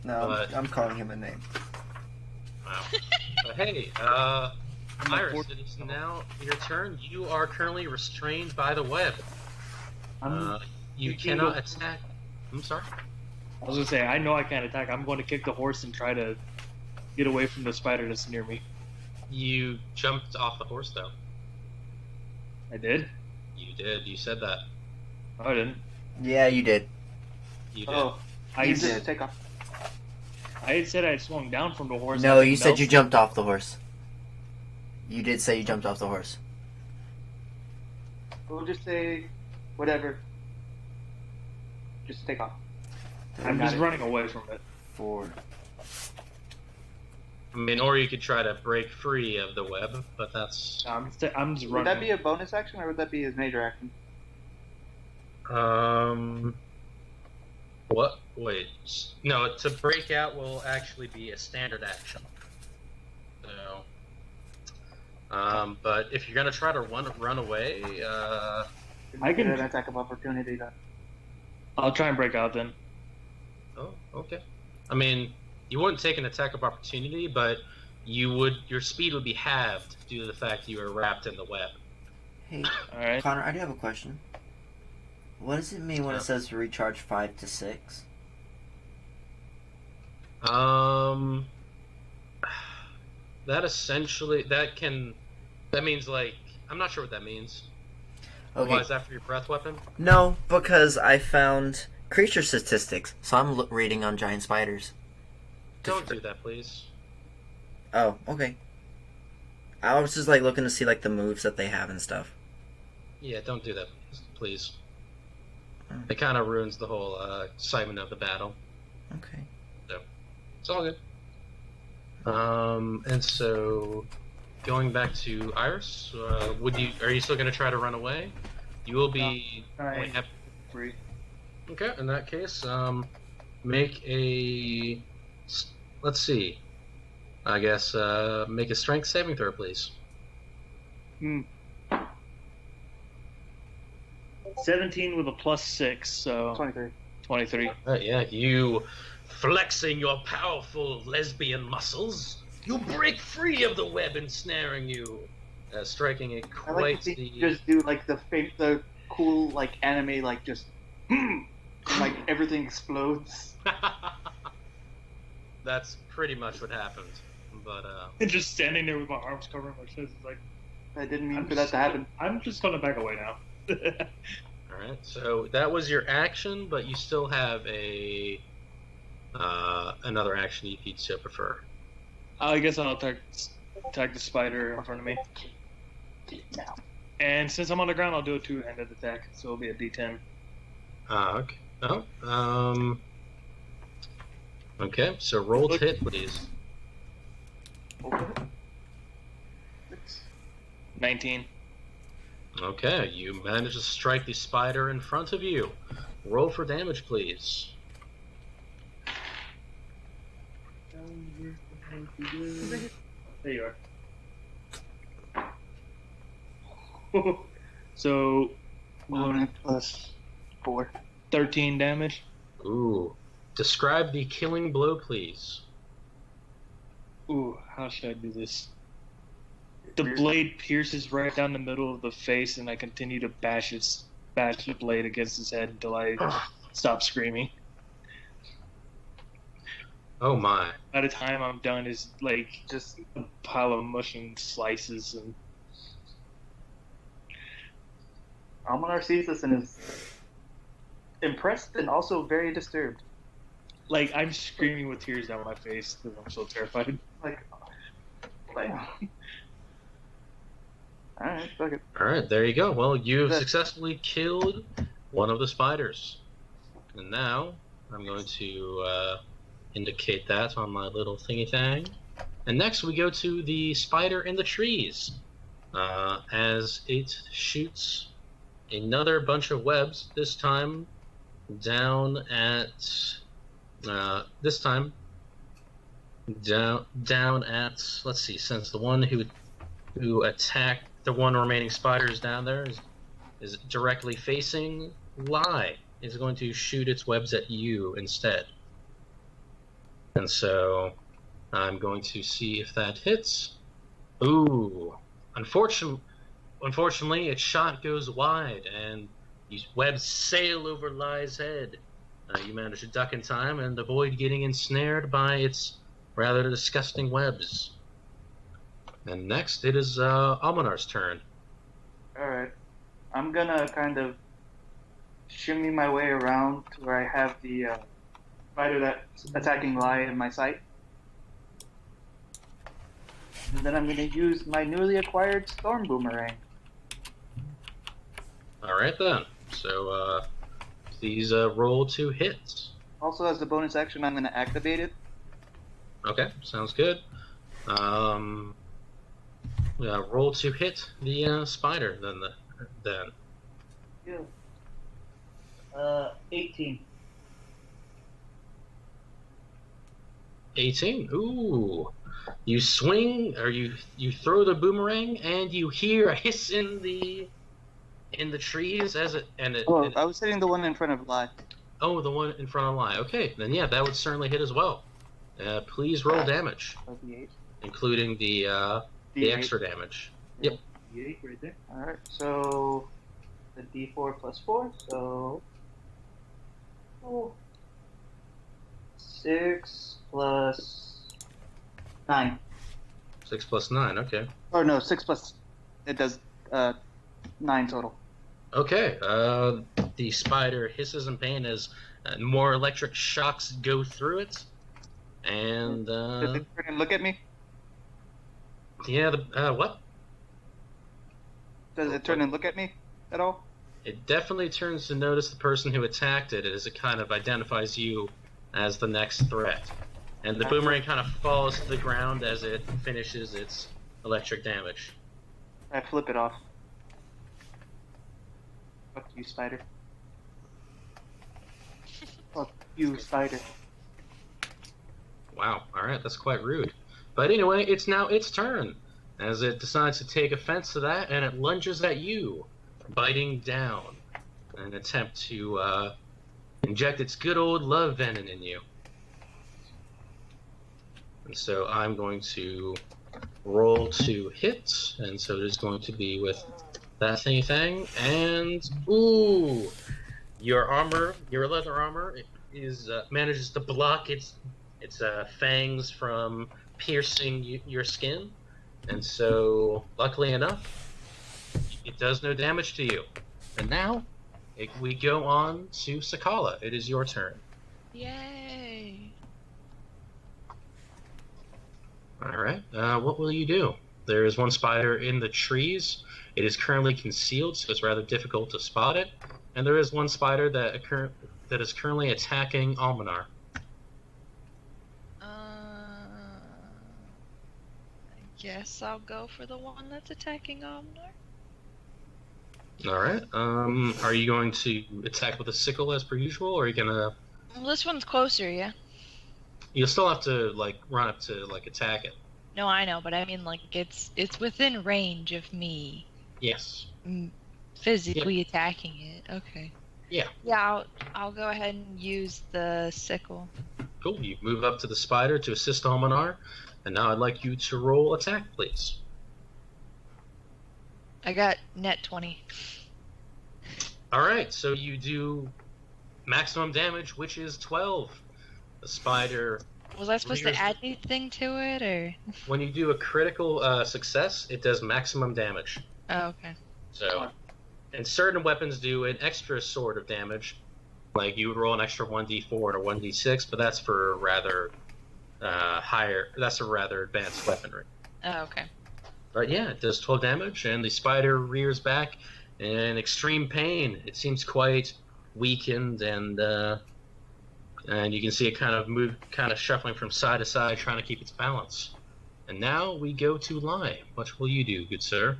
No, But- I'm calling him a name. Wow. But hey, I'm a Iris, fourth- it is now your turn. You are currently restrained by the web. You you cannot go- attack. I'm sorry. I was gonna say, I know I can't attack. I'm going to kick the horse and try to get away from the spider that's near me. You jumped off the horse, though. I did? You did. You said that. No, I didn't. Yeah, you did. You did. Oh, I you said, did take off. I had said I had swung down from the horse. No, I you think said Mel you jumped off the horse. You did say you jumped off the horse. We'll just say whatever. Just take off. I'm Got just it. running away from it. 4. I mean, or you could try to break free of the web, but that's I'm just running. Would that be a bonus action or would that be his major action? What? Wait. No, to break out will actually be a standard action. So, But if you're gonna try to run away, I can- get an attack of opportunity then. I'll try and break out then. oh, okay. I mean, you wouldn't take an attack of opportunity, but your speed would be halved due to the fact you were wrapped in the web. Hey, All right. Connor, I do have a question. What does it mean when Yeah. it says to recharge 5 to 6? That essentially that means like I'm not sure what that means. Okay. Why is that for your breath weapon? No, because I found creature statistics, so I'm reading on giant spiders. Don't do that, please. Oh, okay. I was just like looking to see like the moves that they have and stuff. Yeah, don't do that, please. Mm. It kind of ruins the whole excitement of the battle. Okay. It's all good. And so, going back to Iris, are you still going to try to run away? You will be. Alright. Free. Okay, in that case, make a. Let's see. I guess make a strength saving throw, please. 17 with a +6, so 23. 23. Yeah, you flexing your powerful lesbian muscles, you break free of the web ensnaring you, striking a I quite like to see the. you just do like the cool like anime like just and, like everything explodes. That's pretty much what happened, but And just standing there with my arms covering my chest, it's like, I didn't mean for that to happen. I'm just gonna back away now. all right. So that was your action, but you still have another action if you'd so prefer. I guess I'll attack the spider in front of me. Now. And since I'm on the ground, I'll do a two-handed attack, so it'll be a D10. Okay. Oh. Okay. So roll to hit, please. Okay. 19. Okay. You manage to strike the spider in front of you. Roll for damage, please. There you are. So, 1 plus 4. 13 damage. Ooh. Describe the killing blow, please. Ooh, how should I do this? The blade pierces right down the middle of the face, and I continue to bash the blade against his head until I stop screaming. Oh my. By the time I'm done, it's like just a pile of mush and slices, and Almanar sees this and is impressed and also very disturbed. like I'm screaming with tears down my face because I'm so terrified. Like alright, fuck it. Alright, there you go. Well, you've That- successfully killed one of the spiders. And now, I'm going to indicate that on my little thingy thing. And next we go to the spider in the trees. As it shoots another bunch of webs, this time down at... down at... Let's see, since the one who attacked the one remaining spider is down there is directly facing Lai. Is going to shoot its webs at you instead. And so I'm going to see if that hits. Ooh. Unfortunately, its shot goes wide, and these webs sail over Lai's head. You manage to duck in time and avoid getting ensnared by its rather disgusting webs. And next, it is Almanar's turn. Alright. I'm gonna kind of shimmy my way around to where I have the spider that's attacking Lai in my sight. And then I'm gonna use my newly acquired Storm Boomerang. Alright then. So, please roll 2 hits. Also, as a bonus action, I'm gonna activate it. Okay, sounds good. Roll to hit the spider then. Yeah. 18. 18. Ooh. You swing, or you throw the boomerang, and you hear a hiss in the trees as it Oh, I was hitting the one in front of Lai. Oh, the one in front of Lie. Okay, then yeah, that would certainly hit as well. Please roll damage, D8. including the D8. extra damage. Yep. D8 right there. Alright, so the D4 plus 4, so 6 plus 9. 6 plus 9. Okay. Oh no, 6 plus, it does 9 total. Okay. The spider hisses in pain as more electric shocks go through it, and Does it turn and look at me? yeah. What? Does it turn and look at me at all? It definitely turns to notice the person who attacked it, as it kind of identifies you as the next threat. And the boomerang kind of falls to the ground as it finishes its electric damage. I flip it off. Fuck you, spider. Fuck you, spider. Wow, alright, that's quite rude. But anyway, it's now its turn, as it decides to take offense to that, and it lunges at you, biting down, in an attempt to inject its good old love venom in you. And so I'm going to roll to hit, and so it is going to be with that thingy thing, and ooh, your armor, your leather armor, is manages to block its fangs from piercing your skin, and so luckily enough, it does no damage to you. And now we go on to Sakala. It is your turn. Yay! All right. What will you do? There is one spider in the trees. It is currently concealed, so it's rather difficult to spot it. And there is one spider that is currently attacking Almanar. I guess I'll go for the one that's attacking Omnar. All right. Are you going to attack with a sickle as per usual, or are you gonna? Well, this one's closer, yeah. You'll still have to run up to attack it. No, I know, but I mean, it's within range of me Yes. physically attacking it. Okay. Yeah. Yeah, I'll go ahead and use the sickle. Cool. You move up to the spider to assist Almanar, and now I'd like you to roll attack, please. I got net 20. All right. So you do maximum damage, which is 12. The spider. Was I supposed to add anything to it, or? When you do a critical success, it does maximum damage. Oh, okay. So, and certain weapons do an extra sort of damage. Like you would roll an extra 1d4 or 1d6, but that's for rather higher. That's a rather advanced weaponry. Oh, okay. But yeah, it does 12 damage, and the spider rears back in extreme pain. It seems quite weakened, and you can see it kind of shuffling from side to side, trying to keep its balance. And now we go to Lai. What will you do, good sir?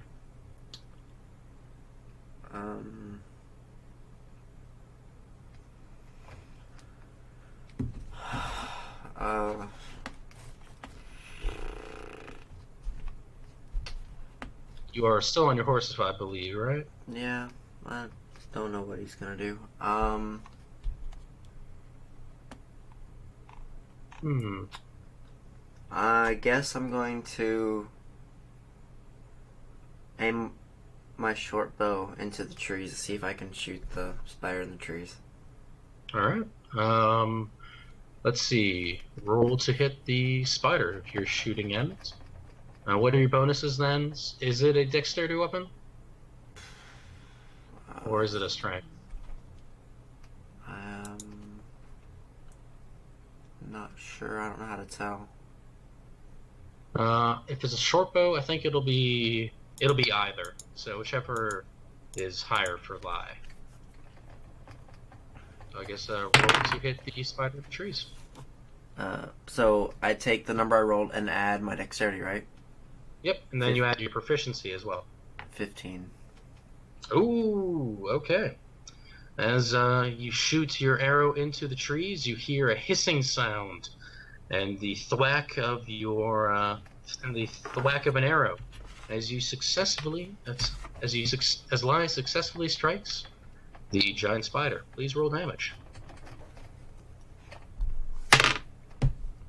You are still on your horse, I believe, right? Yeah, I don't know what he's gonna do. I guess I'm going to aim my short bow into the trees to see if I can shoot the spider in the trees. Alright. Let's see. Roll to hit the spider if you're shooting at it. What are your bonuses then? Is it a dexterity weapon? Or is it a strength? Not sure. I don't know how to tell. If it's a short bow, I think it'll be either. So whichever is higher for Lai. So I guess roll to hit the spider in the trees. So I take the number I rolled and add my dexterity, right? Yep, and then you add your proficiency as well. 15. Ooh, okay. As you shoot your arrow into the trees, you hear a hissing sound and the thwack of your and the thwack of an arrow as Lai successfully strikes the giant spider. Please roll damage.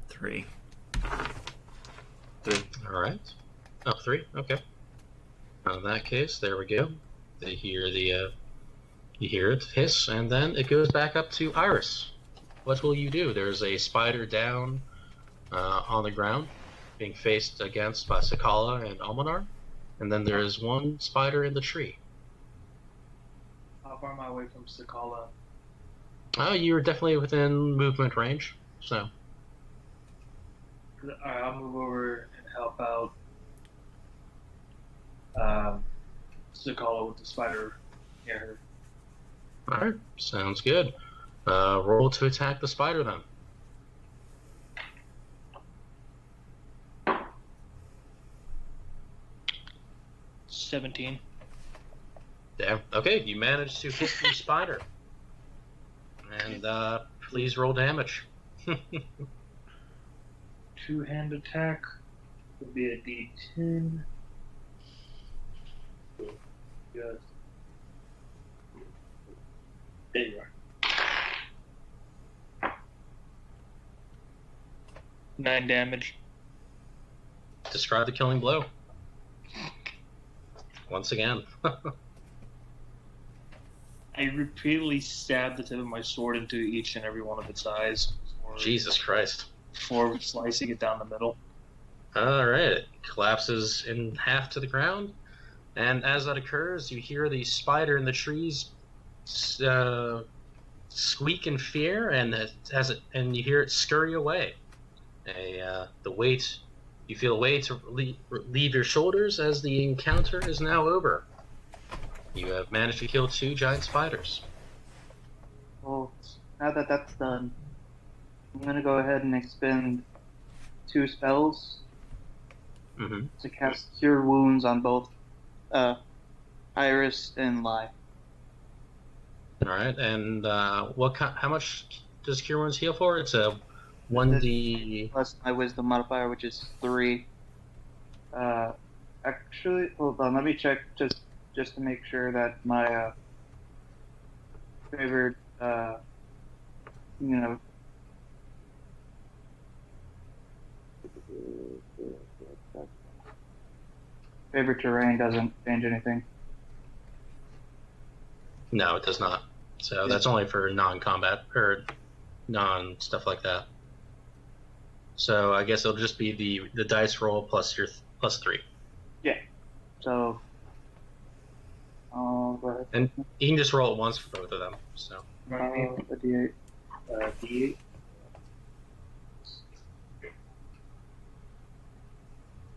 3. All right. Oh, 3. Okay. In that case, there we go. They hear you hear it hiss, and then it goes back up to Iris. What will you do? There's a spider down on the ground, being faced against by Sakala and Almanar, and then there is one spider in the tree. How far am I away from Sakala? You're definitely within movement range, so. Alright, I'll move over and help out Sakala with the spider near her. Alright, sounds good. Roll to attack the spider then. $17. Damn. Okay, you managed to hit the spider. And please roll damage. Two-hand attack would be a D10. Yes. There you are. 9 damage. Describe the killing blow. Once again. I repeatedly stabbed the tip of my sword into each and every one of its eyes. Jesus Christ. Before slicing it down the middle. Alright, it collapses in half to the ground. And as that occurs, you hear the spider in the trees squeak in fear, and and you hear it scurry away. You feel a weight to leave your shoulders as the encounter is now over. You have managed to kill 2 giant spiders. Well, now that that's done, I'm gonna go ahead and expend 2 spells to cast Cure Wounds on both Iris and Lai. All right, and how much does Cure Wounds heal for? It's a 1d plus my Wisdom modifier, which is 3. Actually, hold on. Let me check just to make sure that my favored favorite terrain doesn't change anything. No, it does not. So that's only for non-combat or non-stuff like that. So I guess it'll just be the dice roll plus your plus 3. Yeah. So I'll go ahead. And you can just roll it once for both of them. So A D8. D8.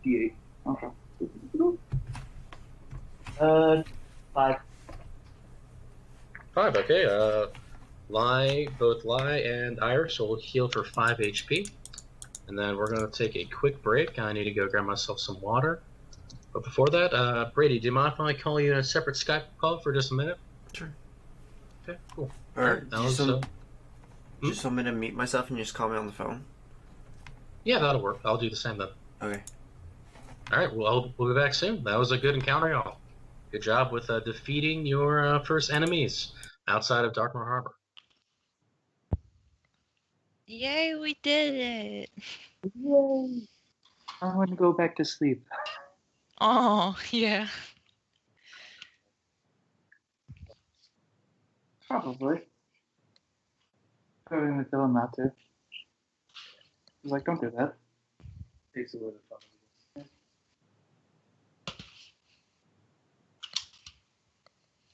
D8. Okay. 5. 5, okay. Both Lai and Iris will heal for 5 HP. And then we're going to take a quick break. I need to go grab myself some water. But before that, Brady, do you mind if I call you in a separate Skype call for just a minute? Sure. Okay, cool. Alright, That was, just want me to mute myself and you just call me on the phone? yeah, that'll work. I'll do the same then. Okay. Alright, well, we'll be back soon. That was a good encounter, y'all. Good job with defeating your first enemies outside of Darkmoore Harbor. Yay, we did it. Yay! I want to go back to sleep. Oh, yeah. Probably. Probably gonna tell him not to. He's like, don't do that. Takes away the fun.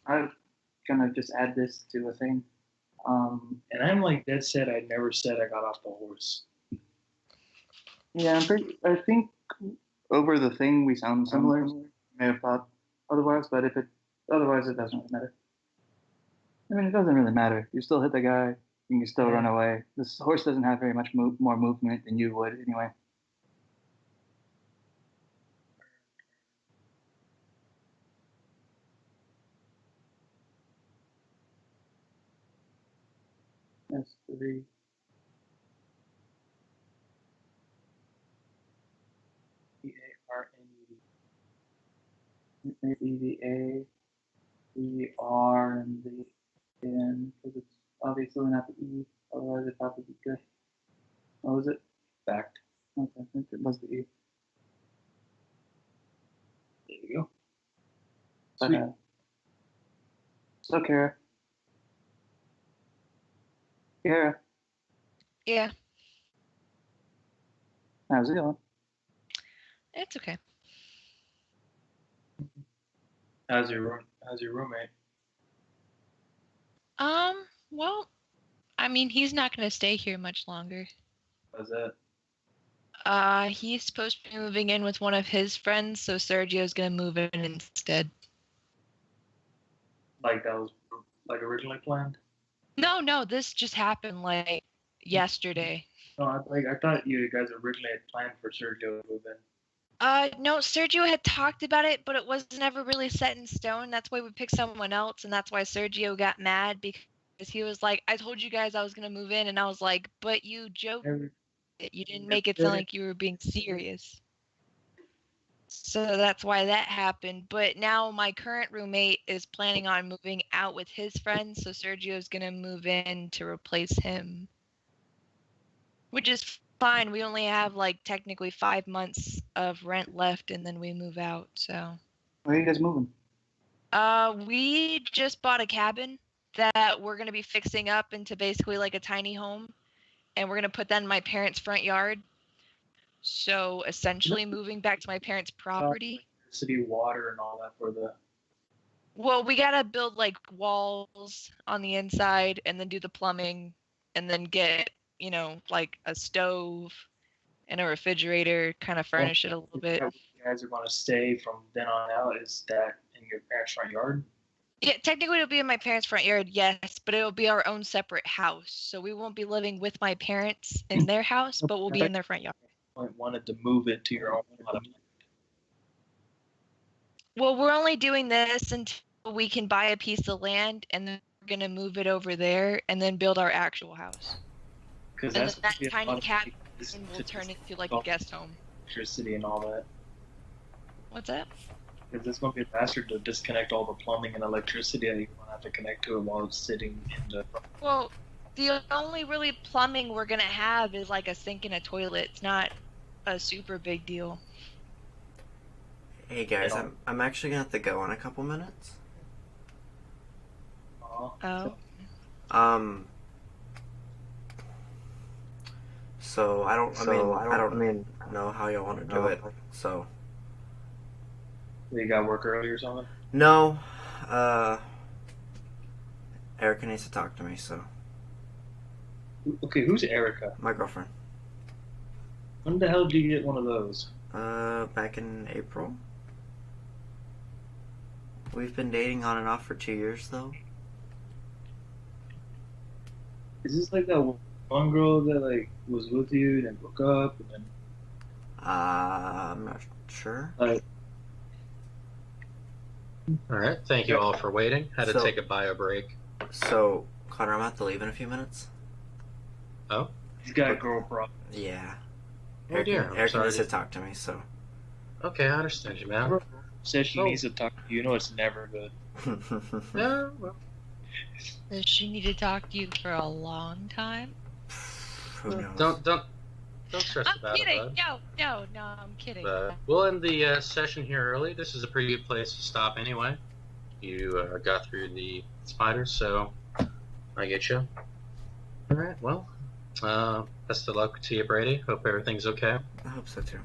I'm gonna just add this to a thing. And I'm like that said, I never said I got off the horse. Yeah, I think over the thing we sound similar. May have thought otherwise, but otherwise it doesn't really matter. I mean, it doesn't really matter. You still hit the guy, you can still run away. This horse doesn't have very much more movement than you would anyway. That's 3. Maybe the A, the R, and the N, because it's obviously not the E. Otherwise, it'd probably be good. What was it? Fact. Okay, I think it was the E. There you go. But, so, Kara. Kara, Yeah, how's it going? it's okay. How's your roommate? Well, I mean, he's not gonna stay here much longer. How's that? He's supposed to be moving in with one of his friends, so Sergio's gonna move in instead. Like that was like originally planned? No, this just happened like yesterday. No, I thought you guys originally had planned for Sergio to move in. No, Sergio had talked about it, but it was never really set in stone. That's why we picked someone else, and that's why Sergio got mad because he was like, I told you guys I was gonna move in, and I was like, but you joked it. You didn't make it sound like you were being serious. So that's why that happened. But now my current roommate is planning on moving out with his friends, so Sergio's gonna move in to replace him. Which is fine. We only have like technically 5 months of rent left and then we move out, so. Where are you guys moving? We just bought a cabin that we're gonna be fixing up into basically like a tiny home. And we're gonna put that in my parents' front yard. So essentially moving back to my parents' property. City water and all that for the. Well, we gotta build like walls on the inside and then do the plumbing and then get, like a stove and a refrigerator, kind of furnish it a little bit. You guys are going to stay from then on out. Is that in your parents' front yard? Yeah, technically it'll be in my parents' front yard, yes, but it'll be our own separate house. So we won't be living with my parents in their house, but we'll be in their front yard. I wanted to move it to your own lot. Well, we're only doing this until we can buy a piece of land, and then we're gonna move it over there, and then build our actual house. Because And that's then that gonna be a tiny lot of cabin to will turn into like a guest home. electricity and all that. What's that? Because it's going to be a bastard to disconnect all the plumbing and electricity that you want to have to connect to it while it's sitting in the. Well, the only really plumbing we're gonna have is like a sink and a toilet. It's not a super big deal. Hey guys, I'm actually gonna have to go in a couple minutes. Oh. So I don't know how y'all want to do it. So You got work early or something? no, Erica needs to talk to me. So Okay, who's Erica? my girlfriend. When the hell did you get one of those? Back in April. We've been dating on and off for 2 years though. Is this like that one girl that like was with you and then broke up and then? I'm not sure. All right, thank you all for waiting. Had to So- take a bio break. So Connor, I'm gonna have to leave in a few minutes. Oh, He's got a girl problem. Yeah. oh dear. I'm Erica sorry. needs to talk to me. So. Okay, I understand you, man. Says she Oh. needs to talk to you. You know it's never good. Yeah, well, Does she need to talk to you for a long time? Who knows? don't stress I'm about kidding. it, bud. No, I'm kidding. We'll end the session here early. This is a pretty good place to stop anyway. You got through the spiders, so I get you. All right, well, best of luck to you, Brady. Hope everything's okay. I hope so too.